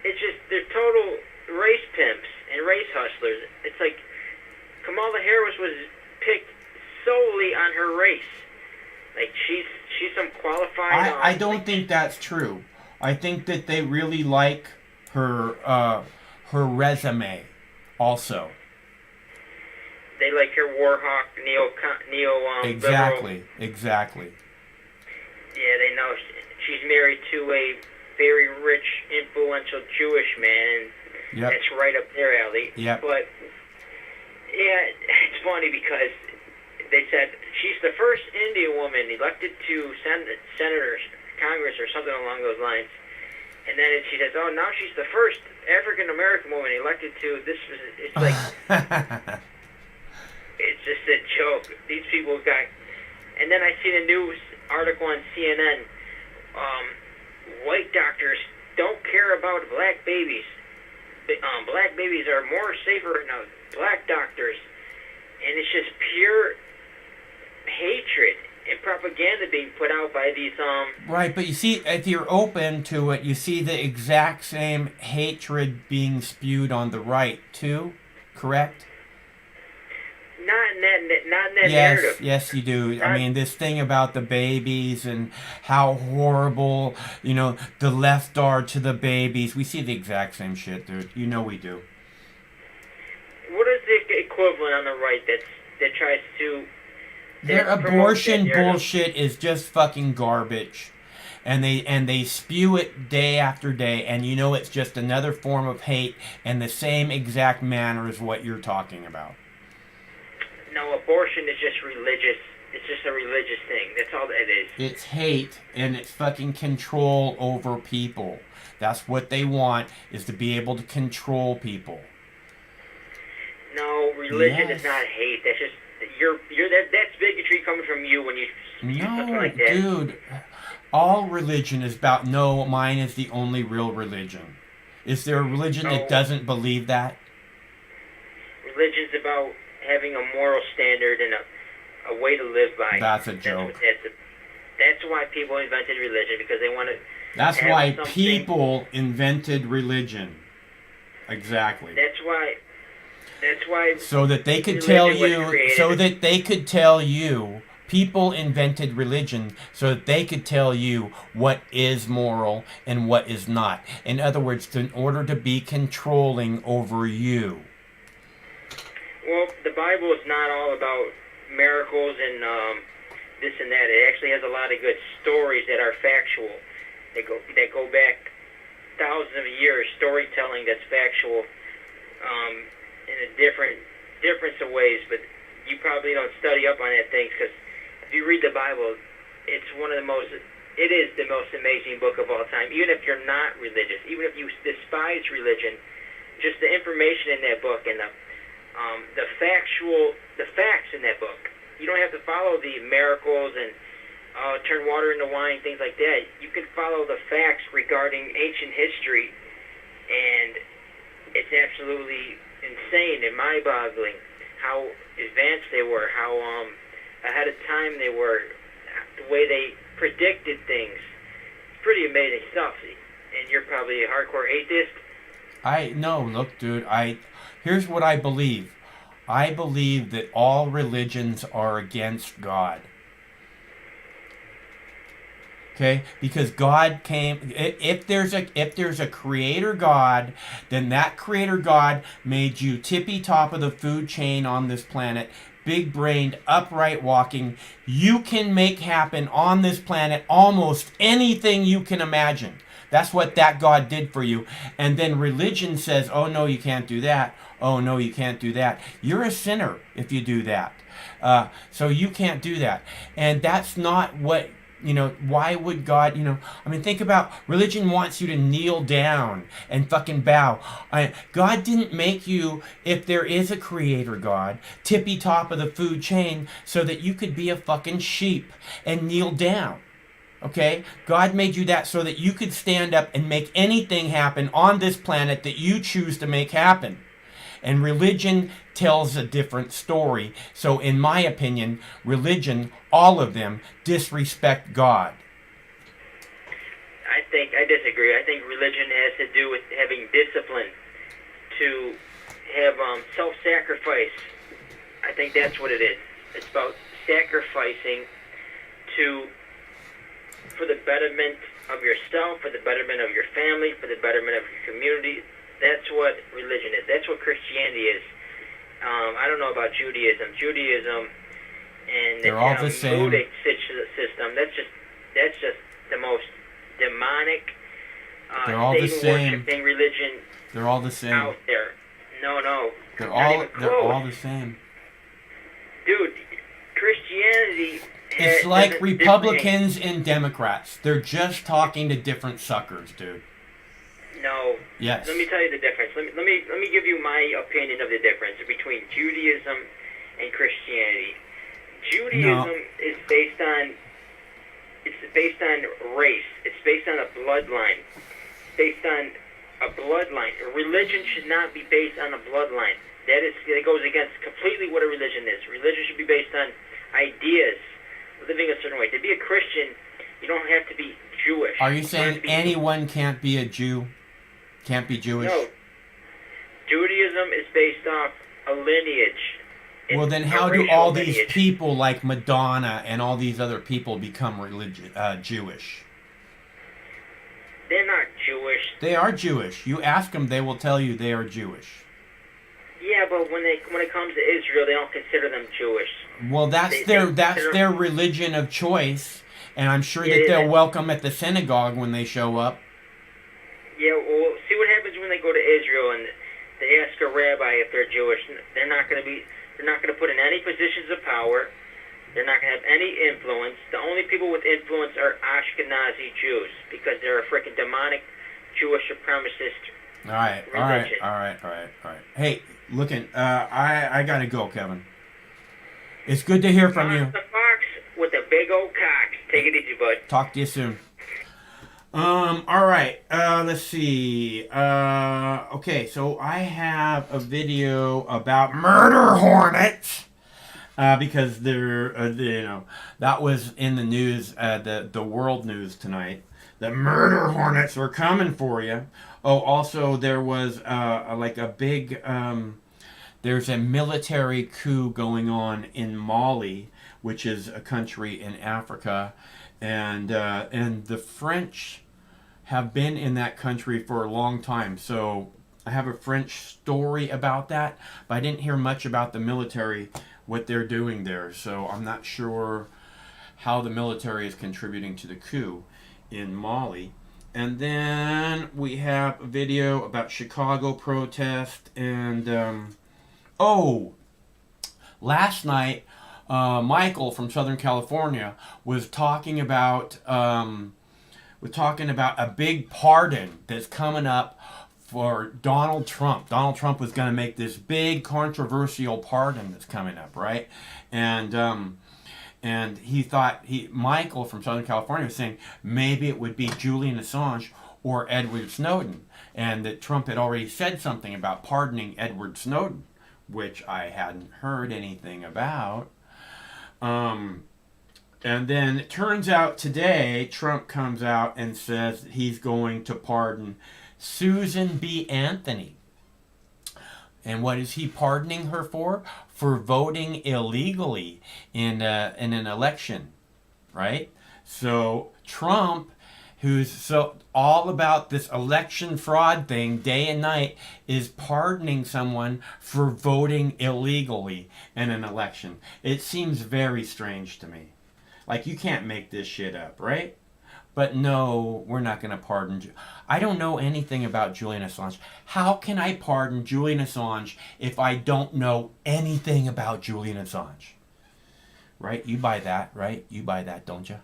It's just, they're total race pimps and race hustlers. It's like Kamala Harris was picked solely on her race. Like, she's some qualified... I don't think that's true. I think that they really like her resume also. They like her warhawk, Exactly. Yeah, they know she's married to a very rich, influential Jewish man, and that's right up their alley. But, yeah, it's funny because they said she's the first Indian woman elected to Senators, Congress, or something along those lines. And then she says, oh, now she's the first African-American woman elected to this. It's like, it's just a joke. These people got... And then I seen a news article on CNN, white doctors don't care about black babies. Black babies are more safer than black doctors. And it's just pure hatred and propaganda being put out by these... Right, but you see, if you're open to it, you see the exact same hatred being spewed on the right, too? Correct? Not in that narrative. Yes, you do. I mean, this thing about the babies and how horrible, the left are to the babies. We see the exact same shit, dude. You know we do. What is the equivalent on the right that tries to... Their abortion bullshit is just fucking garbage. And they spew it day after day, and it's just another form of hate in the same exact manner as what you're talking about. No, abortion is just religious. It's just a religious thing. That's all that is. It's hate, and it's fucking control over people. That's what they want, is to be able to control people. No, religion is not hate. That's just that's bigotry coming from you when you do something like that. Dude, all religion is about mine is the only real religion. Is there a religion that doesn't believe that? Religion's about having a moral standard and a way to live by. That's a joke. That's why people invented religion, because they want to. That's why people invented religion. Exactly. That's why. So that they could tell you. So that they could tell you. People invented religion so that they could tell you what is moral and what is not. In other words, in order to be controlling over you. Well, the Bible is not all about miracles and this and that. It actually has a lot of good stories that are factual. That go back thousands of years. Storytelling that's factual in a difference of ways. But you probably don't study up on that thing, because if you read the Bible, it is the most amazing book of all time. Even if you're not religious, even if you despise religion, just the information in that book and the facts in that book. You don't have to follow the miracles and turn water into wine, things like that. You can follow the facts regarding ancient history, and it's absolutely insane and mind-boggling how advanced they were, how ahead of time they were, the way they predicted things. It's pretty amazing stuff. And you're probably a hardcore atheist. No, look, dude, here's what I believe. I believe that all religions are against God. Okay, because God came. If there's a creator God, then that creator God made you tippy top of the food chain on this planet, big brained, upright walking. You can make happen on this planet almost anything you can imagine. That's what that God did for you. And then religion says, oh no, you can't do that. Oh no, you can't do that. You're a sinner if you do that. So you can't do that. And that's not what. Why would God, think about religion wants you to kneel down and fucking bow. God didn't make you, if there is a creator God, tippy top of the food chain so that you could be a fucking sheep and kneel down. Okay? God made you that so that you could stand up and make anything happen on this planet that you choose to make happen. And religion tells a different story. So in my opinion, religion, all of them, disrespect God. I disagree. I think religion has to do with having discipline, to have self-sacrifice. I think that's what it is. It's about sacrificing for the betterment of yourself, for the betterment of your family, for the betterment of your community. That's what religion is. That's what Christianity is. I don't know about Judaism. Judaism and they're all the same. Buddhist system. That's just the most demonic, they're all the same. Worshiping religion. They're all the same out there. No. They're all the same. Dude, Christianity. It's like Republicans and Democrats. They're just talking to different suckers, dude. No. Yes. Let me tell you the difference. Let me give you my opinion of the difference between Judaism and Christianity. Judaism is based on race. It's based on a bloodline. Based on a bloodline. A religion should not be based on a bloodline. That goes against completely what a religion is. Religion should be based on ideas, living a certain way. To be a Christian, you don't have to be Jewish. Are you saying anyone can't be a Jew? Can't be Jewish? No. Judaism is based off a lineage. Well, then how do all these people like Madonna and all these other people become Jewish? They're not Jewish. They are Jewish. You ask them, they will tell you they are Jewish. Yeah, but when it comes to Israel, they don't consider them Jewish. Well, that's their religion of choice, and I'm sure that they're welcome at the synagogue when they show up. Yeah, well, see what happens when they go to Israel and they ask a rabbi if they're Jewish. They're not going to put in any positions of power. They're not going to have any influence. The only people with influence are Ashkenazi Jews because they're a freaking demonic Jewish supremacist religion. All right. Hey, I got to go, Kevin. It's good to hear from you. The fox with the big old cock. Take it easy, bud. Talk to you soon. All right, let's see. Okay, so I have a video about murder hornets, because that was in the news, the world news tonight. The murder hornets were coming for you. Oh, also there was, there's a military coup going on in Mali, which is a country in Africa, and the French have been in that country for a long time. So I have a French story about that, but I didn't hear much about the military, what they're doing there. So I'm not sure how the military is contributing to the coup in Mali. And then we have a video about Chicago protest. And, last night, Michael from Southern California was talking about a big pardon that's coming up for Donald Trump. Donald Trump was going to make this big controversial pardon that's coming up, right? And he thought, Michael from Southern California was saying maybe it would be Julian Assange or Edward Snowden, and that Trump had already said something about pardoning Edward Snowden, which I hadn't heard anything about. And then it turns out today, Trump comes out and says that he's going to pardon Susan B. Anthony. And what is he pardoning her for? For voting illegally in an election, right? So Trump, who's so all about this election fraud thing day and night, is pardoning someone for voting illegally in an election. It seems very strange to me. Like, you can't make this shit up, right? But no, we're not going to pardon. I don't know anything about Julian Assange. How can I pardon Julian Assange if I don't know anything about Julian Assange? Right? You buy that, right? You buy that, don't you?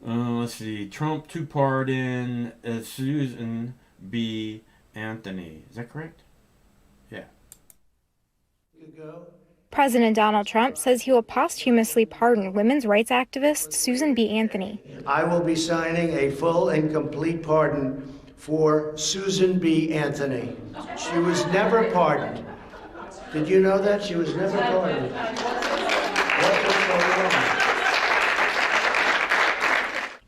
Let's see. Trump to pardon Susan B. Anthony. Is that correct? Yeah. You go. President Donald Trump says he will posthumously pardon women's rights activist Susan B. Anthony. I will be signing a full and complete pardon for Susan B. Anthony. She was never pardoned. Did you know that? She was never pardoned. What was so wrong?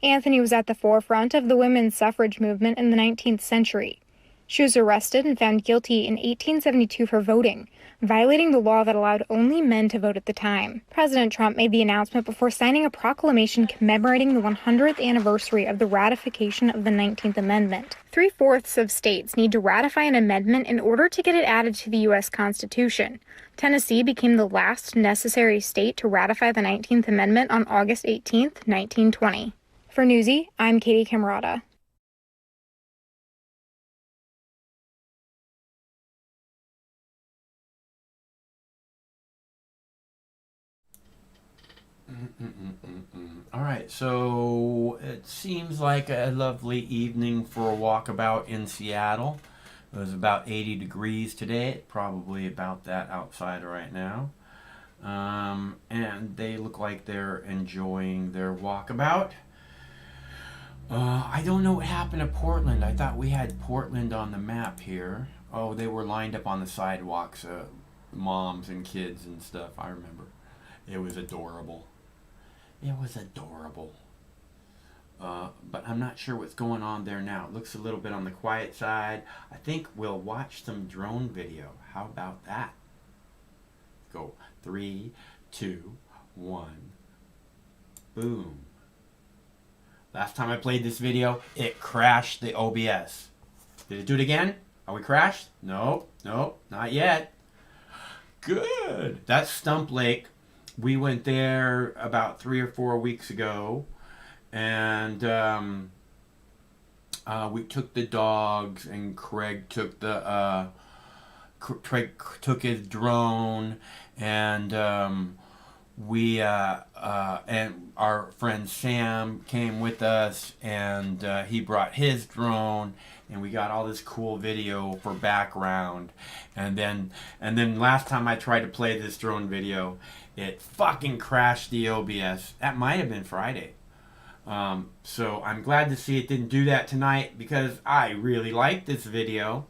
Anthony was at the forefront of the women's suffrage movement in the 19th century. She was arrested and found guilty in 1872 for voting, violating the law that allowed only men to vote at the time. President Trump made the announcement before signing a proclamation commemorating the 100th anniversary of the ratification of the 19th Amendment. 3/4 of states need to ratify an amendment in order to get it added to the U.S. Constitution. Tennessee became the last necessary state to ratify the 19th Amendment on August 18, 1920. For Newsy, I'm Katie Camerata. All right, so it seems like a lovely evening for a walkabout in Seattle. It was about 80 degrees today, probably about that outside right now. And they look like they're enjoying their walkabout. I don't know what happened to Portland. I thought we had Portland on the map here. Oh, they were lined up on the sidewalks, moms and kids and stuff. I remember. It was adorable. It was adorable. But I'm not sure what's going on there now. It looks a little bit on the quiet side. I think we'll watch some drone video. How about that? Go. 3, 2, 1. Boom. Last time I played this video, it crashed the OBS. Did it do it again? Are we crashed? Nope, nope, not yet. Good. That's Stump Lake. We went there about 3 or 4 weeks ago, and we took the dogs, and Craig took took his drone, and we and our friend Sam came with us, and he brought his drone, and we got all this cool video for background. And then last time I tried to play this drone video, it fucking crashed the OBS. That might have been Friday. So I'm glad to see it didn't do that tonight, because I really liked this video.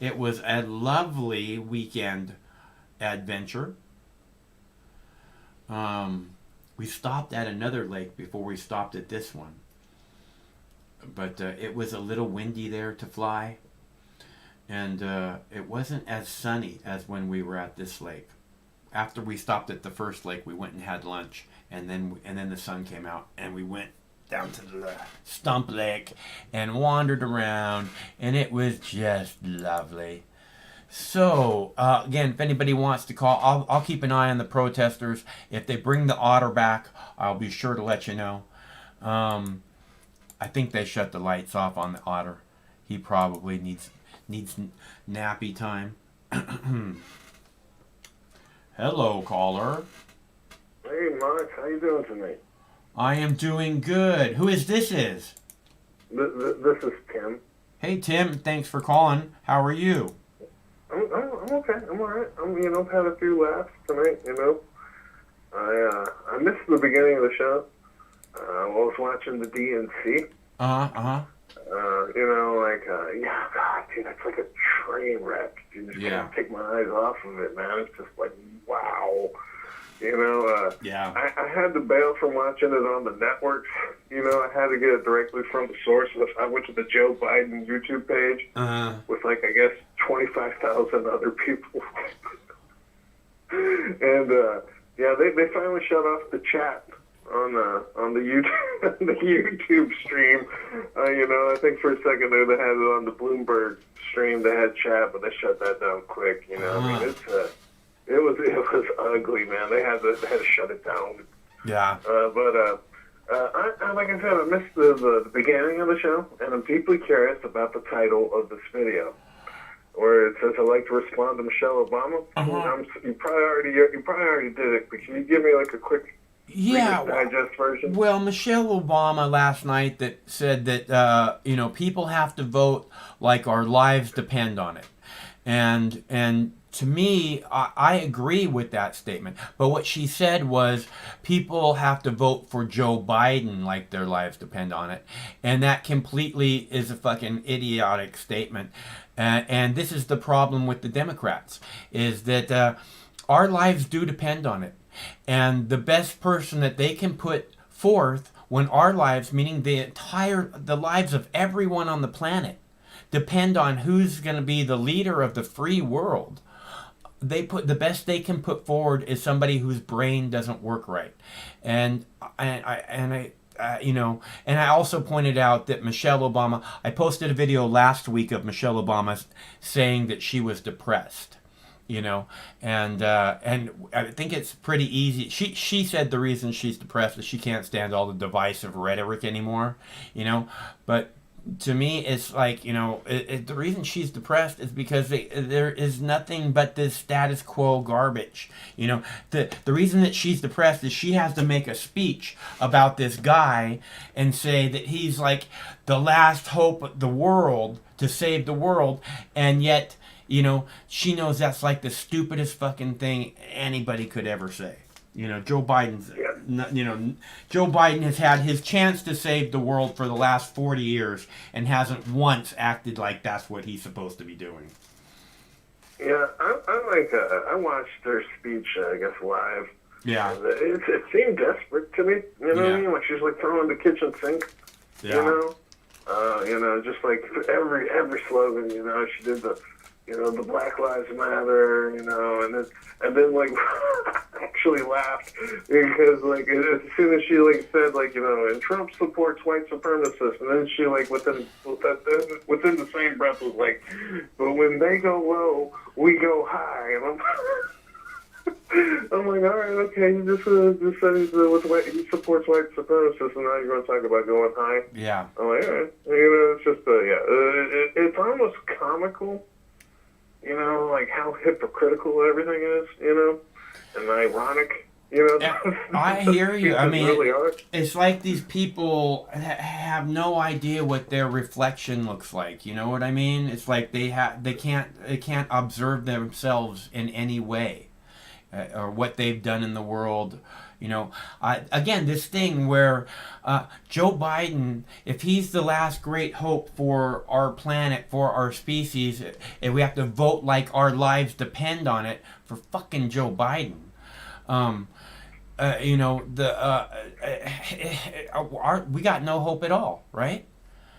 It was a lovely weekend adventure. We stopped at another lake before we stopped at this one. But it was a little windy there to fly. And it wasn't as sunny as when we were at this lake. After we stopped at the first lake, we went and had lunch. And then the sun came out, and we went down to the Stump Lake and wandered around. And it was just lovely. So, again, if anybody wants to call, I'll keep an eye on the protesters. If they bring the otter back, I'll be sure to let you know. I think they shut the lights off on the otter. He probably needs nappy time. Hello, caller. Hey, Mark. How you doing tonight? I am doing good. Who is this? This is Tim. Hey, Tim. Thanks for calling. How are you? I'm okay. I'm all right. I've had a few laughs tonight. I missed the beginning of the show. I was watching the DNC. God, dude, it's like a train wreck. You just can't take my eyes off of it, man. It's just like, wow. Yeah. I had to bail from watching it on the networks. I had to get it directly from the source. I went to the Joe Biden YouTube page with, like, I guess 25,000 other people. And they finally shut off the chat on the YouTube the YouTube stream. I think for a second there they had it on the Bloomberg stream. They had chat, but they shut that down quick. I mean, it was ugly, man. They had to shut it down. Yeah. I like I said, I missed the beginning of the show, and I'm deeply curious about the title of this video, where it says I'd like to respond to Michelle Obama. You probably already did it, but can you give me like a quick digest version? Well, Michelle Obama last night that said that people have to vote like our lives depend on it, and to me, I agree with that statement. But what she said was people have to vote for Joe Biden like their lives depend on it. And that completely is a fucking idiotic statement. And this is the problem with the Democrats, is that our lives do depend on it. And the best person that they can put forth when our lives, meaning the lives of everyone on the planet, depend on who's going to be the leader of the free world, the best they can put forward is somebody whose brain doesn't work right. And I also pointed out that Michelle Obama, I posted a video last week of Michelle Obama saying that she was depressed, and I think it's pretty easy. She said the reason she's depressed is she can't stand all the divisive rhetoric anymore, but to me, it's like, the reason she's depressed is because there is nothing but this status quo garbage. The reason that she's depressed is she has to make a speech about this guy and say that he's like the last hope of the world to save the world, and yet, she knows that's like the stupidest fucking thing anybody could ever say. Joe Biden has had his chance to save the world for the last 40 years and hasn't once acted like that's what he's supposed to be doing. Yeah, I watched their speech, I guess, live. Yeah. And it seemed desperate to me. You know what I mean? Like she's like throwing the kitchen sink. Yeah. Just like every slogan. She did the Black Lives Matter. And then like I actually laughed because like as soon as she like said like and Trump supports white supremacists, and then she like within the same breath was like, but when they go low, we go high, and I'm like, all right, okay, you just said he supports white supremacists, and now you're going to talk about going high. Yeah. I'm like, all right, it's just it's almost comical. Like how hypocritical everything is, and ironic, I hear you. I mean, really it's like these people have no idea what their reflection looks like. You know what I mean? It's like they can't observe themselves in any way, or what they've done in the world. Again, this thing where Joe Biden, if he's the last great hope for our planet, for our species, and we have to vote like our lives depend on it for fucking Joe Biden, we got no hope at all, right?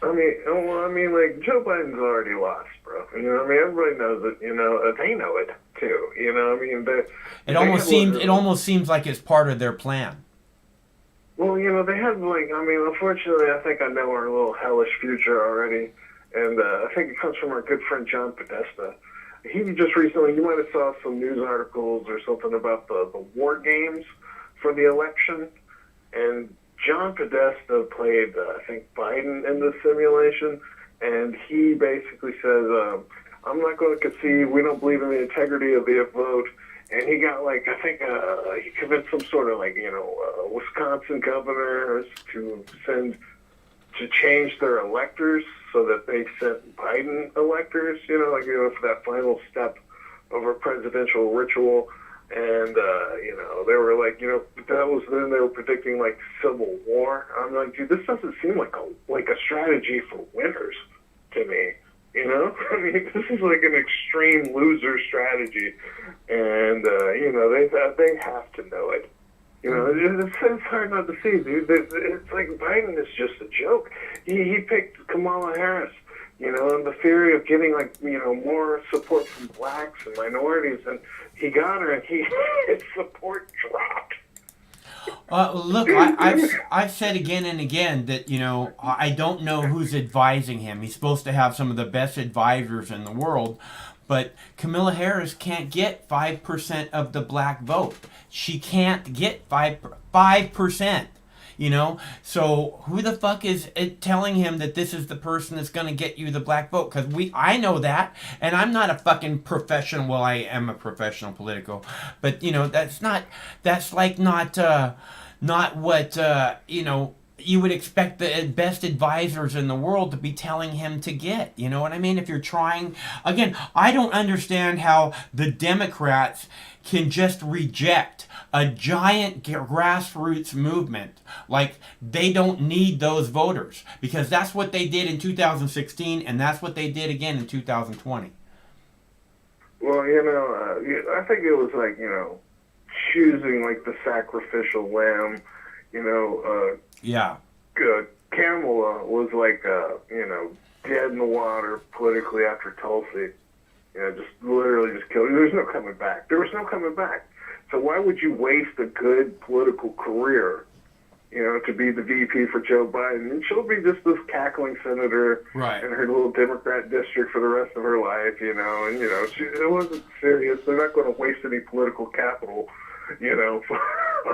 I mean, like Joe Biden's already lost, bro. Everybody knows it. They know it too. It almost seems like it's part of their plan. Well, they have unfortunately, I think I know our little hellish future already, and I think it comes from our good friend John Podesta. He just recently, you might have saw some news articles or something about the war games for the election, and John Podesta played, I think, Biden in the simulation, and he basically says, I'm not going to concede, we don't believe in the integrity of the vote, and he got, like, I think he convinced some sort of, like, Wisconsin governors to change their electors so that they sent Biden electors, for that final step of a presidential ritual. And, they were like, that was then they were predicting like civil war. I'm like, dude, this doesn't seem like a strategy for winners to me. You know, I mean, this is like an extreme loser strategy, and they have to know it. You know, it's hard not to see, dude. It's like Biden is just a joke. He picked Kamala Harris, you know, and the theory of getting more support from blacks and minorities, and he got her, and his support dropped. Look, I've said again and again that, you know, I don't know who's advising him. He's supposed to have some of the best advisors in the world, but Kamala Harris can't get 5% of the black vote. She can't get 5%. You know, so who the fuck is telling him that this is the person that's going to get you the black vote? Because I know that, and I'm not a fucking professional. Well, I am a professional political, but you know, that's not what you know, you would expect the best advisors in the world to be telling him to get. You know what I mean? If you're trying, again, I don't understand how the Democrats can just reject a giant grassroots movement. Like, they don't need those voters, because that's what they did in 2016, and that's what they did again in 2020. Well, you know, I think it was like, you know, choosing like the sacrificial lamb. You know, yeah. Kamala was like, you know, dead in the water politically after Tulsi. You know, just literally just killed her. There's no coming back. There was no coming back. So why would you waste a good political career, you know, to be the VP for Joe Biden? And she'll be just this cackling senator right. in her little Democrat district for the rest of her life, you know. And, you know, it wasn't serious. They're not going to waste any political capital, you know,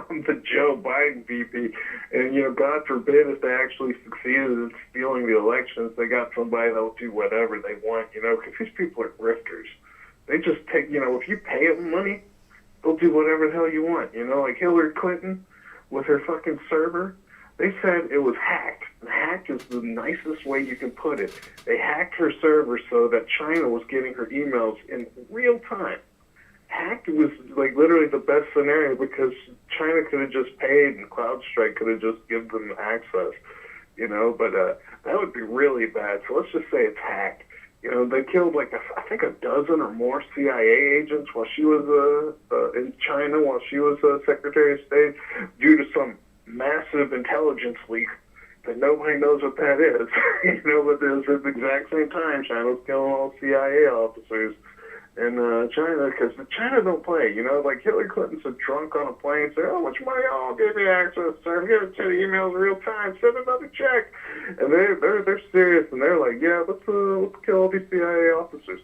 on the Joe Biden VP. And, you know, God forbid if they actually succeeded in stealing the elections, they got somebody that'll do whatever they want, you know, because these people are grifters. They just take, you know, if you pay them money, they'll do whatever the hell you want, you know, like Hillary Clinton with her fucking server. They said it was hacked. And hacked is the nicest way you can put it. They hacked her server so that China was getting her emails in real time. Hacked was like literally the best scenario because China could have just paid and CrowdStrike could have just given them access, you know, but that would be really bad. So let's just say it's hacked. You know, they killed like I think a dozen or more CIA agents while she was in China, while she was Secretary of State, due to some massive intelligence leak that nobody knows what that is. You know, but there's at the exact same time China was killing all CIA officers in China, because China don't play. You know, like Hillary Clinton's a drunk on a plane, say, "Oh, how much money? Oh, I'll give you access. So I'm gonna send emails in real time. Send another check." And they're serious, and they're like, "Yeah, let's kill all these CIA officers."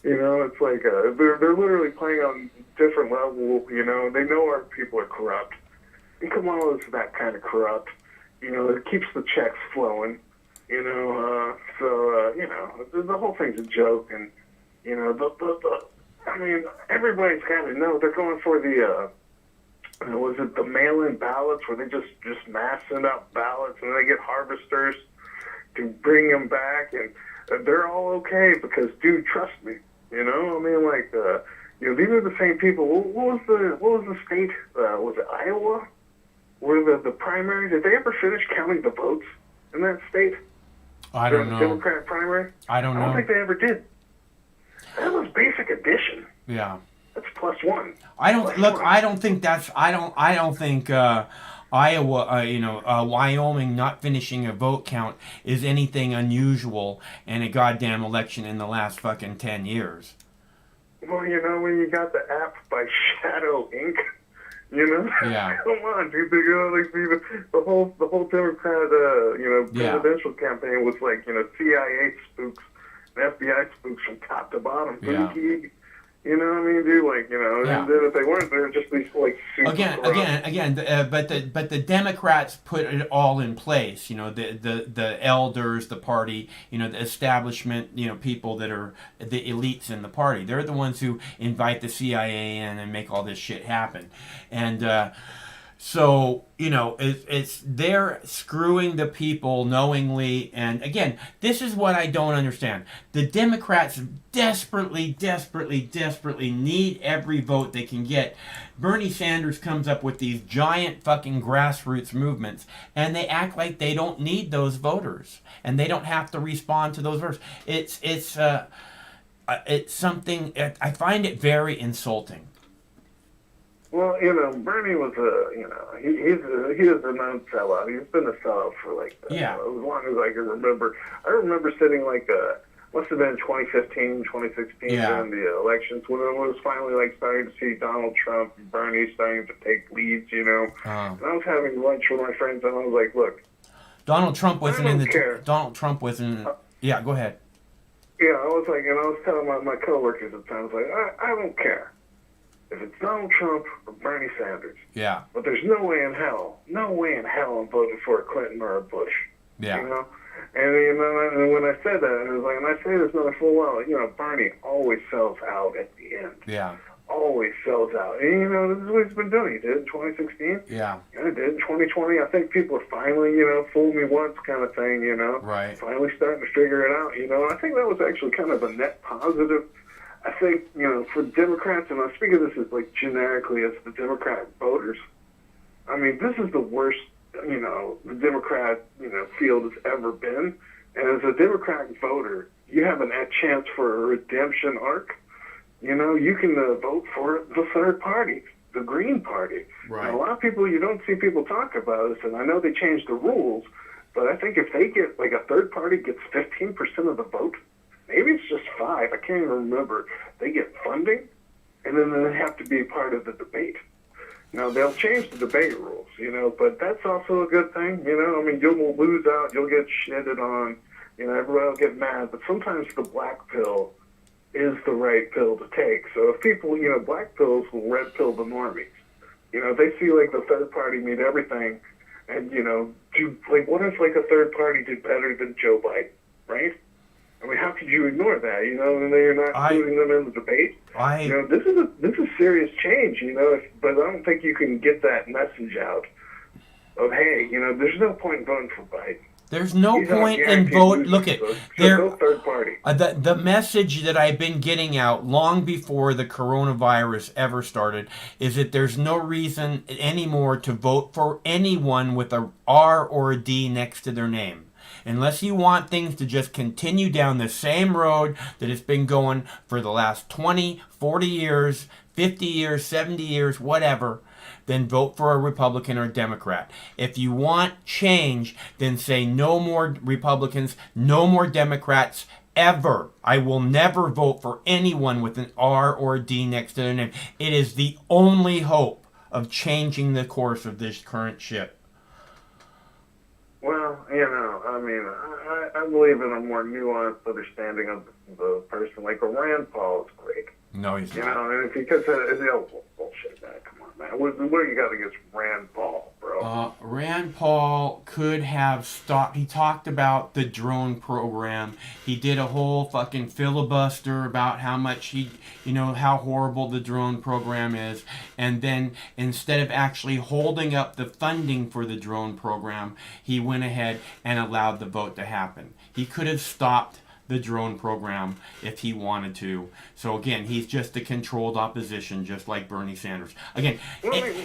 You know, it's like they're literally playing on different level. You know, they know our people are corrupt, and Kamala is that kind of corrupt. You know, it keeps the checks flowing. You know, you know, the whole thing's a joke, and you know, I mean, everybody's got to know they're going for the, was it the mail-in ballots where they just mass send out ballots and then they get harvesters to bring them back, and they're all okay because, dude, trust me, you know, I mean, like, you know, these are the same people. What was the state? Was it Iowa? Where the primary? Did they ever finish counting the votes in that state? I don't know. Democratic primary? I don't know. I don't think they ever did. That was basic addition. Yeah. That's +1. I don't think Iowa, you know, Wyoming not finishing a vote count is anything unusual in a goddamn election in the last fucking 10 years. Well, you know, when you got the app by Shadow Inc., you know, yeah. Come on, dude. They go like the whole Democrat, you know, presidential campaign was like, you know, CIA spooks. FBI spooks from top to bottom. Yeah. You know what I mean, dude? Like, you know, yeah. And then if they weren't, they were just these like super but the Democrats put it all in place. You know, the elders, the party, you know, the establishment, you know, people that are the elites in the party. They're the ones who invite the CIA in and make all this shit happen. And So, it's they're screwing the people knowingly. And again, this is what I don't understand. The Democrats desperately, desperately, desperately need every vote they can get. Bernie Sanders comes up with these giant fucking grassroots movements, and they act like they don't need those voters, and they don't have to respond to those voters. It's something, I find it very insulting. Well, Bernie was he is a known sellout. He's been a sellout for as long as I can remember. I remember sitting must have been 2015, 2016 during the elections when it was finally starting to see Donald Trump and Bernie starting to take leads, And I was having lunch with my friends and I was like, look, Donald Trump wasn't in the. Donald Trump wasn't. Yeah, go ahead. Yeah, I was and I was telling my coworkers at the time, I was like, I don't care if it's Donald Trump or Bernie Sanders. Yeah. But there's no way in hell I'm voting for a Clinton or a Bush. Yeah. And when I said that, it was and I say this knowing full well, Bernie always sells out at the end. Yeah. Always sells out. And, this is what he's been doing. He did in 2016. Yeah. And he did in 2020. I think people are finally, fool me once kind of thing, Right. Finally starting to figure it out, And I think that was actually kind of a net positive. I think, for Democrats, and I'm speaking of this as generically as the Democrat voters, I mean, this is the worst, the Democrat, field has ever been. And as a Democrat voter, you have a chance for a redemption arc. You can vote for the third party, the Green Party. Right. And a lot of people, you don't see people talk about this, and I know they changed the rules, but I think if they get, a third party gets 15% of the vote, maybe it's just 5, I can't even remember, they get funding, and then they have to be part of the debate. Now, they'll change the debate rules, but that's also a good thing, I mean, you'll lose out, you'll get shitted on, everybody will get mad, but sometimes the black pill is the right pill to take. So if people, black pills will red pill the normies. They see the third party mean everything, and do what if a third party did better than Joe Biden, right? I mean, how could you ignore that? And then you're not including them in the debate. This is serious change. But I don't think you can get that message out of there's no point in voting for Biden. There's no point in vote. Look at there. Third party. The message that I've been getting out long before the coronavirus ever started is that there's no reason anymore to vote for anyone with a R or a D next to their name. Unless you want things to just continue down the same road that it's been going for the last 20, 40 years, 50 years, 70 years, whatever, then vote for a Republican or Democrat. If you want change, then say no more Republicans, no more Democrats, ever. I will never vote for anyone with an R or a D next to their name. It is the only hope of changing the course of this current ship. Well, I mean, I believe in a more nuanced understanding of the person. A Rand Paul is great. No, he's not. And because it's bullshit, man. Come on, man. What do you got against Rand Paul, bro? Rand Paul could have stopped. He talked about the drone program. He did a whole fucking filibuster about how much how horrible the drone program is. And then instead of actually holding up the funding for the drone program, he went ahead and allowed the vote to happen. He could have stopped the drone program if he wanted to. So again, he's just a controlled opposition, just like Bernie Sanders. Again,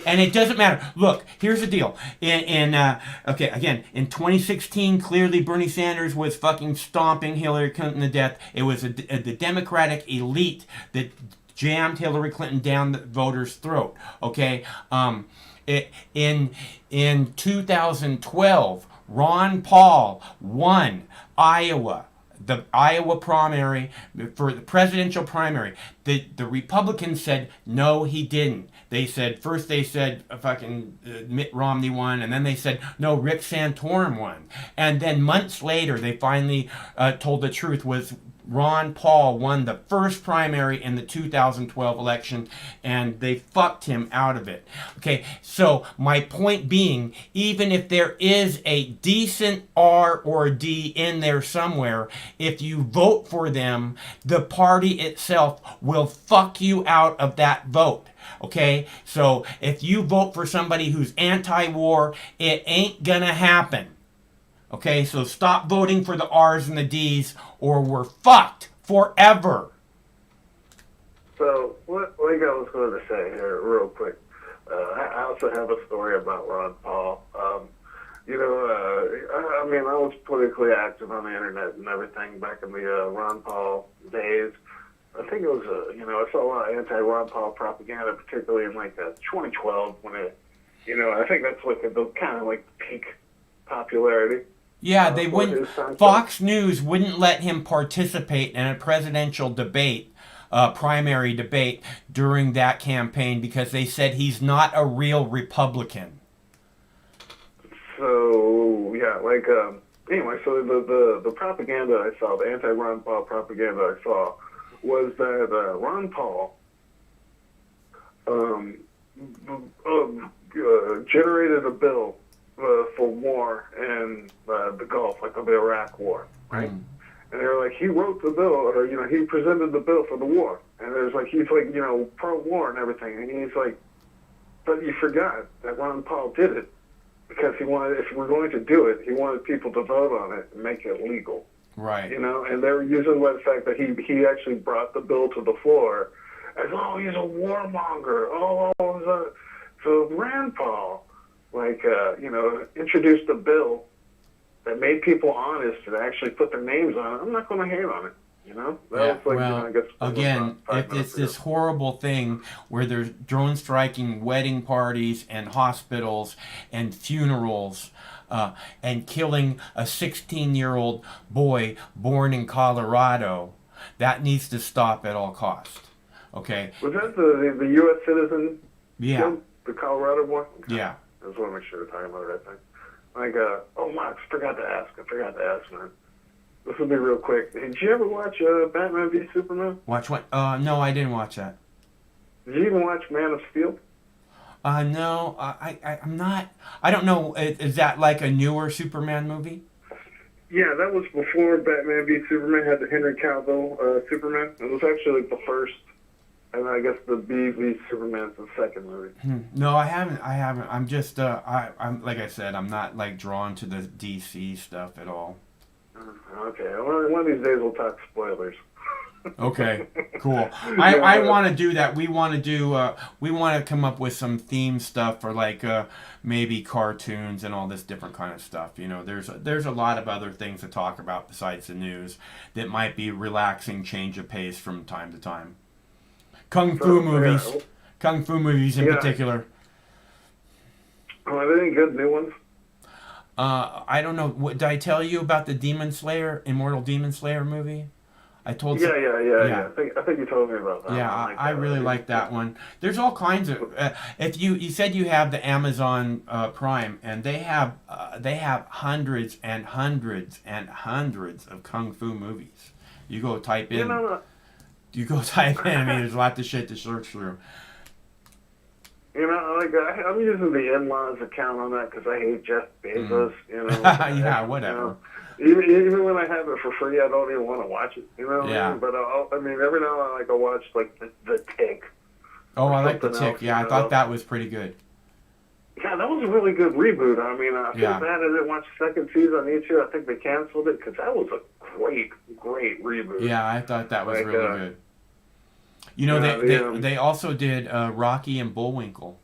and it doesn't matter. Look, here's the deal. In 2016, clearly Bernie Sanders was fucking stomping Hillary Clinton to death. It was the Democratic elite that jammed Hillary Clinton down the voters' throat. Okay, in 2012, Ron Paul won Iowa. The Iowa primary, for the presidential primary, the Republicans said, no, he didn't. First they said Mitt Romney won, and then they said, no, Rick Santorum won. And then months later, they finally told the truth, was Ron Paul won the first primary in the 2012 election, and they fucked him out of it. Okay, so my point being, even if there is a decent R or D in there somewhere, if you vote for them, the party itself will fuck you out of that vote. Okay, so if you vote for somebody who's anti-war, it ain't gonna happen. Okay, so stop voting for the R's and the D's, or we're fucked forever. So, what I was going to say here, real quick. I also have a story about Ron Paul. I was politically active on the internet and everything back in the Ron Paul days. I think it was, I saw a lot of anti-Ron Paul propaganda, particularly in 2012 when I think that's the kind of peak popularity. Yeah, they wouldn't. Fox News wouldn't let him participate in a presidential debate, primary debate during that campaign because they said he's not a real Republican. So anyway, so the propaganda I saw, the anti-Ron Paul propaganda I saw, was that Ron Paul generated a bill for war in the Gulf, like the Iraq War, right? And they were like, he wrote the bill, or he presented the bill for the war, and there's he's pro-war and everything, and he's like, but you forgot that Ron Paul did it because he wanted, if we're going to do it, he wanted people to vote on it and make it legal. Right. And they were using the fact that he actually brought the bill to the floor as, he's a warmonger. So Rand Paul, introduced a bill that made people honest and actually put their names on it. I'm not going to hate on it. Again, if it's this horrible thing where there's drone striking wedding parties and hospitals and funerals and killing a 16-year-old boy born in Colorado, that needs to stop at all costs. Okay? Was that the U.S. citizen? Yeah. The Colorado boy? Okay. Yeah. I just want to make sure we're talking about the right thing. Max, I forgot to ask, man. This will be real quick. Did you ever watch Batman v Superman? Watch what? No, I didn't watch that. Did you even watch Man of Steel? No, I'm not. I don't know. Is that like a newer Superman movie? Yeah, that was before Batman v Superman had the Henry Cavill Superman. It was actually the first, and I guess the B v Superman's the second movie. No, I haven't. I'm just. I'm like I said. I'm not drawn to the DC stuff at all. Okay, one of these days we'll talk spoilers. Okay, cool. I want to do that. We want to do. We want to come up with some theme stuff for maybe cartoons and all this different kind of stuff. There's a lot of other things to talk about besides the news that might be relaxing, change of pace from time to time. Kung fu movies in particular. Are there any good new ones? I don't know. Did I tell you about the Immortal Demon Slayer movie? I told. Yeah. I think you told me about that. Yeah, I really like that one. There's all kinds of. If you said you have the Amazon Prime, and they have hundreds and hundreds and hundreds of kung fu movies. You go type in. You go type in. I mean, there's lots of shit to search through. I'm using the in-laws account on that because I hate Jeff Bezos. Yeah, whatever. Even when I have it for free, I don't even want to watch it. Yeah. But every now and then I'll watch the Tick. Oh, I like the Tick. Yeah, I thought that was pretty good. Yeah, that was a really good reboot. I mean, I feel bad I didn't watch the second season on YouTube. I think they canceled it because that was a great reboot. Yeah, I thought that was really good. They also did Rocky and Bullwinkle.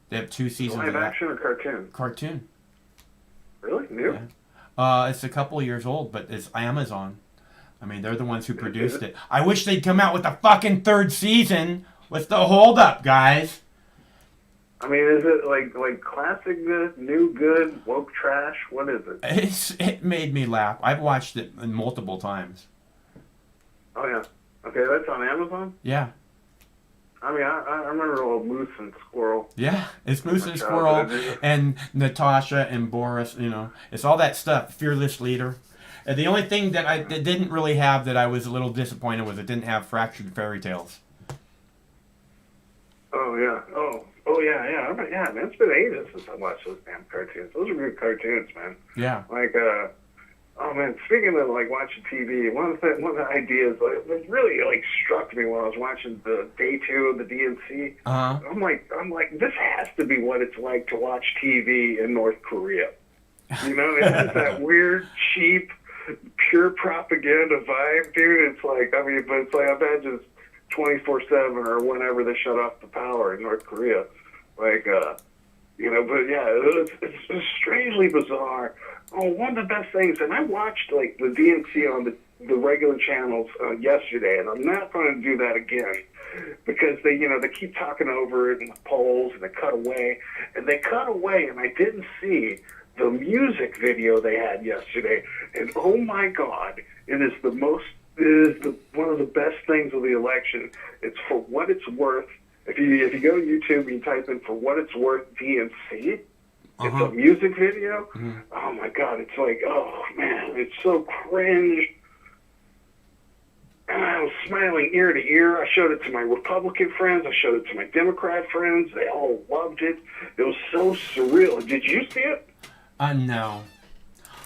They have 2 seasons of that. Live action or cartoon? Cartoon. Really? New? Yeah. It's a couple of years old, but it's Amazon. I mean, they're the ones who produced it. I wish they'd come out with the fucking 3rd season. What's the holdup, guys? I mean, is it like classic good, new good, woke trash? What is it? It made me laugh. I've watched it multiple times. Oh, yeah. Okay, that's on Amazon? Yeah. I mean, I remember old Moose and Squirrel. Yeah, it's Moose and Squirrel and Natasha and Boris, it's all that stuff. Fearless Leader. The only thing that didn't really have that I was a little disappointed was it didn't have fractured fairy tales. Oh yeah. Oh yeah. Yeah, man. It's been ages since I watched those damn cartoons. Those are good cartoons, man. Yeah. Like, oh man. Speaking of like watching TV, one of the ideas that really like struck me while I was watching the day 2 of the DNC. I'm like, this has to be what it's like to watch TV in North Korea. You know, it has that weird, cheap, pure propaganda vibe, dude. It's like, I mean, but it's like, I imagine it's 24/7 or whenever they shut off the power in North Korea. Like, you know, but yeah, it's strangely bizarre. Oh, one of the best things, and I watched like the DNC on the regular channels yesterday, and I'm not going to do that again because they keep talking over it in the polls, and they cut away, and I didn't see the music video they had yesterday, and oh my God, it is one of the best things of the election. It's For What It's Worth. If you go to YouTube and you type in For What It's Worth DNC, it's a music video. Oh my God, it's like, oh man, it's so cringe. And I was smiling ear to ear. I showed it to my Republican friends. I showed it to my Democrat friends. They all loved it. It was so surreal. Did you see it? No.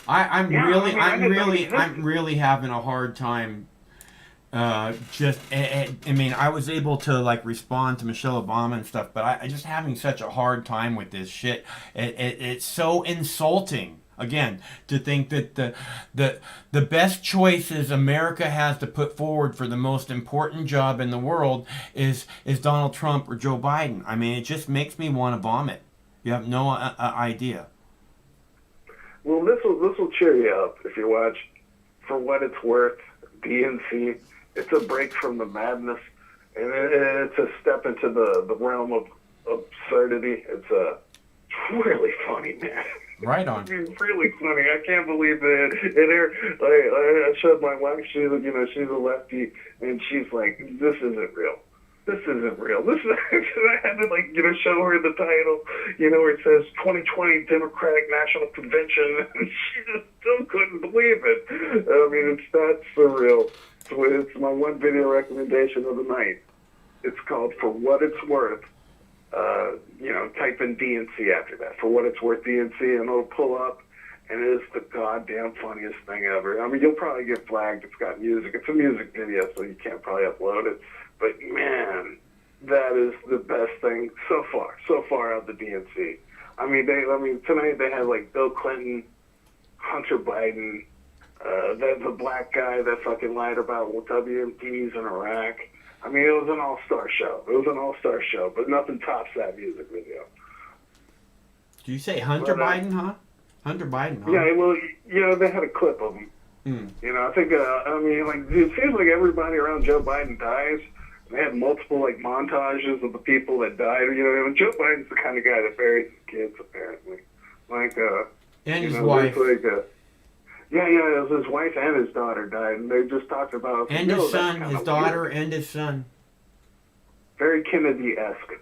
I'm really having a hard time. I mean, I was able to like respond to Michelle Obama and stuff, but I just having such a hard time with this shit. It's so insulting. Again, to think that the best choices America has to put forward for the most important job in the world is Donald Trump or Joe Biden. I mean, it just makes me want to vomit. You have no idea. Well, this will cheer you up if you watch For What It's Worth DNC. It's a break from the madness, and it's a step into the realm of absurdity. It's really funny, man. Right on. It's really funny. I can't believe it. And I showed my wife. She's a lefty, and she's like, "This isn't real. This isn't real. This is." I had to show her the title, where it says 2020 Democratic National Convention, and she just still couldn't believe it. I mean, it's that surreal. So it's my one video recommendation of the night. It's called For What It's Worth. Type in DNC after that. For What It's Worth DNC, and it'll pull up, and it is the goddamn funniest thing ever. I mean, you'll probably get flagged. It's got music. It's a music video, so you can't probably upload it. But man, that is the best thing so far out of the DNC. I mean, tonight they had like Bill Clinton, Hunter Biden, the black guy that fucking lied about WMDs in Iraq. I mean, it was an all-star show. But nothing tops that music video. Do you say Hunter Biden, huh? Hunter Biden, huh? Yeah, well, they had a clip of him. I think, it seems like everybody around Joe Biden dies. They had multiple, montages of the people that died. Joe Biden's the kind of guy that buries his kids, apparently. And his wife. Yeah, it was his wife and his daughter died, and they just talked about... And his son, his daughter, weird. And his son. Very Kennedy-esque,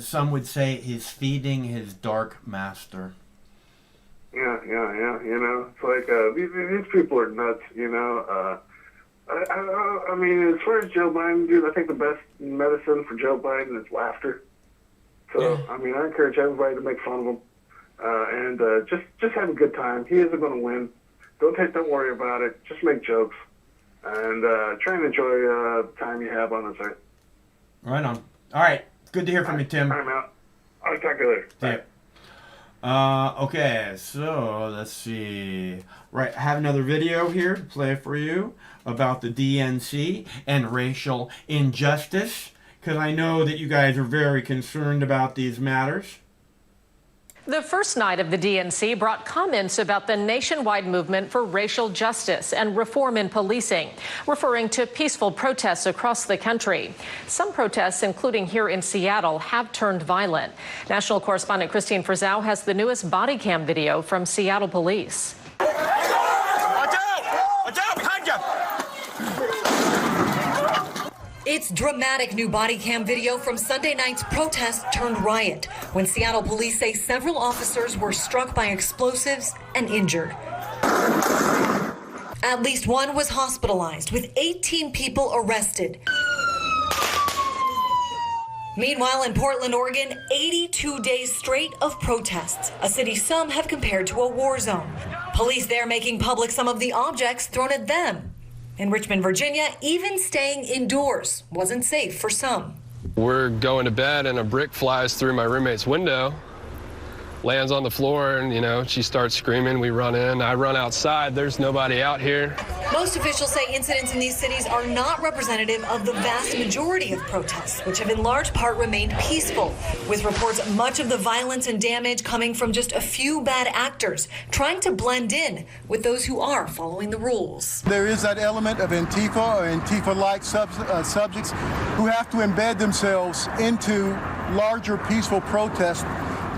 some would say he's feeding his dark master. Yeah, it's like, these people are nuts, I mean, as far as Joe Biden, dude, I think the best medicine for Joe Biden is laughter. So, yeah. I mean, I encourage everybody to make fun of him. And just have a good time. He isn't going to win. Don't worry about it. Just make jokes, and try and enjoy the time you have on this earth. Right on. All right. Good to hear from you, Tim. I'm out. I'll talk to you later. See ya. Okay, so let's see. Right, I have another video here to play for you about the DNC and racial injustice, because I know that you guys are very concerned about these matters. The first night of the DNC brought comments about the nationwide movement for racial justice and reform in policing, referring to peaceful protests across the country. Some protests, including here in Seattle, have turned violent. National correspondent Christine Frizzau has the newest body cam video from Seattle police. Watch out! Watch out! Behind you! It's dramatic new body cam video from Sunday night's protest turned riot when Seattle police say several officers were struck by explosives and injured. At least one was hospitalized, with 18 people arrested. Meanwhile, in Portland, Oregon, 82 days straight of protests, a city some have compared to a war zone. Police there making public some of the objects thrown at them. In Richmond, Virginia, even staying indoors wasn't safe for some. We're going to bed and a brick flies through my roommate's window, lands on the floor, and, she starts screaming. We run in. I run outside. There's nobody out here. Most officials say incidents in these cities are not representative of the vast majority of protests, which have in large part remained peaceful, with reports much of the violence and damage coming from just a few bad actors trying to blend in with those who are following the rules. There is that element of Antifa or Antifa-like subjects who have to embed themselves into larger peaceful protests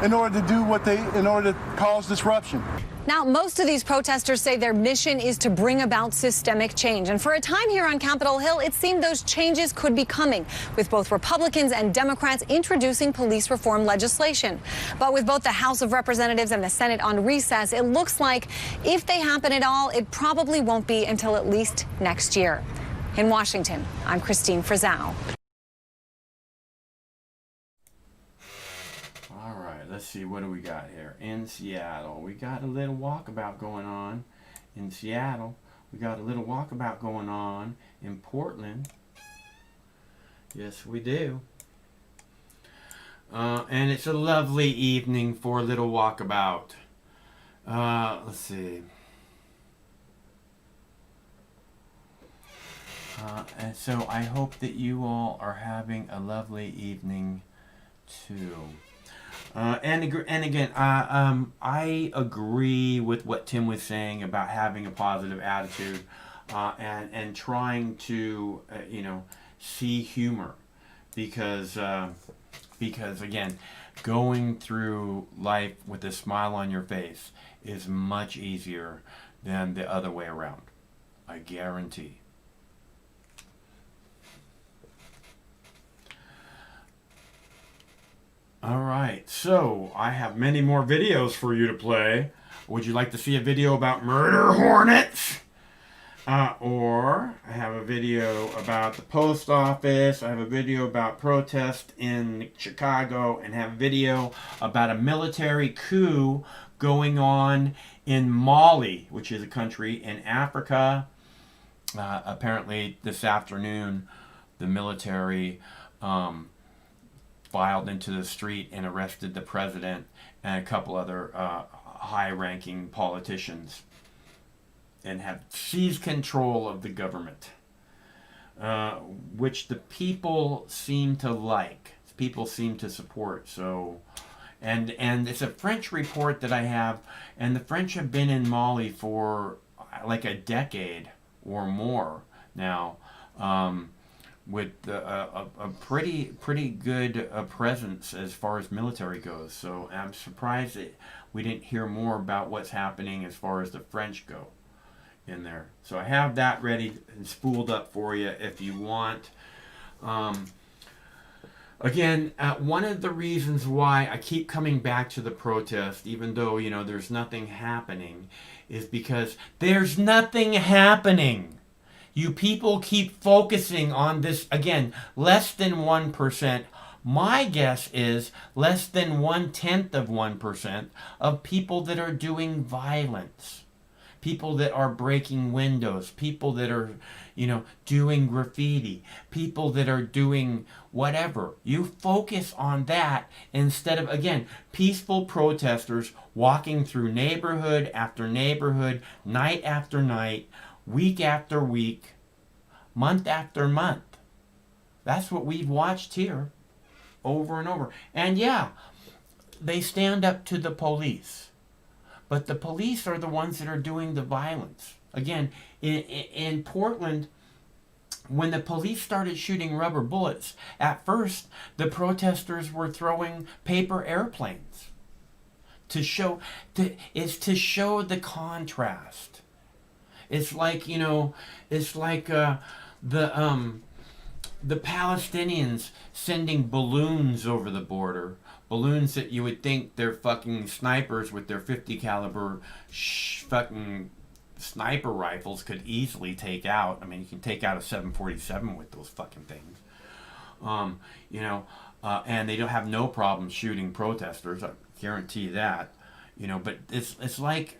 in order to cause disruption. Now, most of these protesters say their mission is to bring about systemic change. And for a time here on Capitol Hill, it seemed those changes could be coming, with both Republicans and Democrats introducing police reform legislation. But with both the House of Representatives and the Senate on recess, it looks like if they happen at all, it probably won't be until at least next year. In Washington, I'm Christine Frizzau. Let's see, what do we got here? In Seattle, we got a little walkabout going on. In Seattle, we got a little walkabout going on. In Portland, yes, we do. And it's a lovely evening for a little walkabout. Let's see. And so I hope that you all are having a lovely evening too. And again, I agree with what Tim was saying about having a positive attitude and trying to see humor, because again, going through life with a smile on your face is much easier than the other way around. I guarantee. Alright, so I have many more videos for you to play. Would you like to see a video about murder hornets? Or I have a video about the post office. I have a video about protest in Chicago, and have a video about a military coup going on in Mali, which is a country in Africa. Apparently this afternoon the military filed into the street and arrested the president and a couple other high-ranking politicians and have seized control of the government, which the people seem to like. People seem to support. So, and it's a French report that I have, and the French have been in Mali for like a decade or more now. With a pretty good presence as far as military goes. So I'm surprised that we didn't hear more about what's happening as far as the French go in there. So I have that ready and spooled up for you if you want. Again, one of the reasons why I keep coming back to the protest, even though, there's nothing happening, is because there's nothing happening. You people keep focusing on this, again, less than 1%. My guess is less than 1/10% of people that are doing violence. People that are breaking windows. People that are, doing graffiti. People that are doing whatever. You focus on that instead of, again, peaceful protesters walking through neighborhood after neighborhood, night after night, week after week, month after month. That's what we've watched here over and over. And yeah, they stand up to the police. But the police are the ones that are doing the violence. Again, in Portland, when the police started shooting rubber bullets, at first the protesters were throwing paper airplanes to show the contrast. It's like, the Palestinians sending balloons over the border, balloons that you would think they're fucking snipers with their 50 caliber fucking sniper rifles could easily take out. I mean, you can take out a 747 with those fucking things. And they don't have no problem shooting protesters. I guarantee that. But it's like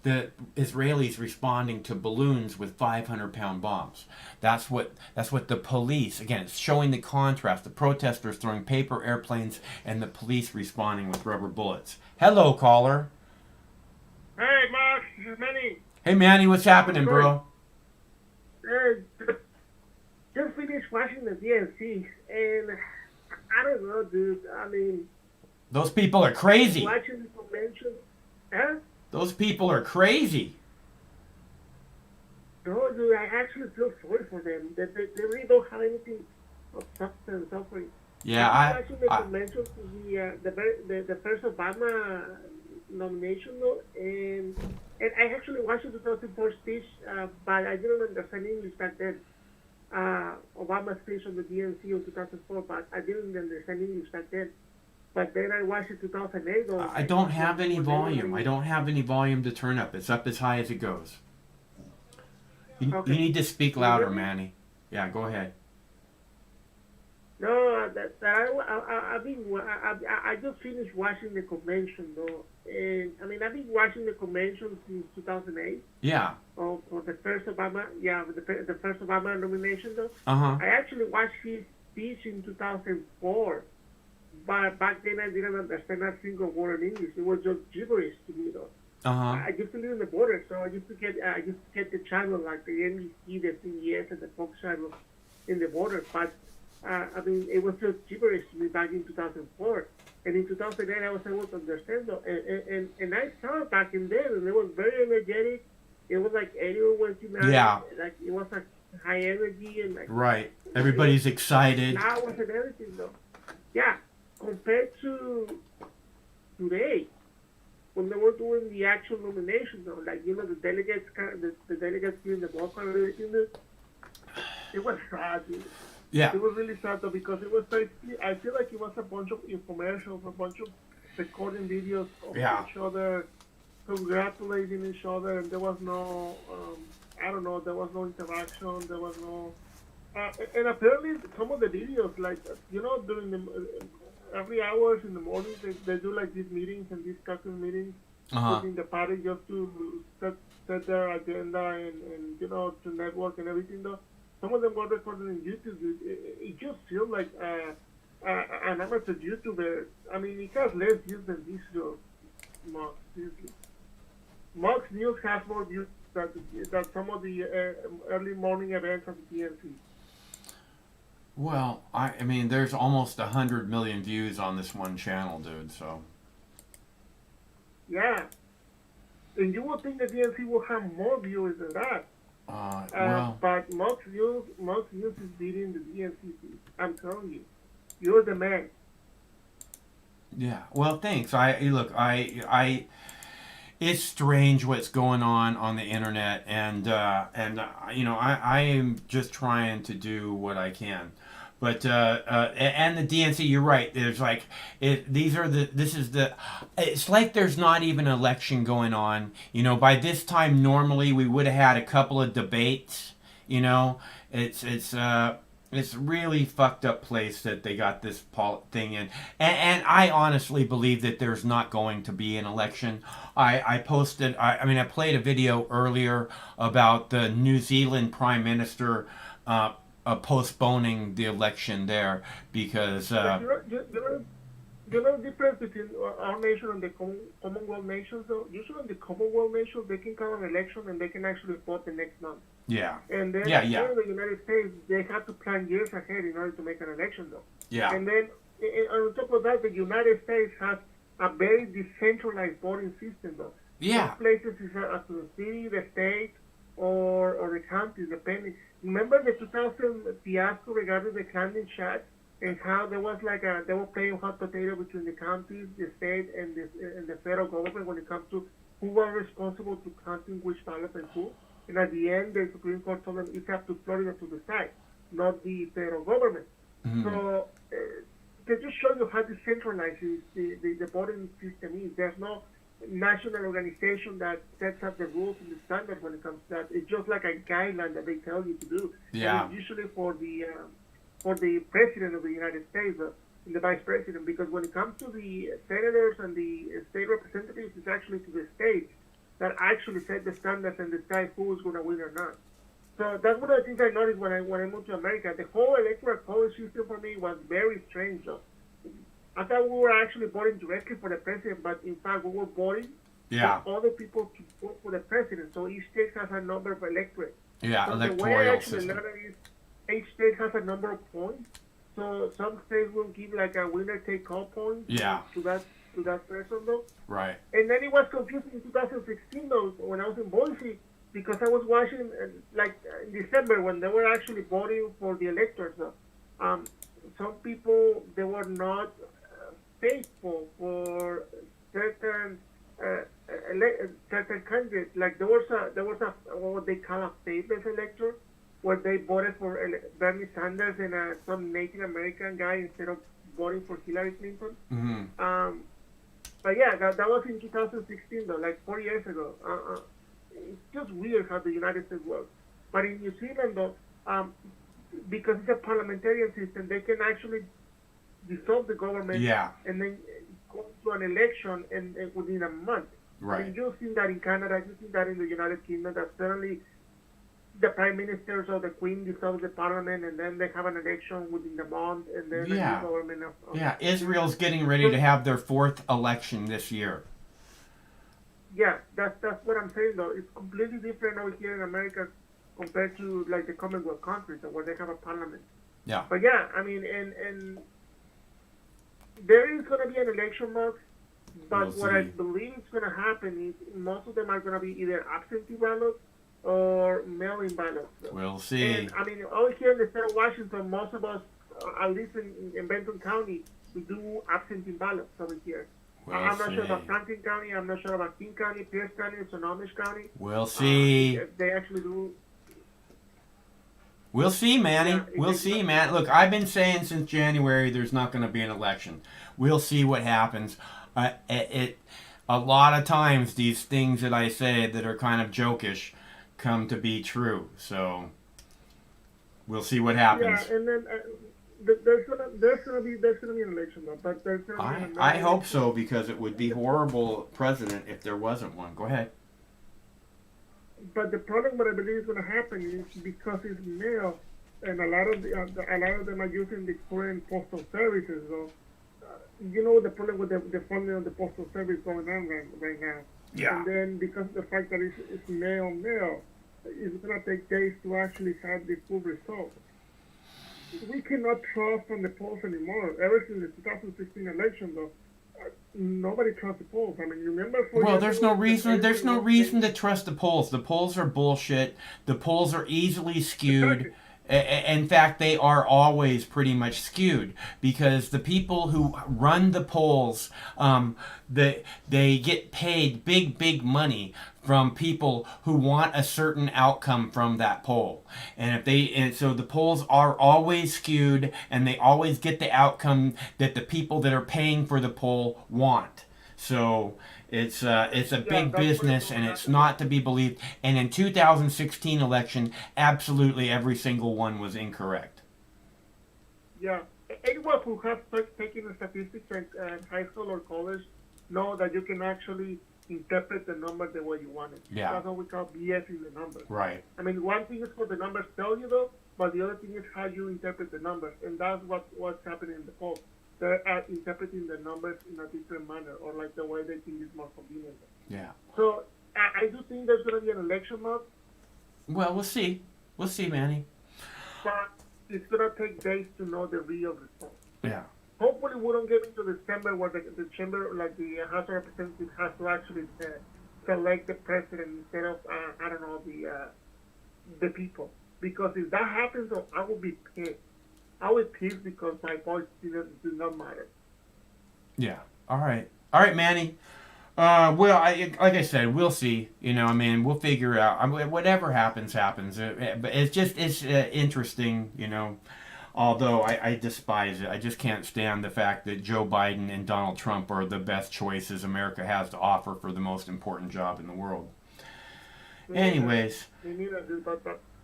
the Israelis responding to balloons with 500-pound bombs. That's what the police, again, it's showing the contrast. The protesters throwing paper airplanes and the police responding with rubber bullets. Hello, caller. Hey, Mark, this is Manny. Hey, Manny, what's happening, bro? Just finished watching the DNC, and I don't know, dude. I mean... Those people are crazy. Watching the convention... Huh? Those people are crazy. No, dude, I actually feel sorry for them. They really don't have anything of substance offering. Yeah, I watching the convention to the first Obama nomination, though, and I actually watched the 2004 speech, but I didn't understand English back then. Obama's speech on the DNC in 2004, but I didn't understand English back then. But then I watched it 2008. I don't have any volume. I don't have any volume to turn up. It's up as high as it goes. You need to speak louder, Manny. Yeah, go ahead. No, I just finished watching the convention, though. And I mean, I've been watching the convention since 2008. Yeah. Oh, for the first Obama, the first Obama nomination, though. Uh-huh. I actually watched his speech in 2004. But back then I didn't understand a single word in English. It was just gibberish to me, though. I used to live in the border, so I used to get the channel like the NBC, the CBS, and the Fox channel in the border. But I mean, it was just gibberish to me back in 2004. And in 2008, I was able to understand, though. And I saw it back in then, and it was very energetic. It was like 81-29. Yeah. Like it was like high energy and like. Right. Everybody's excited. Now it wasn't everything, though. Yeah. Compared to today, when they were doing the actual nomination, though, like, the delegates, the delegates giving the vote and everything, it was sad, dude. Yeah. It was really sad, though, because it was I feel like it was a bunch of infomercials, a bunch of recording videos of each other, congratulating each other, and there was no, there was no interaction, there was no... and apparently, some of the videos, like, during the... every hours in the morning, they do like these meetings and these custom meetings within the party just to set their agenda and to network and everything. Though some of them were recorded on YouTube. It just feels like an amateur YouTuber. I mean, it has less views than this show. Mox, seriously. Mox News has more views than some of the early morning events of the DNC. Well, I mean, there's almost 100 million views on this one channel, dude, so... Yeah. And you would think the DNC will have more viewers than that. But Mox News is beating the DNC. I'm telling you. You're the man. Yeah, well, thanks. It's strange what's going on the internet, and I am just trying to do what I can. But and the DNC, you're right. There's like it's like there's not even an election going on. By this time normally we would have had a couple of debates. It's really fucked up place that they got this thing in. And I honestly believe that there's not going to be an election. I played a video earlier about the New Zealand Prime Minister postponing the election there because... You know the difference between our nation and the Commonwealth nations, though? Usually in the Commonwealth nations, they can call an election and they can actually vote the next month. Yeah. And then in the United States, they have to plan years ahead in order to make an election, though. Yeah. And then on top of that, the United States has a very decentralized voting system, though. Yeah. Some places is up to the city, the state, or the county, depending. Remember the 2000 fiasco regarding the Camden shots? And how there was they were playing hot potato between the counties, the state, and the federal government when it comes to who was responsible to counting which ballot and who. And at the end, the Supreme Court told them it's up to Florida to decide, not the federal government. Mm-hmm. So to just show you how decentralized the voting system is, there's no national organization that sets up the rules and the standards when it comes to that. It's just like a guideline that they tell you to do. Yeah. And it's usually for the president of the United States, the vice president, because when it comes to the senators and the state representatives, it's actually to the states that actually set the standards and decide who's going to win or not. So that's one of the things I noticed when I moved to America. The whole electoral college system for me was very strange, though. I thought we were actually voting directly for the president, but in fact we were voting for other people to vote for the president. So each state has a number of electorate. Yeah, so electoral the way I actually system. learned it is each state has a number of points. So some states will give like a winner-take-all point to that person, though. Right. And then it was confusing in 2016, though, when I was in Boise, because I was watching, in December, when they were actually voting for the electors. Some people, they were not faithful for certain candidates. Like there was a what they call a faithless elector, where they voted for Bernie Sanders and some Native American guy instead of voting for Hillary Clinton. Mm-hmm. But yeah, that was in 2016, though, like 4 years ago. It's just weird how the United States works. But in New Zealand, though, because it's a parliamentarian system, they can actually dissolve the government and then go to an election and within a month. Right. And you've seen that in Canada, you've seen that in the United Kingdom, that suddenly the prime ministers or the queen dissolve the parliament and then they have an election within the month and then the new government. Israel's getting ready to have their 4th election this year. Yeah, that's what I'm saying, though. It's completely different over here in America compared to like the Commonwealth countries where they have a parliament. Yeah. But yeah, I mean, and there is going to be an election, Mark, but what I believe is going to happen is most of them are going to be either absentee ballots or mail-in ballots. We'll see. And I mean, over here in the state of Washington, most of us, at least in Benton County, we do absentee ballots over here. I'm not sure about Franklin County. I'm not sure about King County, Pierce County, Snohomish County. We'll see. They actually do. We'll see, Manny. We'll see, man. Look, I've been saying since January there's not going to be an election. We'll see what happens. A lot of times these things that I say that are kind of jokish come to be true. So we'll see what happens. Yeah, and then there's gonna be an election, though. But there's gonna be I hope so, because it would be horrible president if there wasn't one. Go ahead. But the problem, what I believe is going to happen, is because it's mail, and a lot of them are using the current postal services. So, you know the problem with the funding of the postal service going on right now. Yeah. And then because of the fact that it's mail, it's going to take days to actually have the full result. We cannot trust on the polls anymore. Ever since the 2016 election, though, nobody trusts the polls. I mean, remember? Well, there's no reason. There's no reason to trust the polls. The polls are bullshit. The polls are easily skewed. In fact, they are always pretty much skewed, because the people who run the polls, they get paid big money from people who want a certain outcome from that poll, and so the polls are always skewed, and they always get the outcome that the people that are paying for the poll want. So it's a big business, and it's not to be believed. And in 2016 election, absolutely every single one was incorrect. Yeah, anyone who has taken statistics in high school or college know that you can actually interpret the number the way you want it. Yeah. That's what we call BS in the numbers. Right. I mean, one thing is what the numbers tell you, though, but the other thing is how you interpret the numbers, and that's what's happening in the polls. They're interpreting the numbers in a different manner, or like the way they think is more convenient. Yeah. So I do think there's going to be an election, Mark. Well, we'll see. We'll see, Manny. But it's going to take days to know the real result. Yeah. Hopefully we don't get into December where the chamber, like the House of Representatives, has to actually select the president instead of, I don't know, the people. Because if that happens, I will be pissed. I was pissed because my voice did not matter. Yeah. All right, Manny. Well, like I said, we'll see. You know, I mean, we'll figure out. I mean, whatever happens, happens. But it's interesting, you know. Although I despise it. I just can't stand the fact that Joe Biden and Donald Trump are the best choices America has to offer for the most important job in the world. Anyways.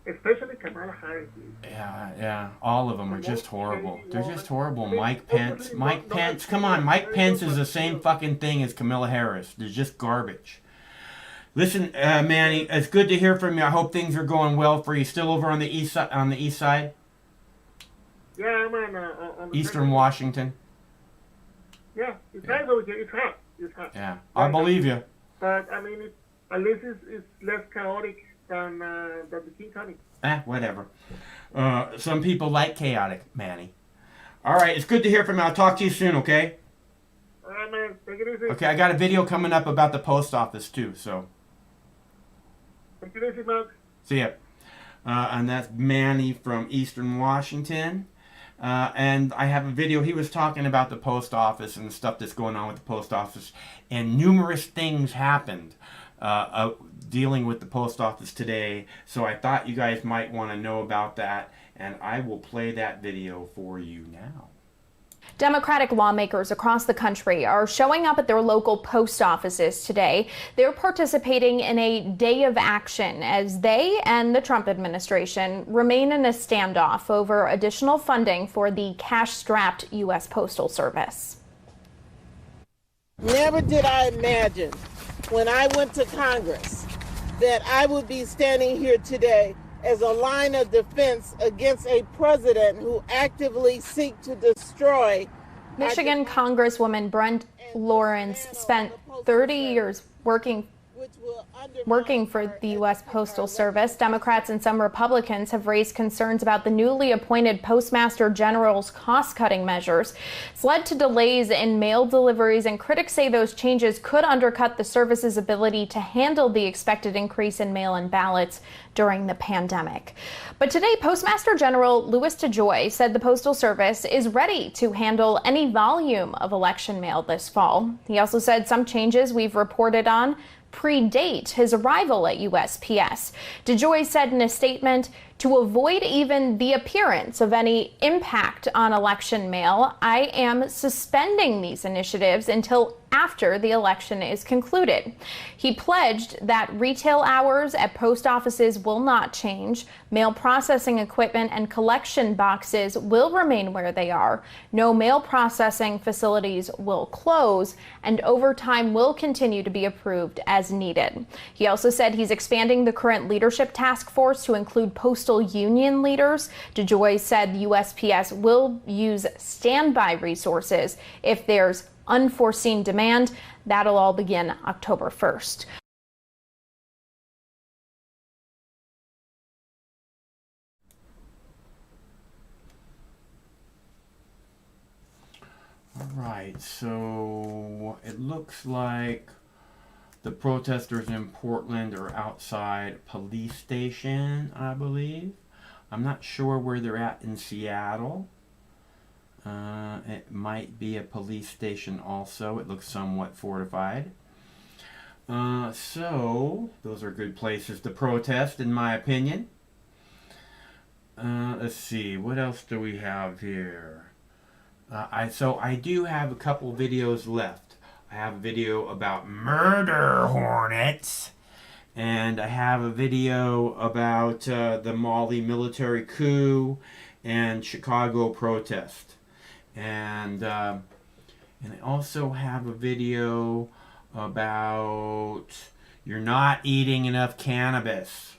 Especially Kamala Harris. Yeah. All of them are just horrible. They're just horrible. Mike Pence. Come on. Mike Pence is the same fucking thing as Kamala Harris. They're just garbage. Listen, Manny, it's good to hear from you. I hope things are going well for you. Still over on the east side? Yeah, I'm on Eastern Washington. Yeah, it's nice over here. It's hot. It's hot. Yeah, I believe you. But I mean, at least it's less chaotic than the King County. Whatever. Some people like chaotic, Manny. All right, it's good to hear from you. I'll talk to you soon, okay? All right, man. Take it easy. Okay, I got a video coming up about the post office, too, so. Take it easy, man. See ya. And that's Manny from Eastern Washington. And I have a video. He was talking about the post office and the stuff that's going on with the post office. And numerous things happened dealing with the post office today. So I thought you guys might want to know about that. And I will play that video for you now. Democratic lawmakers across the country are showing up at their local post offices today. They're participating in a day of action as they and the Trump administration remain in a standoff over additional funding for the cash-strapped U.S. Postal Service. Never did I imagine when I went to Congress that I would be standing here today as a line of defense against a president who actively seeks to destroy. Michigan Congresswoman Brent Lawrence spent 30 years working for the U.S. Postal Service. Democrats and some Republicans have raised concerns about the newly appointed Postmaster General's cost-cutting measures. It's led to delays in mail deliveries, and critics say those changes could undercut the service's ability to handle the expected increase in mail-in ballots during the pandemic. But today, Postmaster General Louis DeJoy said the Postal Service is ready to handle any volume of election mail this fall. He also said some changes we've reported on predate his arrival at USPS. DeJoy said in a statement, "To avoid even the appearance of any impact on election mail, I am suspending these initiatives until after the election is concluded." He pledged that retail hours at post offices will not change. Mail processing equipment and collection boxes will remain where they are. No mail processing facilities will close, and overtime will continue to be approved as needed. He also said he's expanding the current leadership task force to include postal union leaders. DeJoy said the USPS will use standby resources if there's unforeseen demand. That'll all begin October 1st. All right, so it looks like the protesters in Portland are outside a police station, I believe. I'm not sure where they're at in Seattle. It might be a police station also. It looks somewhat fortified. So, those are good places to protest, in my opinion. Let's see, what else do we have here? I do have a couple videos left. I have a video about murder hornets, and I have a video about the Mali military coup and Chicago protest. And I also have a video about you're not eating enough cannabis.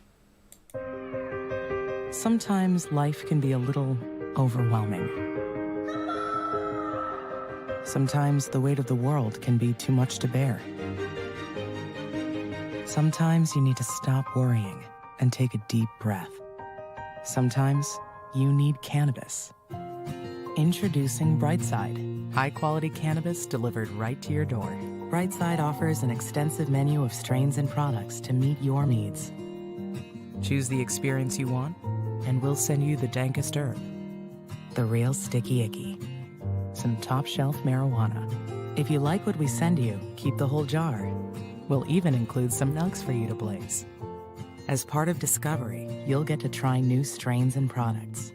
Sometimes life can be a little overwhelming. Sometimes the weight of the world can be too much to bear. Sometimes you need to stop worrying and take a deep breath. Sometimes you need cannabis. Introducing Brightside, high-quality cannabis delivered right to your door. Brightside offers an extensive menu of strains and products to meet your needs. Choose the experience you want, and we'll send you the dankest herb, the real sticky icky, some top-shelf marijuana. If you like what we send you, keep the whole jar. We'll even include some nugs for you to blaze. As part of Discovery, you'll get to try new strains and products.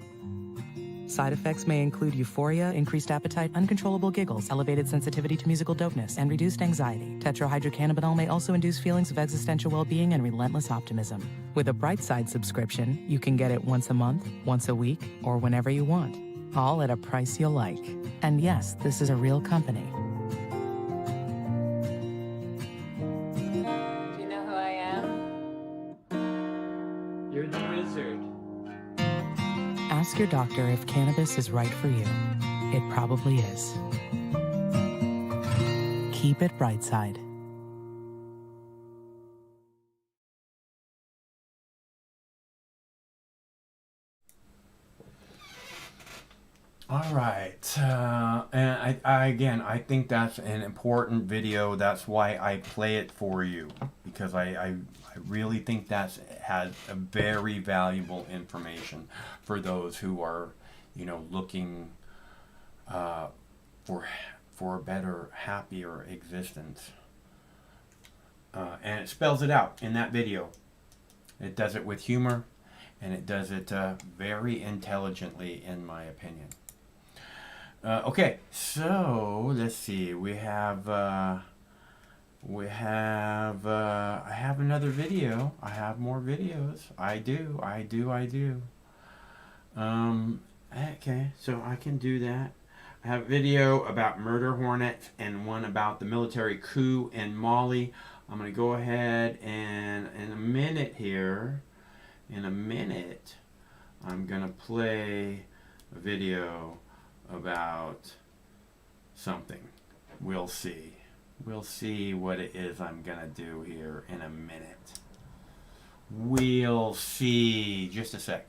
Side effects may include euphoria, increased appetite, uncontrollable giggles, elevated sensitivity to musical dopeness, and reduced anxiety. Tetrahydrocannabinol may also induce feelings of existential well-being and relentless optimism. With a Brightside subscription, you can get it once a month, once a week, or whenever you want, all at a price you'll like. And yes, this is a real company. Do you know who I am? You're the wizard. Ask your doctor if cannabis is right for you. It probably is. Keep it Brightside. All right, and I think that's an important video. That's why I play it for you, because I really think that has a very valuable information for those who are, looking for a better, happier existence. And it spells it out in that video. It does it with humor, and it does it very intelligently, in my opinion. Okay, so let's see. I have another video. I have more videos. I do. Okay, so I can do that. I have a video about murder hornets and one about the military coup in Mali. I'm going to go ahead and in a minute, I'm going to play a video about something. We'll see. We'll see what it is I'm gonna do here in a minute. We'll see. Just a sec.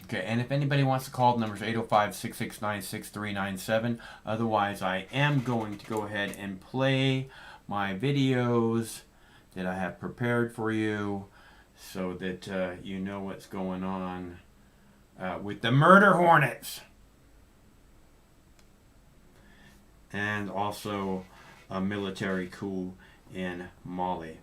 Okay, and if anybody wants to call, the number is 805-669-6397. Otherwise, I am going to go ahead and play my videos that I have prepared for you so that you know what's going on with the murder hornets. And also a military coup in Mali.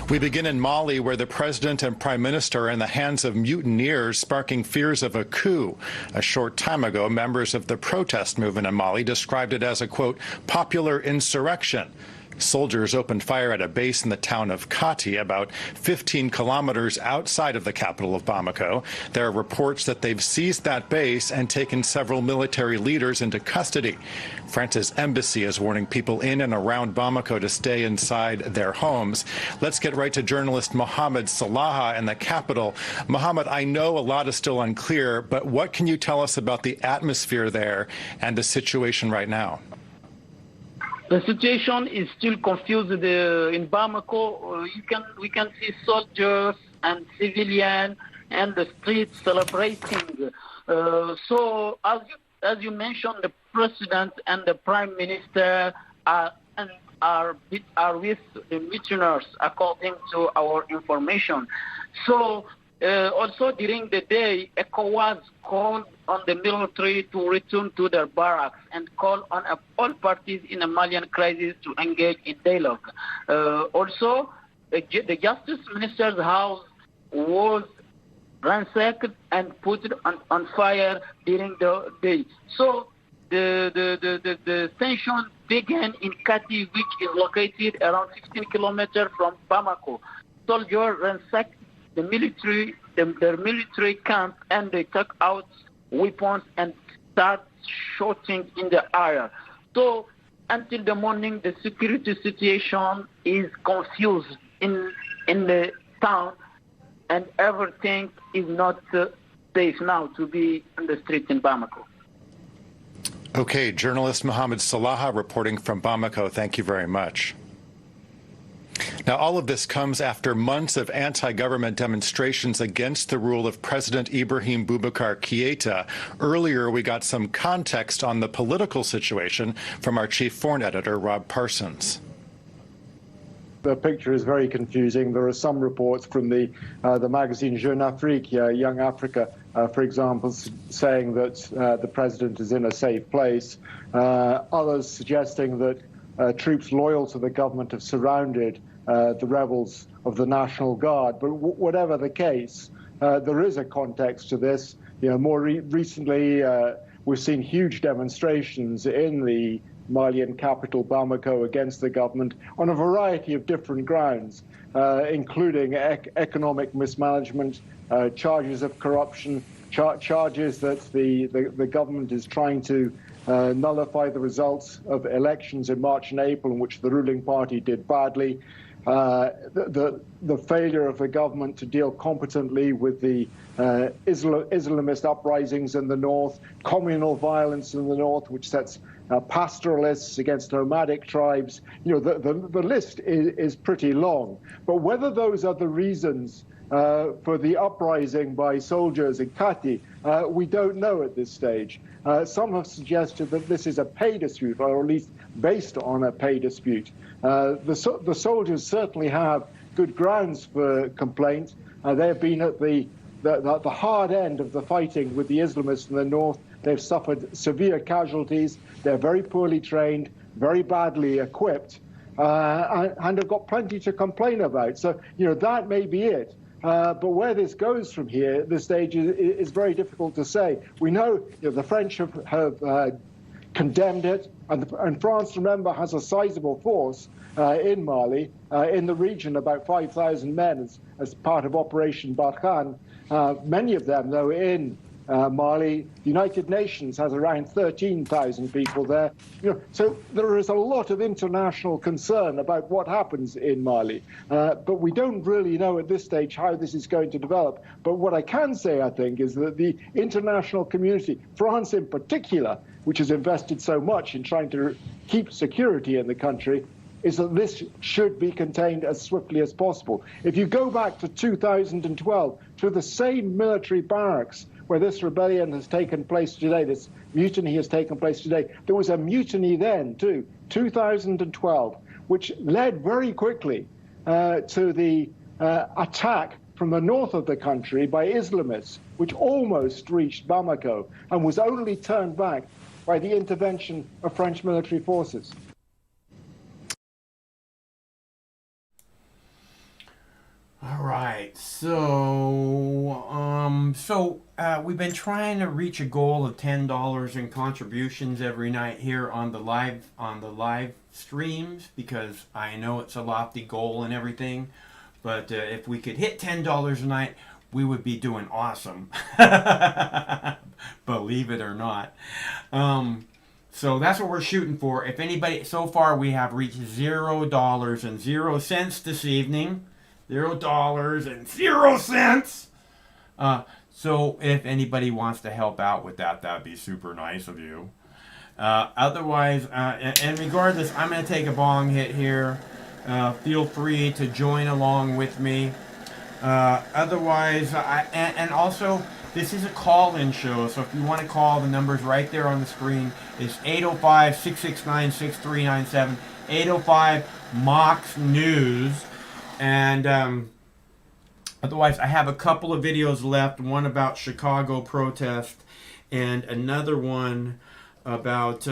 We begin in Mali, where the president and prime minister are in the hands of mutineers, sparking fears of a coup. A short time ago, members of the protest movement in Mali described it as a, quote, popular insurrection. Soldiers opened fire at a base in the town of Kati, about 15 kilometers outside of the capital of Bamako. There are reports that they've seized that base and taken several military leaders into custody. France's embassy is warning people in and around Bamako to stay inside their homes. Let's get right to journalist Mohamed Salaha in the capital. Mohamed, I know a lot is still unclear, but what can you tell us about the atmosphere there and the situation right now? The situation is still confused in Bamako. We can see soldiers and civilians and the streets celebrating. So as you mentioned, the president and the prime minister are with the mutineers, according to our information. So also during the day, ECOWAS called on the military to return to their barracks and call on all parties in the Malian crisis to engage in dialogue. Also, the Justice Minister's house was ransacked and put on fire during the day. So the tension began in Kati, which is located around 15 kilometers from Bamako. Soldiers ransacked the their military camp, and they took out weapons and start shooting in the air. So until the morning, the security situation is confused in the town, and everything is not safe now to be on the streets in Bamako. Okay, journalist Mohamed Salaha reporting from Bamako. Thank you very much. Now, all of this comes after months of anti-government demonstrations against the rule of President Ibrahim Boubacar Keïta. Earlier, we got some context on the political situation from our chief foreign editor, Rob Parsons. The picture is very confusing. There are some reports from the magazine Jeune Afrique, Young Africa, for example, saying that the president is in a safe place. Others suggesting that troops loyal to the government have surrounded the rebels of the National Guard. But whatever the case, there is a context to this. More recently, we've seen huge demonstrations in the Malian capital, Bamako, against the government on a variety of different grounds, including economic mismanagement, charges of corruption, charges that the government is trying to nullify the results of elections in March and April, in which the ruling party did badly. The failure of the government to deal competently with the Islamist uprisings in the north, communal violence in the north, which sets pastoralists against nomadic tribes. The list is pretty long. But whether those are the reasons for the uprising by soldiers in Kati, we don't know at this stage. Some have suggested that this is a pay dispute, or at least based on a pay dispute. The soldiers certainly have good grounds for complaint. They have been at the hard end of the fighting with the Islamists in the north. They've suffered severe casualties. They're very poorly trained, very badly equipped, and have got plenty to complain about. So, that may be it. But where this goes from here at this stage is very difficult to say. We know, the French have condemned it, and France, remember, has a sizable force in Mali, in the region, about 5,000 men as part of Operation Barkhane. Many of them, though, in Mali. The United Nations has around 13,000 people there. So there is a lot of international concern about what happens in Mali. But we don't really know at this stage how this is going to develop. But what I can say, I think, is that the international community, France in particular, which has invested so much in trying to keep security in the country, is that this should be contained as swiftly as possible. If you go back to 2012, to the same military barracks where this rebellion has taken place today, this mutiny has taken place today, there was a mutiny then too, 2012, which led very quickly to the attack from the north of the country by Islamists, which almost reached Bamako and was only turned back by the intervention of French military forces. All right, so we've been trying to reach a goal of $10 in contributions every night here on the live streams, because I know it's a lofty goal and everything, but if we could hit $10 a night, we would be doing awesome. Believe it or not. So that's what we're shooting for. If anybody, so far we have reached $0.00 this evening. $0.00. So if anybody wants to help out with that, that'd be super nice of you. Otherwise, and regardless, I'm going to take a bong hit here. Feel free to join along with me. Otherwise, and also, this is a call-in show, so if you want to call, the number's right there on the screen. It's 805-669-6397, 805-MOX-NEWS. And otherwise, I have a couple of videos left. One about Chicago protest, and another one about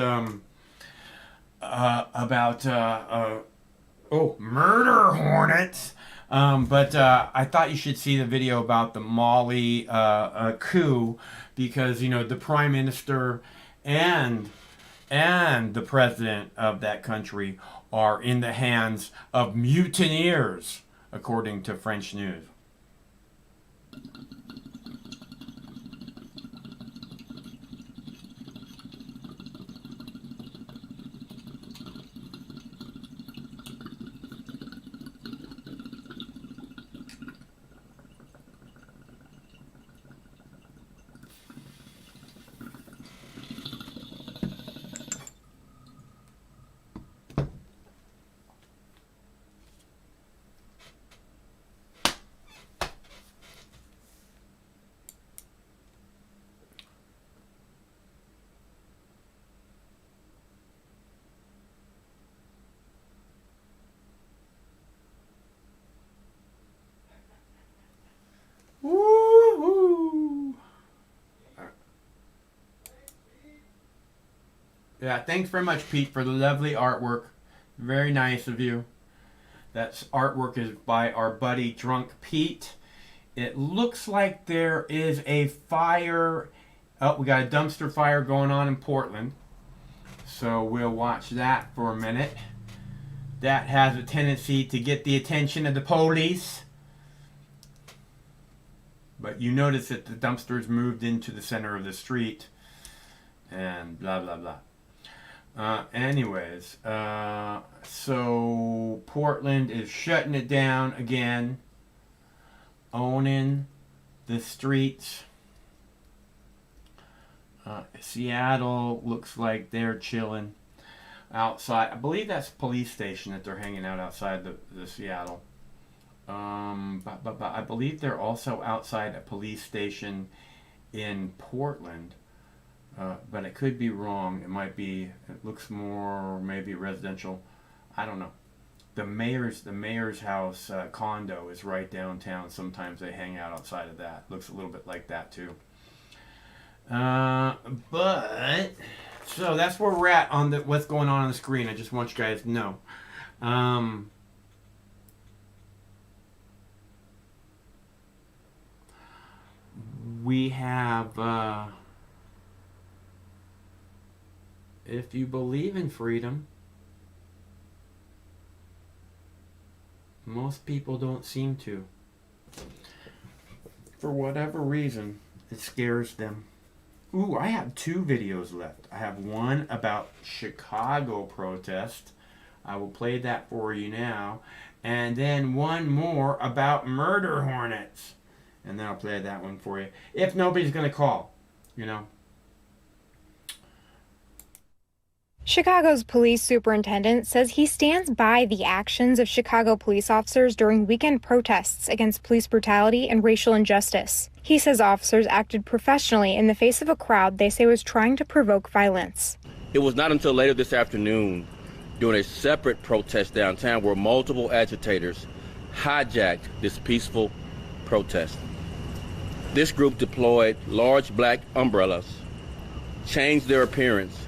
murder hornets. But I thought you should see the video about the Mali coup, because the Prime Minister and the President of that country are in the hands of mutineers, according to French news. Yeah, thanks very much, Pete, for the lovely artwork. Very nice of you. That artwork is by our buddy Drunk Pete. It looks like there is a fire. Oh, we got a dumpster fire going on in Portland. So we'll watch that for a minute. That has a tendency to get the attention of the police. But you notice that the dumpsters moved into the center of the street. And blah, blah, blah. So Portland is shutting it down again. Owning the streets. Seattle looks like they're chilling outside. I believe that's a police station that they're hanging out outside the Seattle. But I believe they're also outside a police station in Portland. But it could be wrong. It might be, it looks more maybe residential. I don't know. The mayor's house condo is right downtown. Sometimes they hang out outside of that. Looks a little bit like that too. But so that's where we're at on what's going on the screen. I just want you guys to know. We have if you believe in freedom, most people don't seem to. For whatever reason, it scares them. Ooh, I have 2 videos left. I have one about Chicago protest. I will play that for you now. And then one more about murder hornets. And then I'll play that one for you. If nobody's going to call, you know. Chicago's police superintendent says he stands by the actions of Chicago police officers during weekend protests against police brutality and racial injustice. He says officers acted professionally in the face of a crowd they say was trying to provoke violence. It was not until later this afternoon, during a separate protest downtown, where multiple agitators hijacked this peaceful protest. This group deployed large black umbrellas, changed their appearance,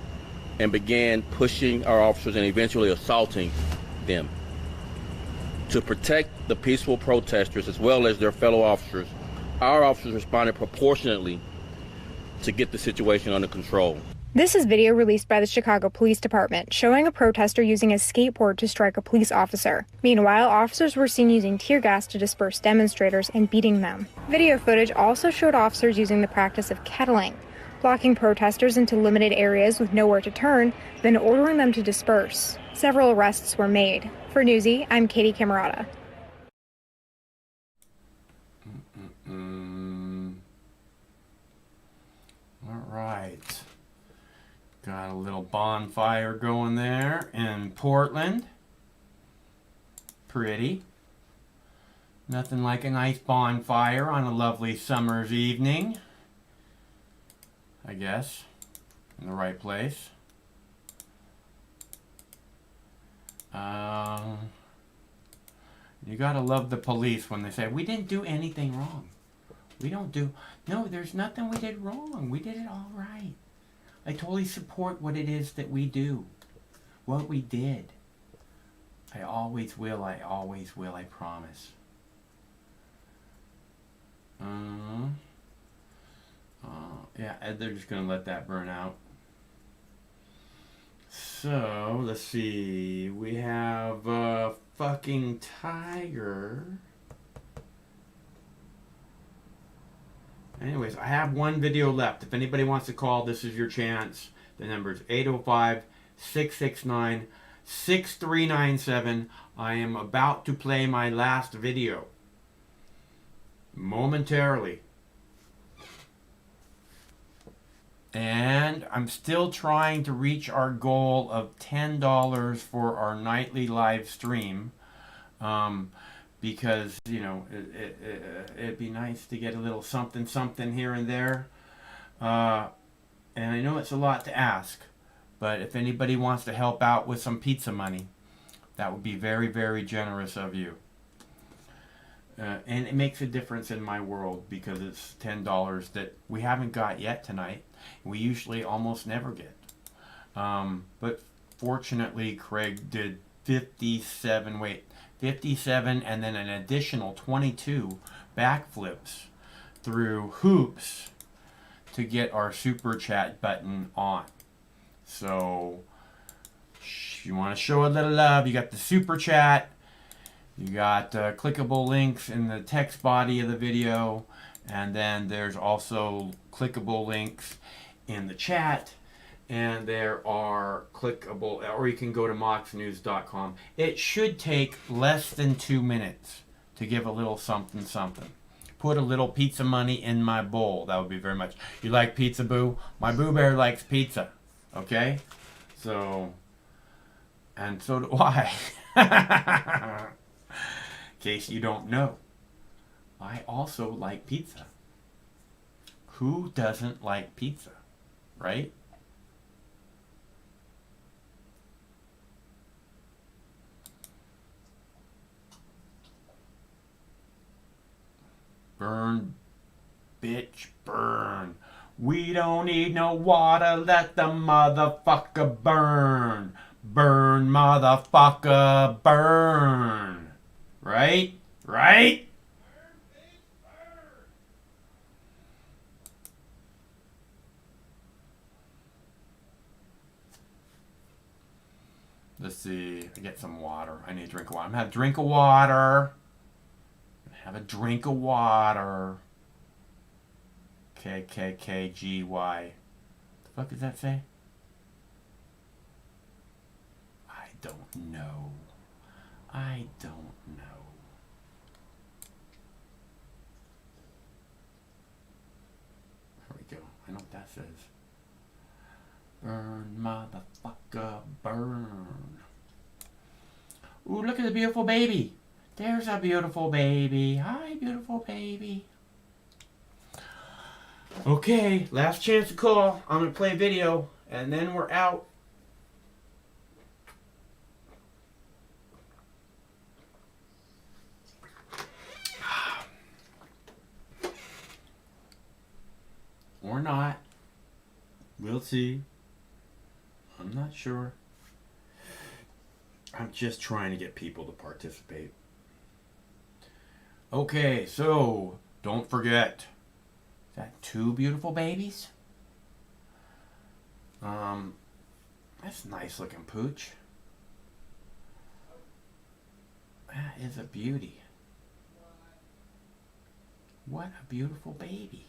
and began pushing our officers and eventually assaulting them. To protect the peaceful protesters as well as their fellow officers, our officers responded proportionately to get the situation under control. This is video released by the Chicago Police Department showing a protester using a skateboard to strike a police officer. Meanwhile, officers were seen using tear gas to disperse demonstrators and beating them. Video footage also showed officers using the practice of kettling, blocking protesters into limited areas with nowhere to turn, then ordering them to disperse. Several arrests were made. For Newsy, I'm Katie Camerata. All right. Got a little bonfire going there in Portland. Pretty. Nothing like a nice bonfire on a lovely summer's evening. I guess. In the right place. You gotta love the police when they say, we didn't do anything wrong. We don't do... No, there's nothing we did wrong. We did it all right. I totally support what it is that we do. What we did. I always will, I promise. Yeah, they're just going to let that burn out. So, let's see. We have a fucking tiger. Anyways, I have one video left. If anybody wants to call, this is your chance. The number is 805-669-6397. I am about to play my last video. Momentarily. And I'm still trying to reach our goal of $10 for our nightly live stream. Because, you know, it'd be nice to get a little something here and there. And I know it's a lot to ask, but if anybody wants to help out with some pizza money, that would be very, very generous of you. And it makes a difference in my world because it's $10 that we haven't got yet tonight. We usually almost never get. But fortunately, Craig did 57 and then an additional 22 backflips through hoops to get our super chat button on. So, if you want to show a little love, you got the super chat, you got clickable links in the text body of the video, and then there's also clickable links in the chat, and there are clickable, or you can go to moxnews.com. It should take less than 2 minutes to give a little something something. Put a little pizza money in my bowl. That would be very much. You like pizza, Boo? My Boo Bear likes pizza. Okay? So, and so do I. In case you don't know, I also like pizza. Who doesn't like pizza? Right? Burn, bitch, burn. We don't need no water, let the motherfucker burn. Burn, motherfucker, burn. Right? Right? Let's see. I get some water. I need a drink of water. I'm gonna have a drink of water. Have a drink of water. KKKGY. The fuck does that say? I don't know. I don't know. There we go. I know what that says. Burn, motherfucker, burn. Ooh, look at the beautiful baby. There's a beautiful baby. Hi, beautiful baby. Okay, last chance to call. I'm going to play a video, and then we're out. Or not. We'll see. I'm not sure. I'm just trying to get people to participate. Okay, so don't forget. Is that 2 beautiful babies? That's a nice looking pooch. That is a beauty. What a beautiful baby.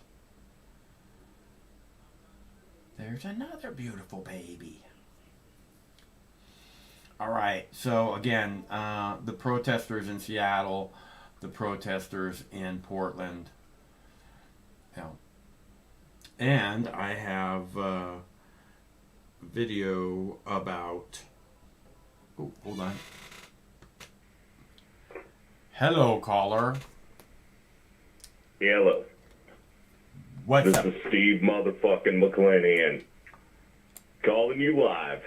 There's another beautiful baby. All right, so again, the protesters in Seattle, the protesters in Portland. And I have a video about... Oh, hold on. Hello, caller. Hello. What's up? This is Steve motherfucking McClanahan calling you live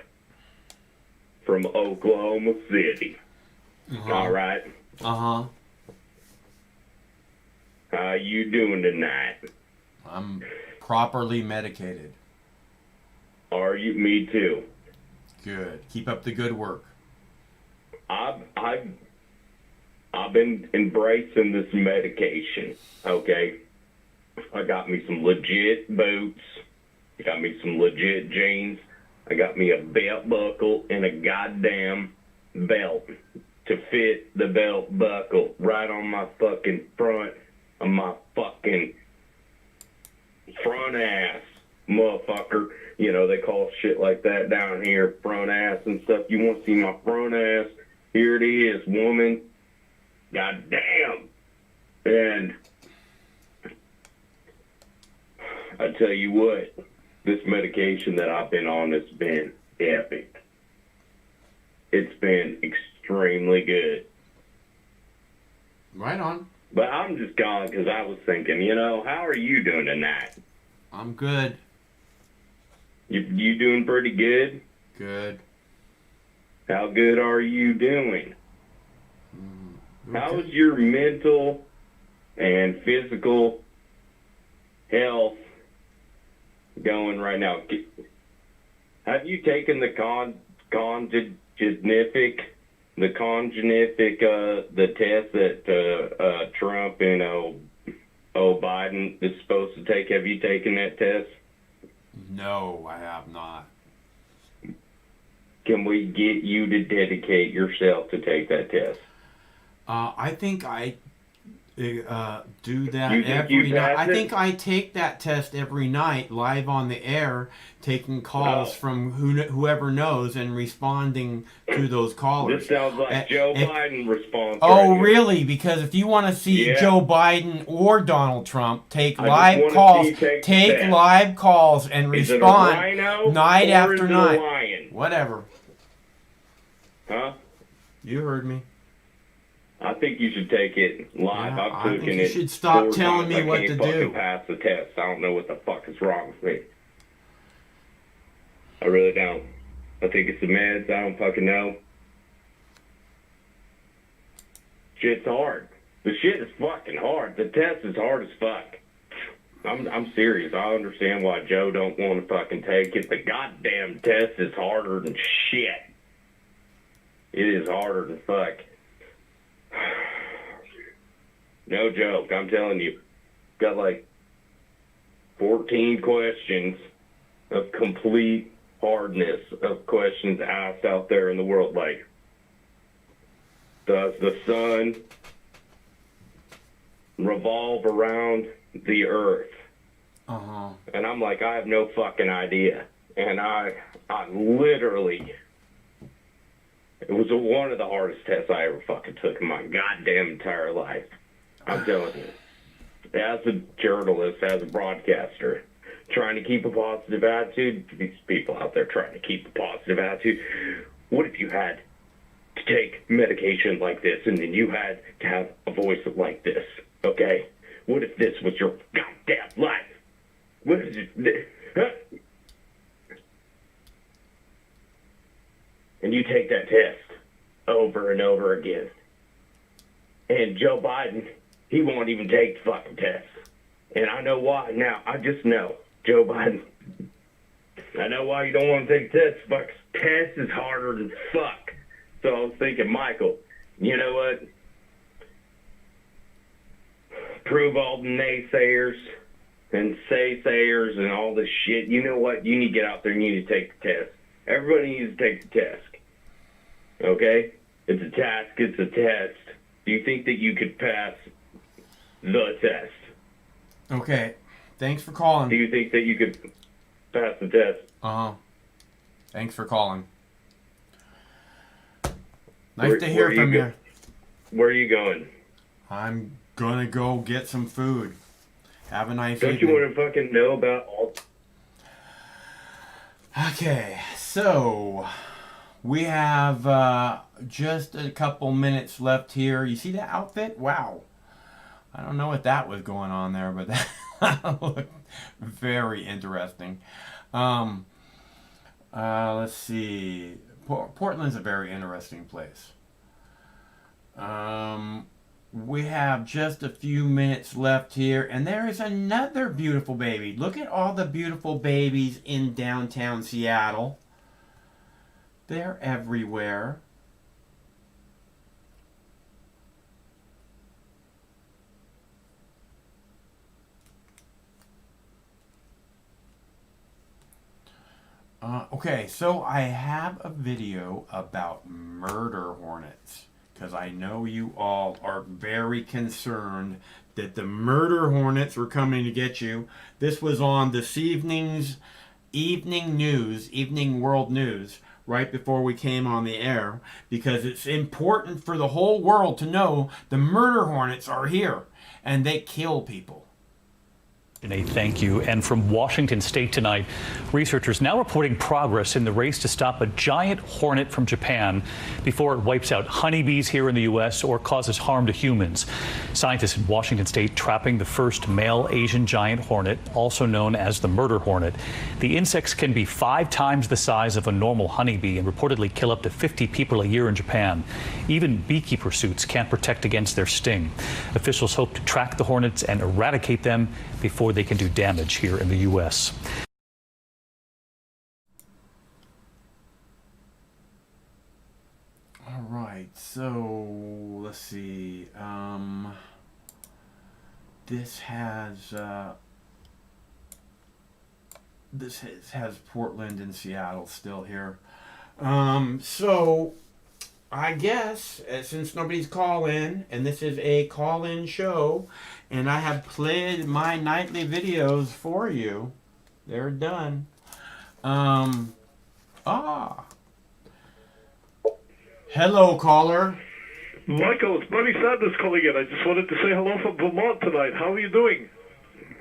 from Oklahoma City. All right? Uh-huh. How you doing tonight? I'm properly medicated. Are you? Me too. Good. Keep up the good work. I've been embracing this medication, okay? I got me some legit boots. I got me some legit jeans. I got me a belt buckle and a goddamn belt to fit the belt buckle right on my fucking front of my fucking front ass, motherfucker. You know, they call shit like that down here, front ass and stuff. You want to see my front ass? Here it is, woman. God damn. And I tell you what, this medication that I've been on has been epic. It's been extremely good. Right on. But I'm just calling because I was thinking, you know, how are you doing tonight? I'm good. You doing pretty good? Good. How good are you doing? Okay. How is your mental and physical health going right now? Have you taken the the test that Trump and Biden is supposed to take? Have you taken that test? No, I have not. Can we get you to dedicate yourself to take that test? I think I do that You think every you night. pass I it? think I take that test every night, live on the air, taking calls from whoever knows and responding to those callers. This sounds like Joe Biden response. Oh, right here. really? Because if you want to see Yeah. Joe Biden or Donald Trump take I just live wanna calls, see you take the take test. live calls and Is it a respond rhino night or after is it a night. lion? Whatever. Huh? You heard me. I think you should take it live. Yeah, I've I taken think you it should stop 4 telling times. me what I to can't fucking do. pass the test. I don't know what the fuck is wrong with me. I really don't. I think it's the meds. I don't fucking know. Shit's hard. The shit is fucking hard. The test is hard as fuck. I'm serious. I understand why Joe don't want to fucking take it. The goddamn test is harder than shit. It is harder than fuck. No joke. I'm telling you. Got like 14 questions of complete hardness of questions asked out there in the world. Like, does the sun revolve around the earth? Uh-huh. And I'm like, I have no fucking idea. And I literally, it was one of the hardest tests I ever fucking took in my goddamn entire life. I'm telling you. As a journalist, as a broadcaster, trying to keep a positive attitude, these people out there trying to keep a positive attitude, what if you had to take medication like this and then you had to have a voice like this, okay? What if this was your goddamn life? What is it? Huh? And you take that test over and over again. And Joe Biden, he won't even take the fucking test. And I know why now. I just know. Joe Biden, I know why you don't want to take the test. Fuck, test is harder than fuck. So I was thinking, Michael, you know what? Prove all the naysayers and say-sayers and all this shit. You know what? You need to get out there and you need to take the test. Everybody needs to take the test. Okay? It's a task. It's a test. Do you think that you could pass the test? Okay. Thanks for calling. Do you think that you could pass the test? Uh-huh. Thanks for calling. Nice to hear from you. Where are you going? I'm gonna go get some food. Have a nice Don't evening. you want to fucking know about all... Okay, so we have just a couple minutes left here. You see that outfit? Wow. I don't know what that was going on there, but that looked very interesting. Let's see. Portland's a very interesting place. We have just a few minutes left here, and there is another beautiful baby. Look at all the beautiful babies in downtown Seattle. They're everywhere. Okay, so I have a video about murder hornets, because I know you all are very concerned that the murder hornets were coming to get you. This was on this evening's Evening World News, right before we came on the air, because it's important for the whole world to know the murder hornets are here, and they kill people. A thank you. And from Washington State tonight, researchers now reporting progress in the race to stop a giant hornet from Japan before it wipes out honeybees here in the U.S. or causes harm to humans. Scientists in Washington State trapping the first male Asian giant hornet, also known as the murder hornet. The insects can be 5 times the size of a normal honeybee and reportedly kill up to 50 people a year in Japan. Even beekeeper suits can't protect against their sting. Officials hope to track the hornets and eradicate them before they can do damage here in the U.S. So let's see. This has Portland and Seattle still here. So I guess since nobody's calling, and this is a call-in show, and I have played my nightly videos for you, they're done. Hello, caller. Michael, it's Bernie Sanders calling in. I just wanted to say hello from Vermont tonight. How are you doing?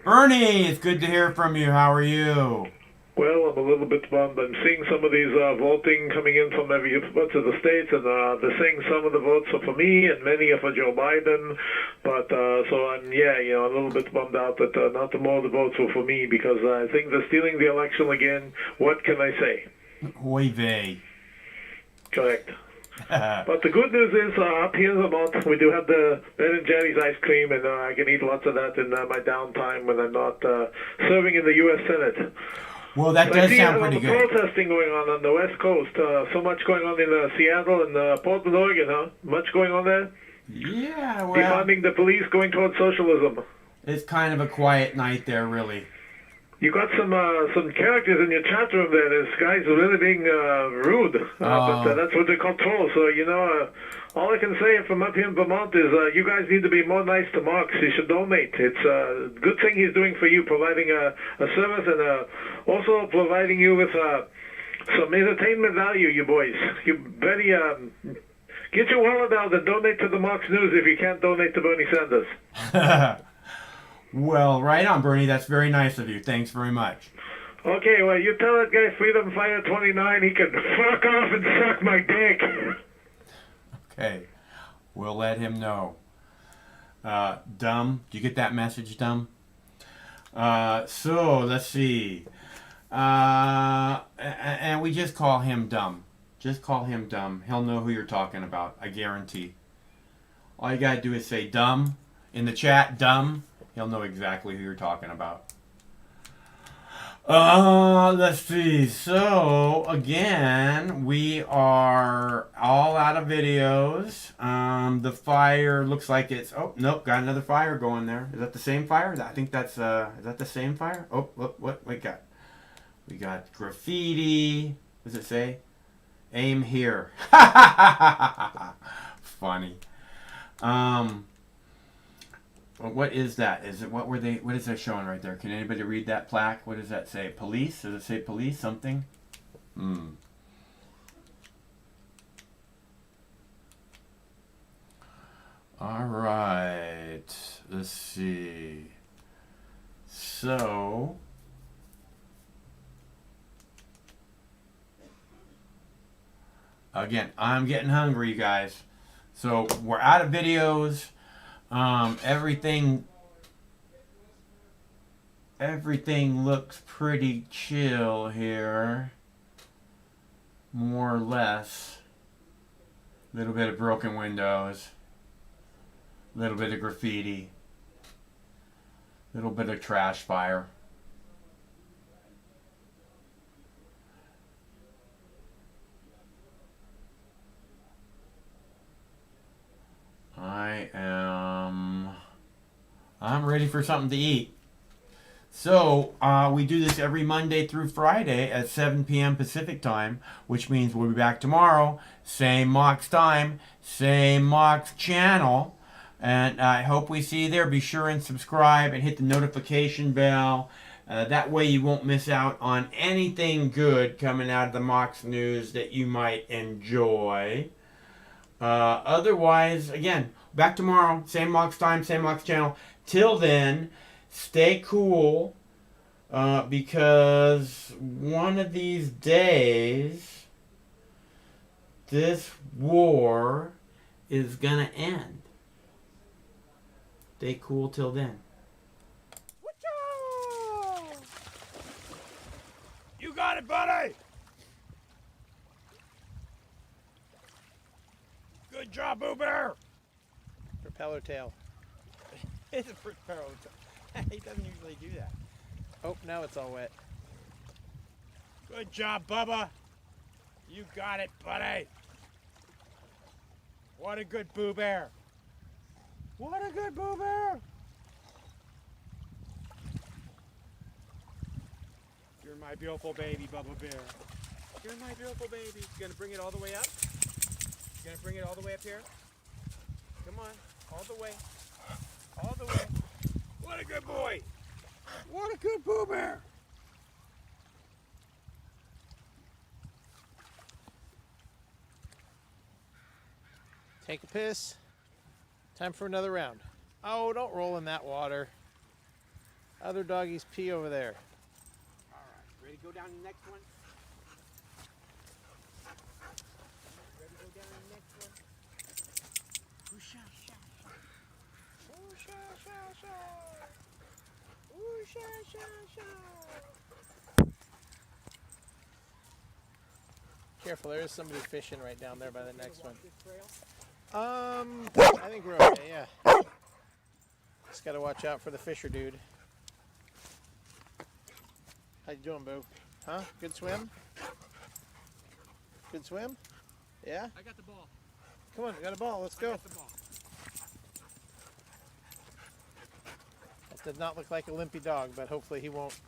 Bernie, it's good to hear from you. How are you? Well, I'm a little bit bummed. I'm seeing some of these voting coming in from every bunch of the states, and they're saying some of the votes are for me and many are for Joe Biden. But so I'm, a little bit bummed out that not more of the votes were for me, because I think they're stealing the election again. What can I say? Oy vey. Correct. But the good news is, up here in Vermont, we do have the Ben and Jerry's ice cream, and I can eat lots of that in my downtime when I'm not serving in the U.S. Senate. Well, that does sound pretty good. good. Protesting going on the West Coast. So much going on in Seattle and Portland, Oregon, huh? Much going on there? Yeah, well... Defunding the police, going towards socialism. It's kind of a quiet night there, really. You got some characters in your chat room there. This guy's really being rude. But that's what they call trolls. So, all I can say from up here in Vermont is you guys need to be more nice to Marx. You should donate. It's a good thing he's doing for you, providing a service and also providing you with some entertainment value, you boys. You better get your wallet out and donate to the Marx News if you can't donate to Bernie Sanders. Well, right on, Bernie. That's very nice of you. Thanks very much. Okay, well, you tell that guy Freedom Fighter 29 he can fuck off and suck my dick. Okay. We'll let him know. Dumb. Do you get that message, Dumb? So, let's see. And we just call him Dumb. Just call him Dumb. He'll know who you're talking about. I guarantee. All you gotta do is say Dumb in the chat, Dumb. He'll know exactly who you're talking about. Let's see. So, again, we are all out of videos. The fire looks like it's... Oh, nope, got another fire going there. Is that the same fire? I think that's... is that the same fire? Oh, what we got? We got graffiti. What does it say? Aim here. Funny. What is that? Is it what is that showing right there? Can anybody read that plaque? What does that say? Police? Does it say police? Something? All right. Let's see. So again, I'm getting hungry, you guys. So we're out of videos. Everything looks pretty chill here, more or less. A little bit of broken windows, a little bit of graffiti, a little bit of trash fire. I'm ready for something to eat. So, we do this every Monday through Friday at 7 p.m. Pacific time, which means we'll be back tomorrow. Same Mox time, same Mox channel. And I hope we see you there. Be sure and subscribe and hit the notification bell. That way you won't miss out on anything good coming out of the Mox News that you might enjoy. Otherwise, again, back tomorrow. Same Mox time, same Mox channel. Till then, stay cool, because one of these days, this war is gonna end. Stay cool till then. You got it, buddy! Good job, Boo Bear! Propeller tail. It's a propeller tail. He doesn't usually do that. Oh, now it's all wet. Good job, Bubba. You got it, buddy. What a good Boo Bear. What a good Boo Bear. You're my beautiful baby, Bubba Bear. You're my beautiful baby. You gonna bring it all the way up? You gonna bring it all the way up here? Come on, all the way. All the way. What a good boy. What a good Boo Bear. Take a piss. Time for another round. Oh, don't roll in that water. Other doggies pee over there. All right, ready to go down to the next one? Ready to go down to the next one? Ooh-sha, sha, sha. Ooh-sha, sha, sha. Ooh-sha, sha, sha. Careful, there is somebody fishing right down there by the next one. I think we're okay, yeah. Just gotta watch out for the fisher dude. How you doing, Boo? Huh? Good swim? Good swim? Yeah? I got the ball. Come on, we got a ball, let's go. I got the ball. That did not look like a limpy dog, but hopefully he won't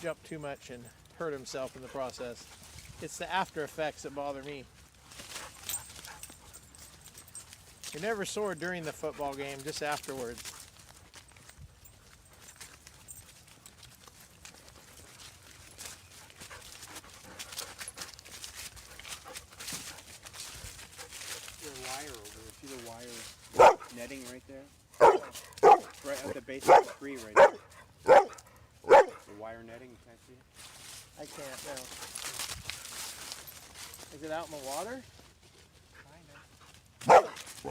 jump too much and hurt himself in the process. It's the after effects that bother me. You're never sore during the football game, just afterwards. There's a wire over there. See the wire netting right there? Right at the base of the tree right there. The wire netting, you can't see it? I can't, no. Is it out in the water?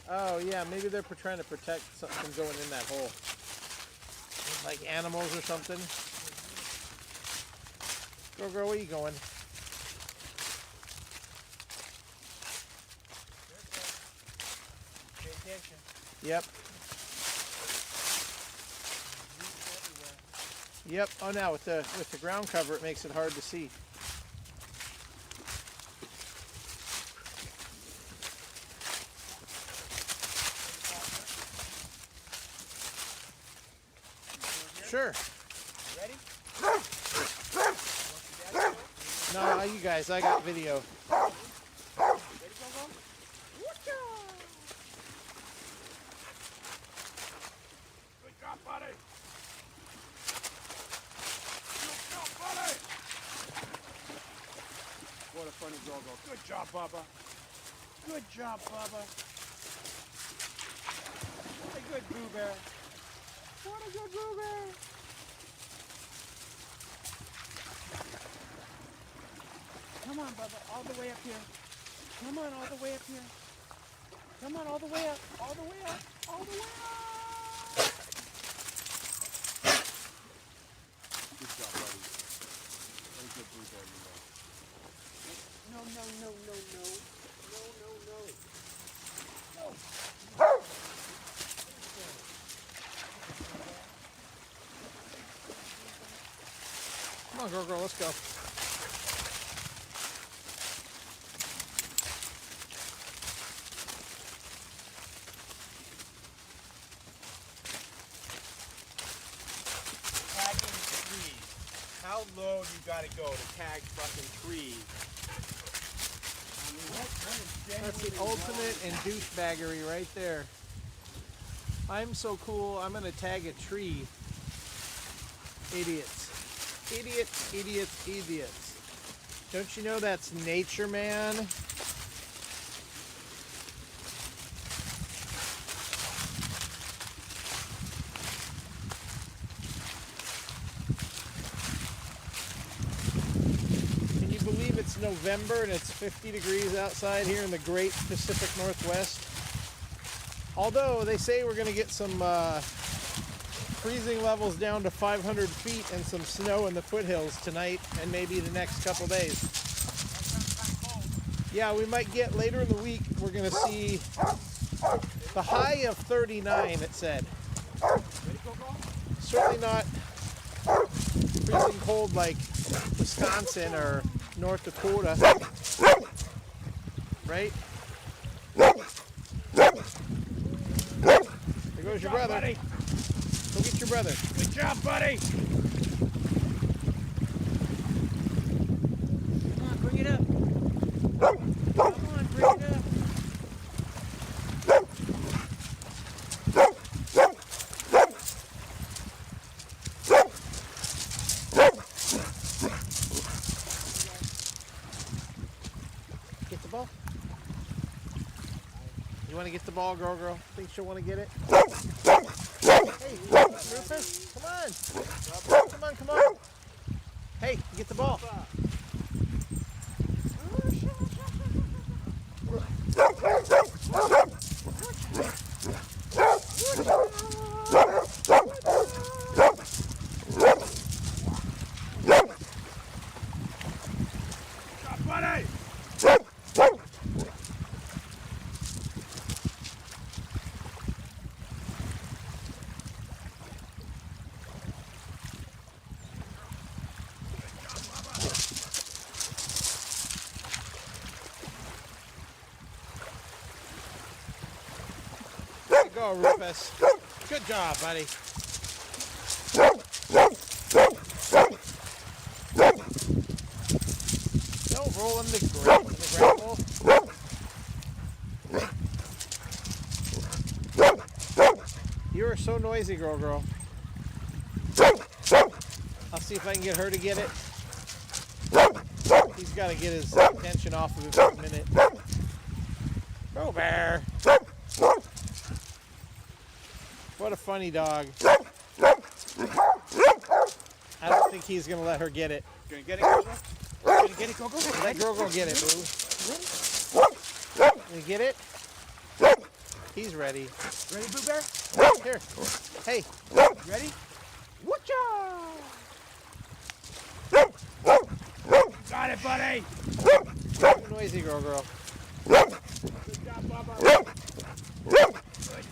Oh yeah, maybe they're trying to protect something from going in that hole. Like animals or something. Girl, where are you going? Pay attention. Yep. Yep. Oh, now with the ground cover, it makes it hard to see. Sure. Ready? No, you guys, I got video. Ready, go, go? Good job, buddy. Good job, buddy. What a funny go-go. Good job, Bubba. Good job, Bubba. What a good Boo Bear. What a good Boo Bear. Come on, Bubba, all the way up here. Come on, all the way up here. Come on, all the way up, all the way up, all the way up. Good job, buddy. Very good Boo Bear, you know. No, no, no, no, no. No, no, no. No. Come on, girl, let's go. Tagging trees. How low you gotta go to tag fucking trees? I mean, That's the ultimate in douchebaggery right there. I'm so cool, I'm gonna tag a tree. Idiots. Idiots, idiots, idiots. Don't you know that's nature, man? Can you believe it's November and it's 50 degrees outside here in the great Pacific Northwest? Although they say we're going to get some freezing levels down to 500 feet and some snow in the foothills tonight and maybe the next couple days. Yeah, we might get later in the week, we're going to see the high of 39, it said. Certainly not freezing cold like Wisconsin or North Dakota, right? There's your brother. Buddy. Go get your brother. Good job, buddy. Come on, bring it up. Come on, bring it up. Get the ball. You want to get the ball, girl? Think she'll want to get it? Hey, Rufus, come on. Come on. Hey, get the ball. Buddy. There you go, Rufus. Good job, buddy. Don't roll in the gravel. You are so noisy, girl. I'll see if I can get her to get it. He's got to get his attention off of it for a minute. Go, Bear. What a funny dog. I don't think he's going to let her get it. Gonna get it, Gogo? Gonna get it, Gogo? Let Gogo get it, boo. You get it? He's ready. Ready, Boo Bear? Here. Hey. Ready? Woocha! Got it, buddy. Too noisy, girl. Good job, Bubba. Good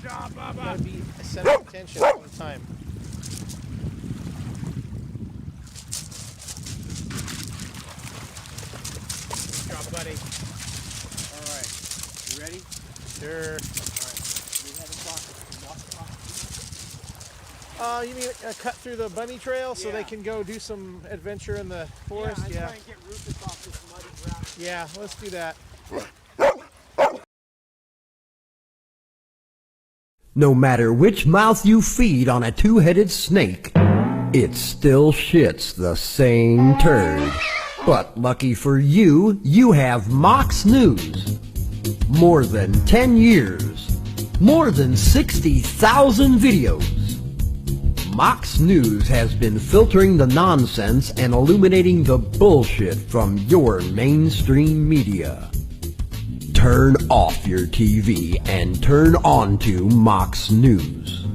job, Bubba. Gotta be a center of attention all the time. Good job, buddy. All right. You ready? Sure. All right. We have a process. Walk across. You mean cut through the bunny trail so Yeah. they can go do some adventure in the forest? Yeah, try and get Rufus off this muddy ground. Yeah, let's do that. No matter which mouth you feed on a two-headed snake, it still shits the same turd. But lucky for you, you have Mox News. More than 10 years. More than 60,000 videos. Mox News has been filtering the nonsense and illuminating the bullshit from your mainstream media. Turn off your TV and turn on to Mox News.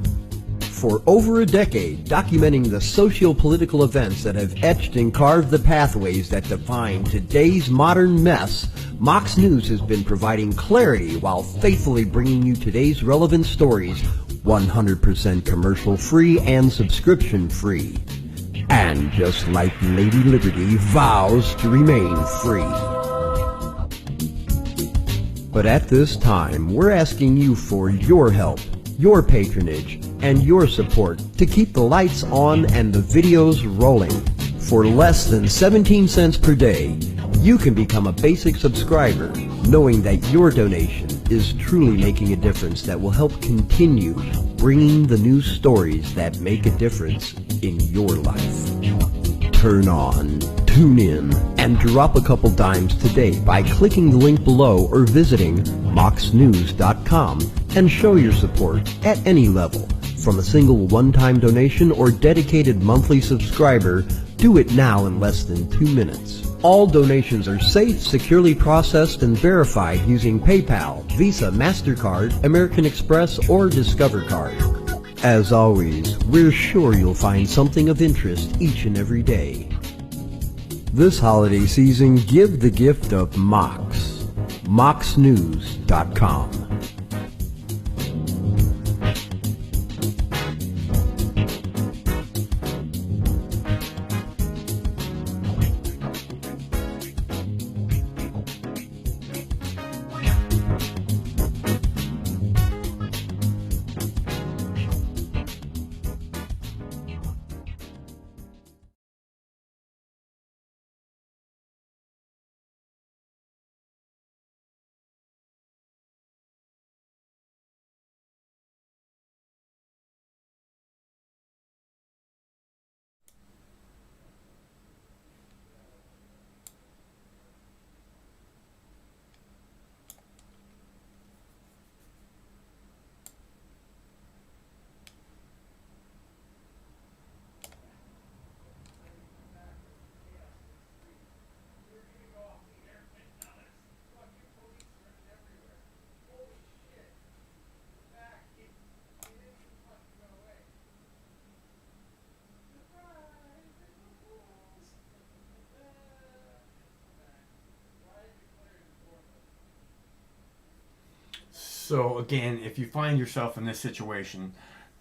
For over a decade, documenting the socio-political events that have etched and carved the pathways that define today's modern mess, Mox News has been providing clarity while faithfully bringing you today's relevant stories 100% commercial-free and subscription-free. And just like Lady Liberty vows to remain free. But at this time, we're asking you for your help, your patronage, and your support to keep the lights on and the videos rolling. For less than 17 cents per day, you can become a basic subscriber, knowing that your donation is truly making a difference that will help continue bringing the news stories that make a difference in your life. Turn on, tune in, and drop a couple dimes today by clicking the link below or visiting moxnews.com and show your support at any level. From a single one-time donation or dedicated monthly subscriber, do it now in less than 2 minutes. All donations are safe, securely processed, and verified using PayPal, Visa, MasterCard, American Express, or Discover Card. As always, we're sure you'll find something of interest each and every day. This holiday season, give the gift of Mox. moxnews.com. So again, if you find yourself in this situation,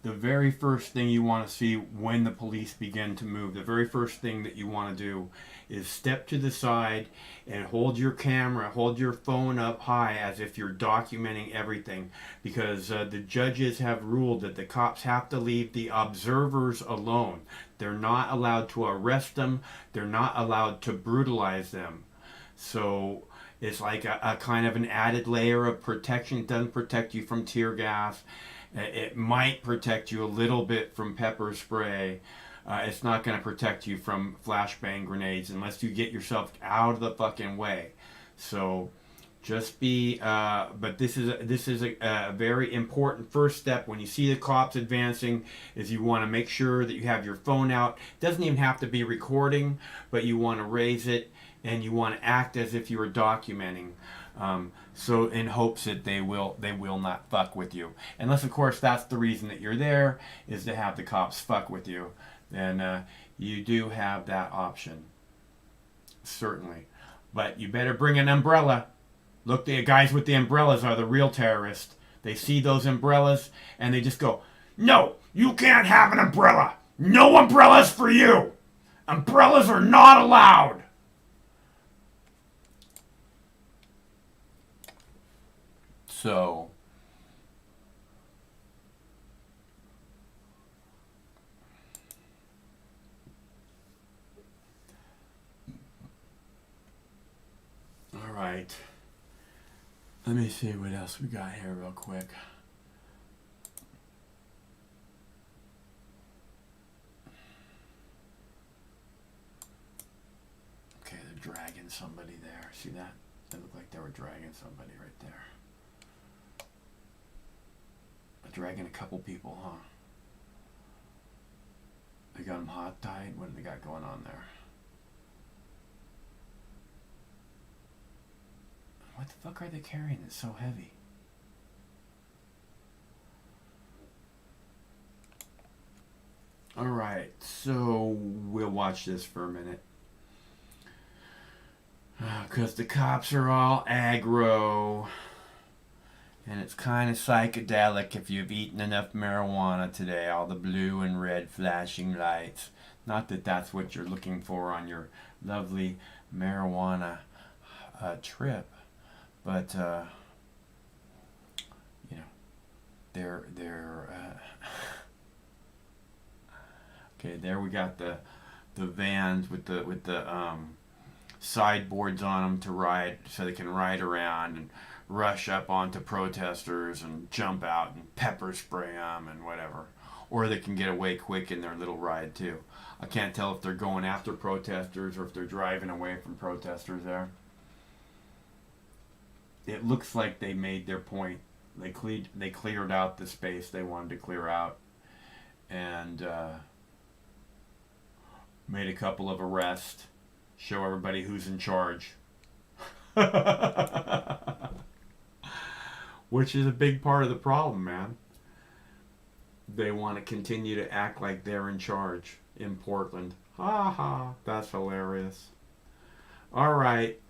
the very first thing you want to see when the police begin to move, the very first thing that you want to do is step to the side and hold your camera, hold your phone up high as if you're documenting everything, because the judges have ruled that the cops have to leave the observers alone. They're not allowed to arrest them. They're not allowed to brutalize them. So it's like a kind of an added layer of protection. It doesn't protect you from tear gas. It might protect you a little bit from pepper spray. It's not going to protect you from flashbang grenades unless you get yourself out of the fucking way. So just be, but this is a very important first step when you see the cops advancing, is you want to make sure that you have your phone out. It doesn't even have to be recording, but you want to raise it and you want to act as if you were documenting. So in hopes that they will not fuck with you. Unless of course that's the reason that you're there, is to have the cops fuck with you. Then you do have that option. Certainly. But you better bring an umbrella. Look, the guys with the umbrellas are the real terrorists. They see those umbrellas and they just go, "No, you can't have an umbrella. No umbrellas for you. Umbrellas are not allowed." So, all right. Let me see what else we got here real quick. Okay, they're dragging somebody there. See that? They look like they were dragging somebody right there. Dragging a couple people, huh? They got them hot-tied. What do they got going on there? What the fuck are they carrying that's so heavy? Alright, so we'll watch this for a minute. Because the cops are all aggro. And it's kind of psychedelic if you've eaten enough marijuana today. All the blue and red flashing lights. Not that that's what you're looking for on your lovely marijuana trip. But, you know, they're okay, there we got the vans with the sideboards on them to ride, so they can ride around and rush up onto protesters and jump out and pepper spray them and whatever. Or they can get away quick in their little ride too. I can't tell if they're going after protesters or if they're driving away from protesters there. It looks like they made their point. They cleared out the space they wanted to clear out and made a couple of arrests. Show everybody who's in charge. Which is a big part of the problem, man. They want to continue to act like they're in charge in Portland. Ha ha, that's hilarious. Alright,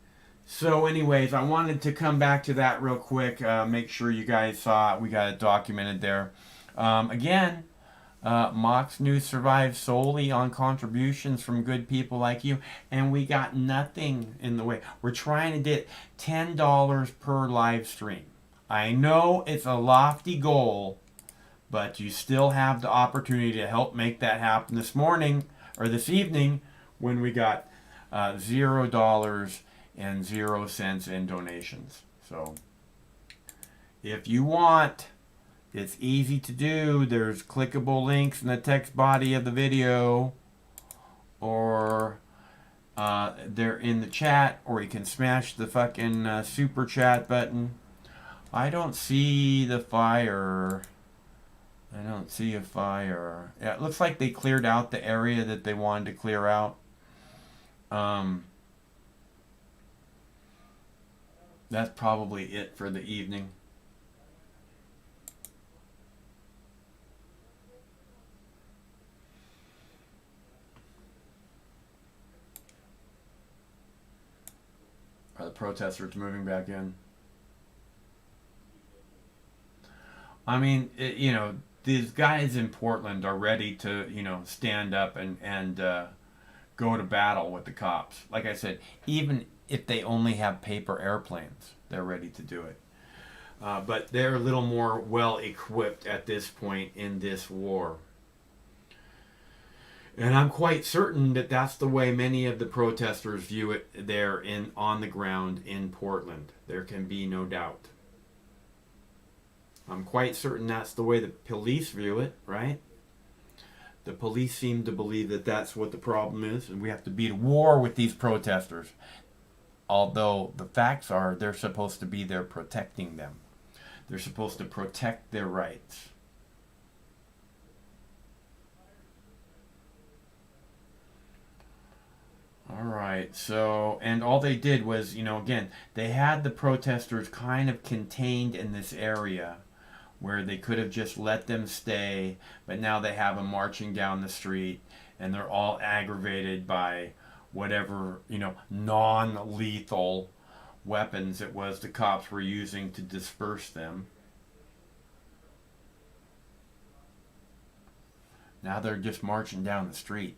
so anyways, I wanted to come back to that real quick. Make sure you guys saw it. We got it documented there. Again, Mox News survives solely on contributions from good people like you, and we got nothing in the way. We're trying to get $10 per live stream. I know it's a lofty goal, but you still have the opportunity to help make that happen this morning or this evening when we got $0 and 0 cents in donations. So if you want, it's easy to do. There's clickable links in the text body of the video, or they're in the chat, or you can smash the fucking super chat button. I don't see the fire. I don't see a fire. Yeah, it looks like they cleared out the area that they wanted to clear out. That's probably it for the evening. Are the protesters moving back in? I mean, you know, these guys in Portland are ready to, you know, stand up and go to battle with the cops. Like I said, even if they only have paper airplanes, they're ready to do it. But they're a little more well equipped at this point in this war. And I'm quite certain that that's the way many of the protesters view it there on the ground in Portland. There can be no doubt. I'm quite certain that's the way the police view it, right? The police seem to believe that that's what the problem is, and we have to be at war with these protesters. Although the facts are they're supposed to be there protecting them. They're supposed to protect their rights. All right, so, and all they did was, you know, again, they had the protesters kind of contained in this area where they could have just let them stay, but now they have them marching down the street, and they're all aggravated by whatever, you know, non-lethal weapons it was the cops were using to disperse them. Now they're just marching down the street.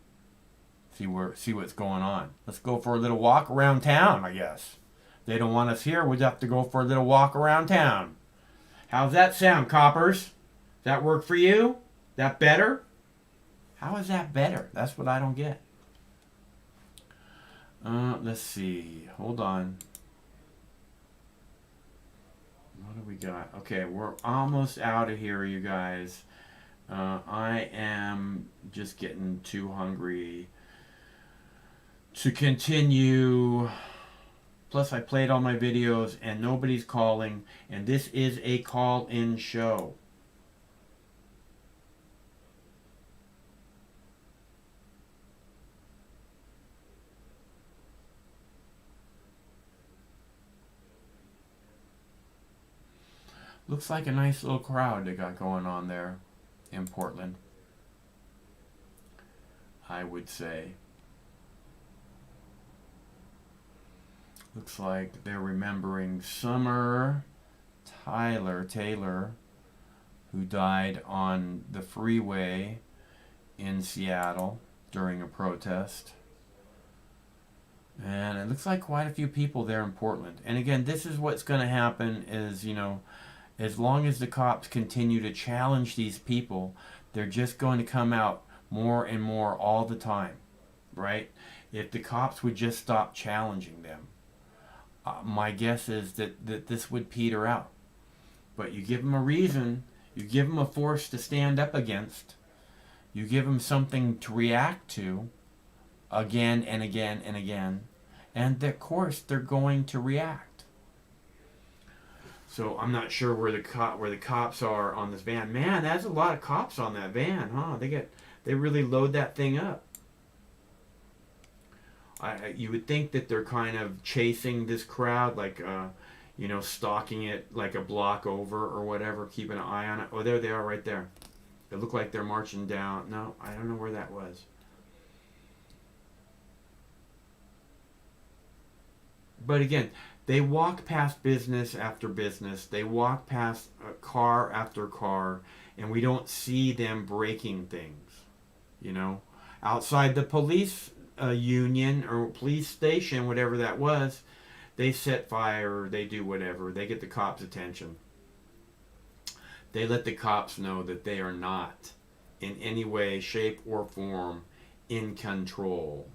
See what's going on. Let's go for a little walk around town, I guess. If they don't want us here, we'd have to go for a little walk around town. How's that sound, coppers? Does that work for you? That better? How is that better? That's what I don't get. Let's see. Hold on. What do we got? Okay, we're almost out of here, you guys. I am just getting too hungry to continue. Plus, I played all my videos and nobody's calling, and this is a call-in show. Looks like a nice little crowd they got going on there in Portland, I would say. Looks like they're remembering Summer Taylor, who died on the freeway in Seattle during a protest. And it looks like quite a few people there in Portland. And again, this is what's going to happen is, you know, as long as the cops continue to challenge these people, they're just going to come out more and more all the time, right? If the cops would just stop challenging them, my guess is that this would peter out. But you give them a reason, you give them a force to stand up against, you give them something to react to again and again and again, and of course they're going to react. So I'm not sure where the cops are on this van. Man, that's a lot of cops on that van, huh? They really load that thing up. You would think that they're kind of chasing this crowd, like you know, stalking it like a block over or whatever, keeping an eye on it. Oh, there they are, right there. They look like they're marching down. No, I don't know where that was. But again, they walk past business after business. They walk past car after car, and we don't see them breaking things. You know, outside the police union or police station, whatever that was, they set fire, they do whatever. They get the cops' attention. They let the cops know that they are not in any way, shape, or form in control.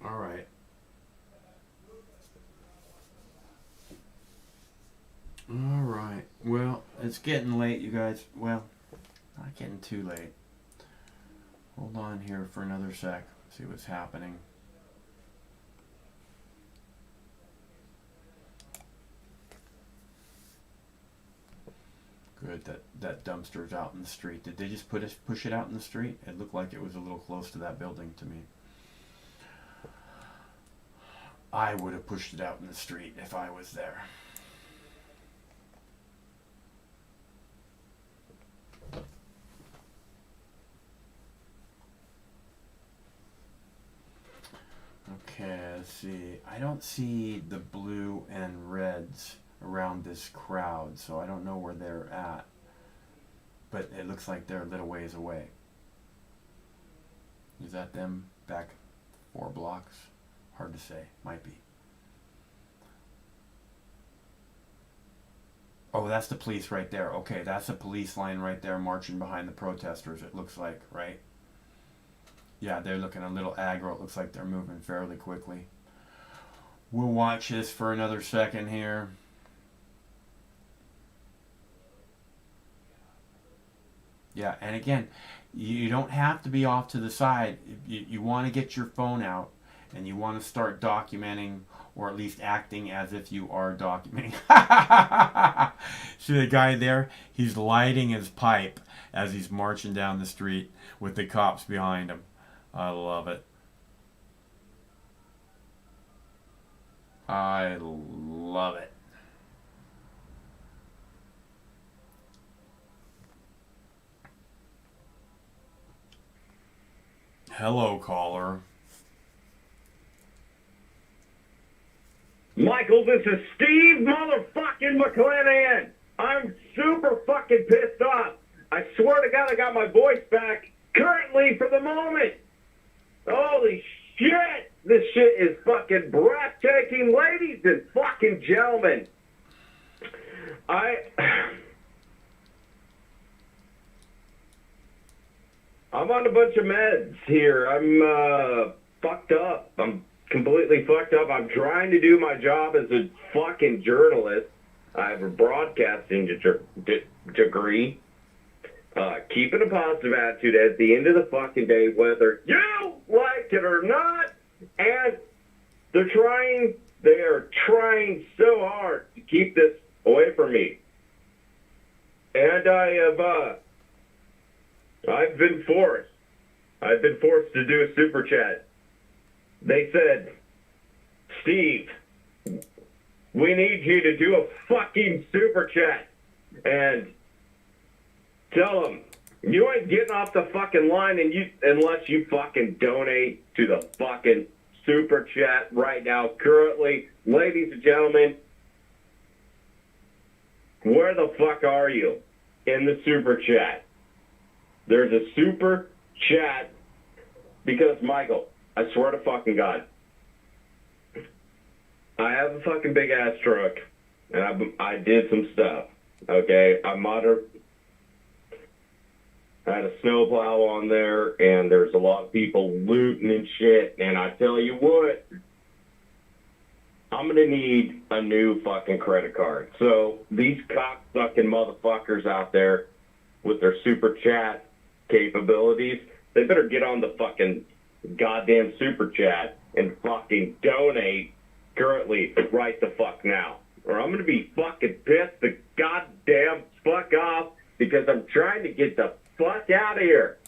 All right. All right. Well, it's getting late, you guys. Well, not getting too late. Hold on here for another sec. See what's happening. Good, that dumpster's out in the street. Did they just push it out in the street? It looked like it was a little close to that building to me. I would have pushed it out in the street if I was there. Okay, let's see. I don't see the blue and reds around this crowd, so I don't know where they're at. But it looks like they're a little ways away. Is that them back 4 blocks? Hard to say. Might be. Oh, that's the police right there. Okay, that's the police line right there marching behind the protesters, it looks like, right? Yeah, they're looking a little aggro. It looks like they're moving fairly quickly. We'll watch this for another second here. Yeah, and again, you don't have to be off to the side. You want to get your phone out and you want to start documenting, or at least acting as if you are documenting. See the guy there? He's lighting his pipe as he's marching down the street with the cops behind him. I love it. I love it. Hello, caller. Michael, this is Steve motherfucking McClanahan. I'm super fucking pissed off. I swear to God I got my voice back currently for the moment. Holy shit. This shit is fucking breathtaking, ladies and fucking gentlemen. I'm on a bunch of meds here. I'm fucked up. I'm completely fucked up. I'm trying to do my job as a fucking journalist. I have a broadcasting degree. Keeping a positive attitude at the end of the fucking day, whether you like it or not. And they are trying so hard to keep this away from me. And I've been forced to do a super chat. They said, Steve, we need you to do a fucking super chat and tell them you ain't getting off the fucking line unless you fucking donate to the fucking super chat right now. Currently, ladies and gentlemen, where the fuck are you in the super chat? There's a super chat because, Michael, I swear to fucking God, I have a fucking big ass truck and I did some stuff. Okay, I had a snowplow on there, and there's a lot of people looting and shit. And I tell you what, I'm going to need a new fucking credit card. So these cock-sucking motherfuckers out there with their super chat capabilities, they better get on the fucking goddamn super chat and fucking donate currently right the fuck now. Or I'm going to be fucking pissed the goddamn fuck off because I'm trying to get the fuck out of here.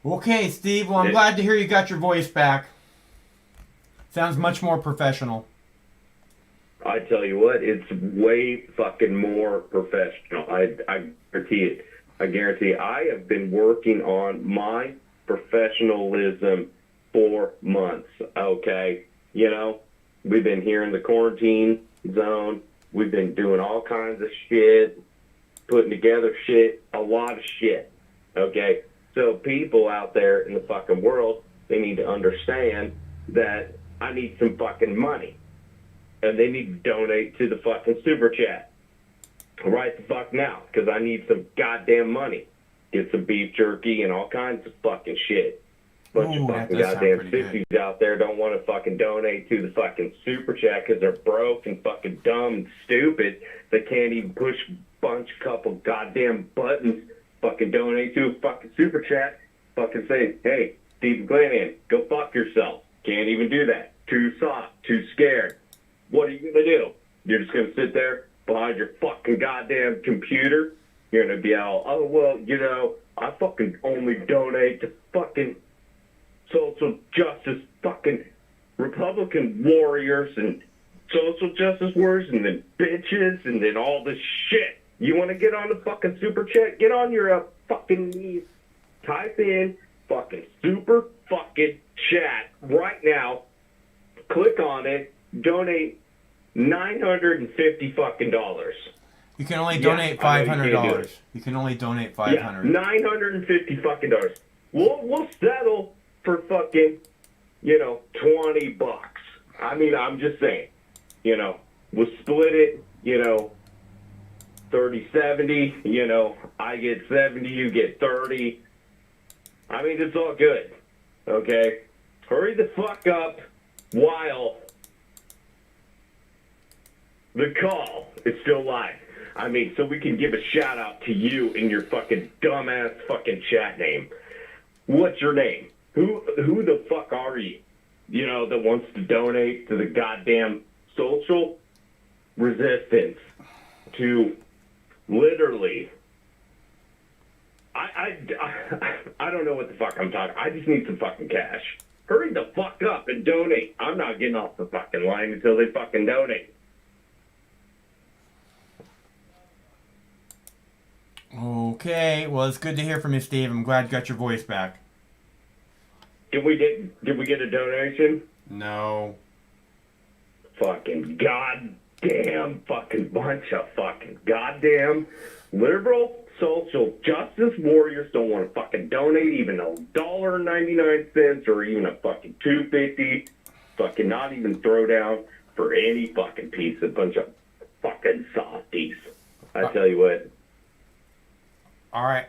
Okay, Steve. Well, I'm glad to hear you got your voice back. Sounds much more professional. I tell you what, it's way fucking more professional. I guarantee it. I guarantee it. I have been working on my professionalism for months, okay? You know, we've been here in the quarantine zone. We've been doing all kinds of shit, putting together shit, a lot of shit, okay? So people out there in the fucking world, they need to understand that I need some fucking money. And they need to donate to the fucking super chat right the fuck now, because I need some goddamn money. Get some beef jerky and all kinds of fucking shit. Bunch of fucking goddamn sissies out there don't want to fucking donate to the fucking super chat because they're broke and fucking dumb and stupid. They can't even push couple goddamn buttons. Fucking donate to a fucking super chat. Fucking say, hey, Steve McClanahan, go fuck yourself. Can't even do that. Too soft. Too scared. What are you gonna do? You're just gonna sit there behind your fucking goddamn computer? You're gonna be all, oh, well, you know, I fucking only donate to fucking social justice social justice warriors and then bitches and then all this shit. You want to get on the fucking super chat? Get on your fucking knees. Type in fucking super fucking chat right now. Click on it. Donate $950 fucking dollars. You can only donate $500. You can only donate $500. Yeah, $950 fucking dollars. We'll settle for fucking, $20. I mean, I'm just saying, we'll split it, 30-70, I get 70, you get 30. I mean, it's all good, okay? Hurry the fuck up while the call is still live. I mean, so we can give a shout out to you in your fucking dumbass fucking chat name. What's your name? Who the fuck are you? That wants to donate to the goddamn social resistance to literally. I don't know what the fuck I'm talking. I just need some fucking cash. Hurry the fuck up and donate. I'm not getting off the fucking line until they fucking donate. Okay, well, it's good to hear from you, Steve. I'm glad you got your voice back. Did we get a donation? No. Fucking goddamn fucking bunch of fucking goddamn liberal social justice warriors don't want to fucking donate even $1.99 or even a fucking $2.50. Fucking not even throw down for any fucking piece. A bunch of fucking softies. I tell you what. All right.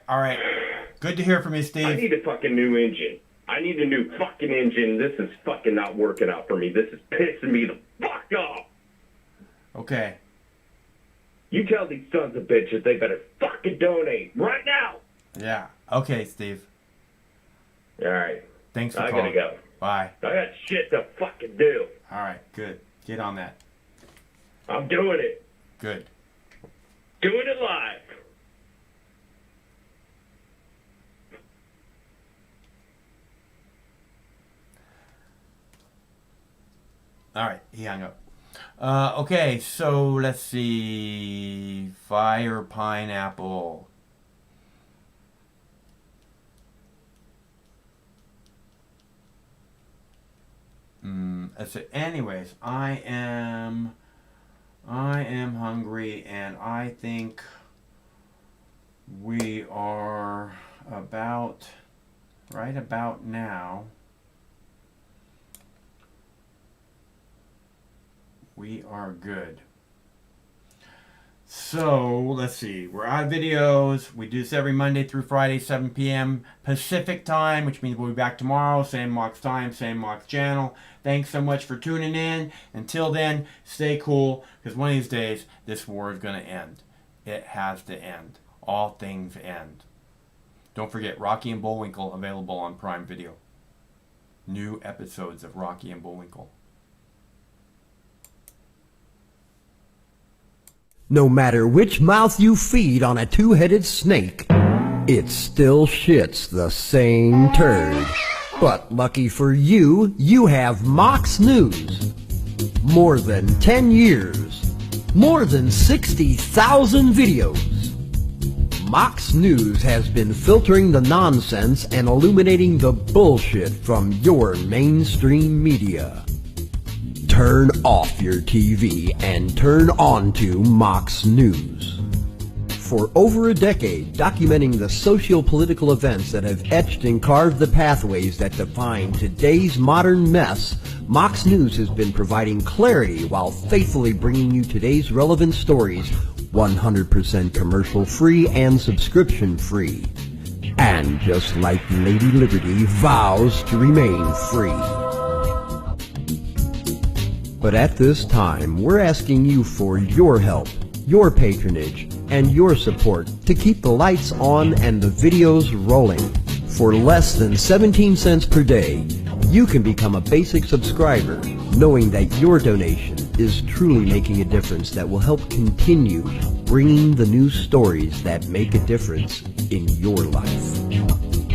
Good to hear from you, Steve. I need a fucking new engine. I need a new fucking engine. This is fucking not working out for me. This is pissing me the fuck off. Okay. You tell these sons of bitches they better fucking donate right now. Yeah. Okay, Steve. All right. Thanks for calling. calling. I gotta go. Bye. I got shit to fucking do. All right, good. Get on that. I'm doing it. Good. Doing it live. All right, he hung up. Okay, so let's see. Fire pineapple. Let's see. Anyways, I am hungry, and I think we are right about now. We are good. So, let's see. We're out of videos. We do this every Monday through Friday, 7 p.m. Pacific time, which means we'll be back tomorrow. Same Mox time, same Mox channel. Thanks so much for tuning in. Until then, stay cool, because one of these days, this war is going to end. It has to end. All things end. Don't forget, Rocky and Bullwinkle available on Prime Video. New episodes of Rocky and Bullwinkle. No matter which mouth you feed on a two-headed snake, it still shits the same turd. But lucky for you, you have Mox News. More than 10 years. More than 60,000 videos. Mox News has been filtering the nonsense and illuminating the bullshit from your mainstream media. Turn off your TV and turn on to Mox News. For over a decade, documenting the socio-political events that have etched and carved the pathways that define today's modern mess, Mox News has been providing clarity while faithfully bringing you today's relevant stories 100% commercial-free and subscription-free. And just like Lady Liberty vows to remain free. But at this time, we're asking you for your help, your patronage, and your support to keep the lights on and the videos rolling. For less than 17 cents per day, you can become a basic subscriber, knowing that your donation is truly making a difference that will help continue bringing the news stories that make a difference in your life.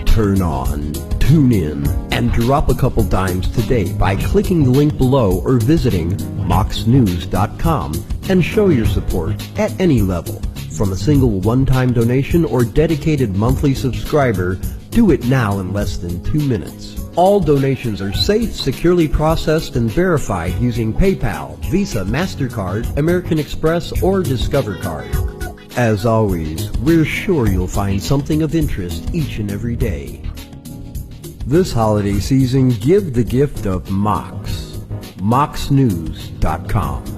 Turn on, tune in, and drop a couple dimes today by clicking the link below or visiting moxnews.com and show your support at any level. From a single one-time donation or dedicated monthly subscriber, do it now in less than 2 minutes. All donations are safe, securely processed, and verified using PayPal, Visa, MasterCard, American Express, or Discover Card. As always, we're sure you'll find something of interest each and every day. This holiday season, give the gift of Mox. moxnews.com.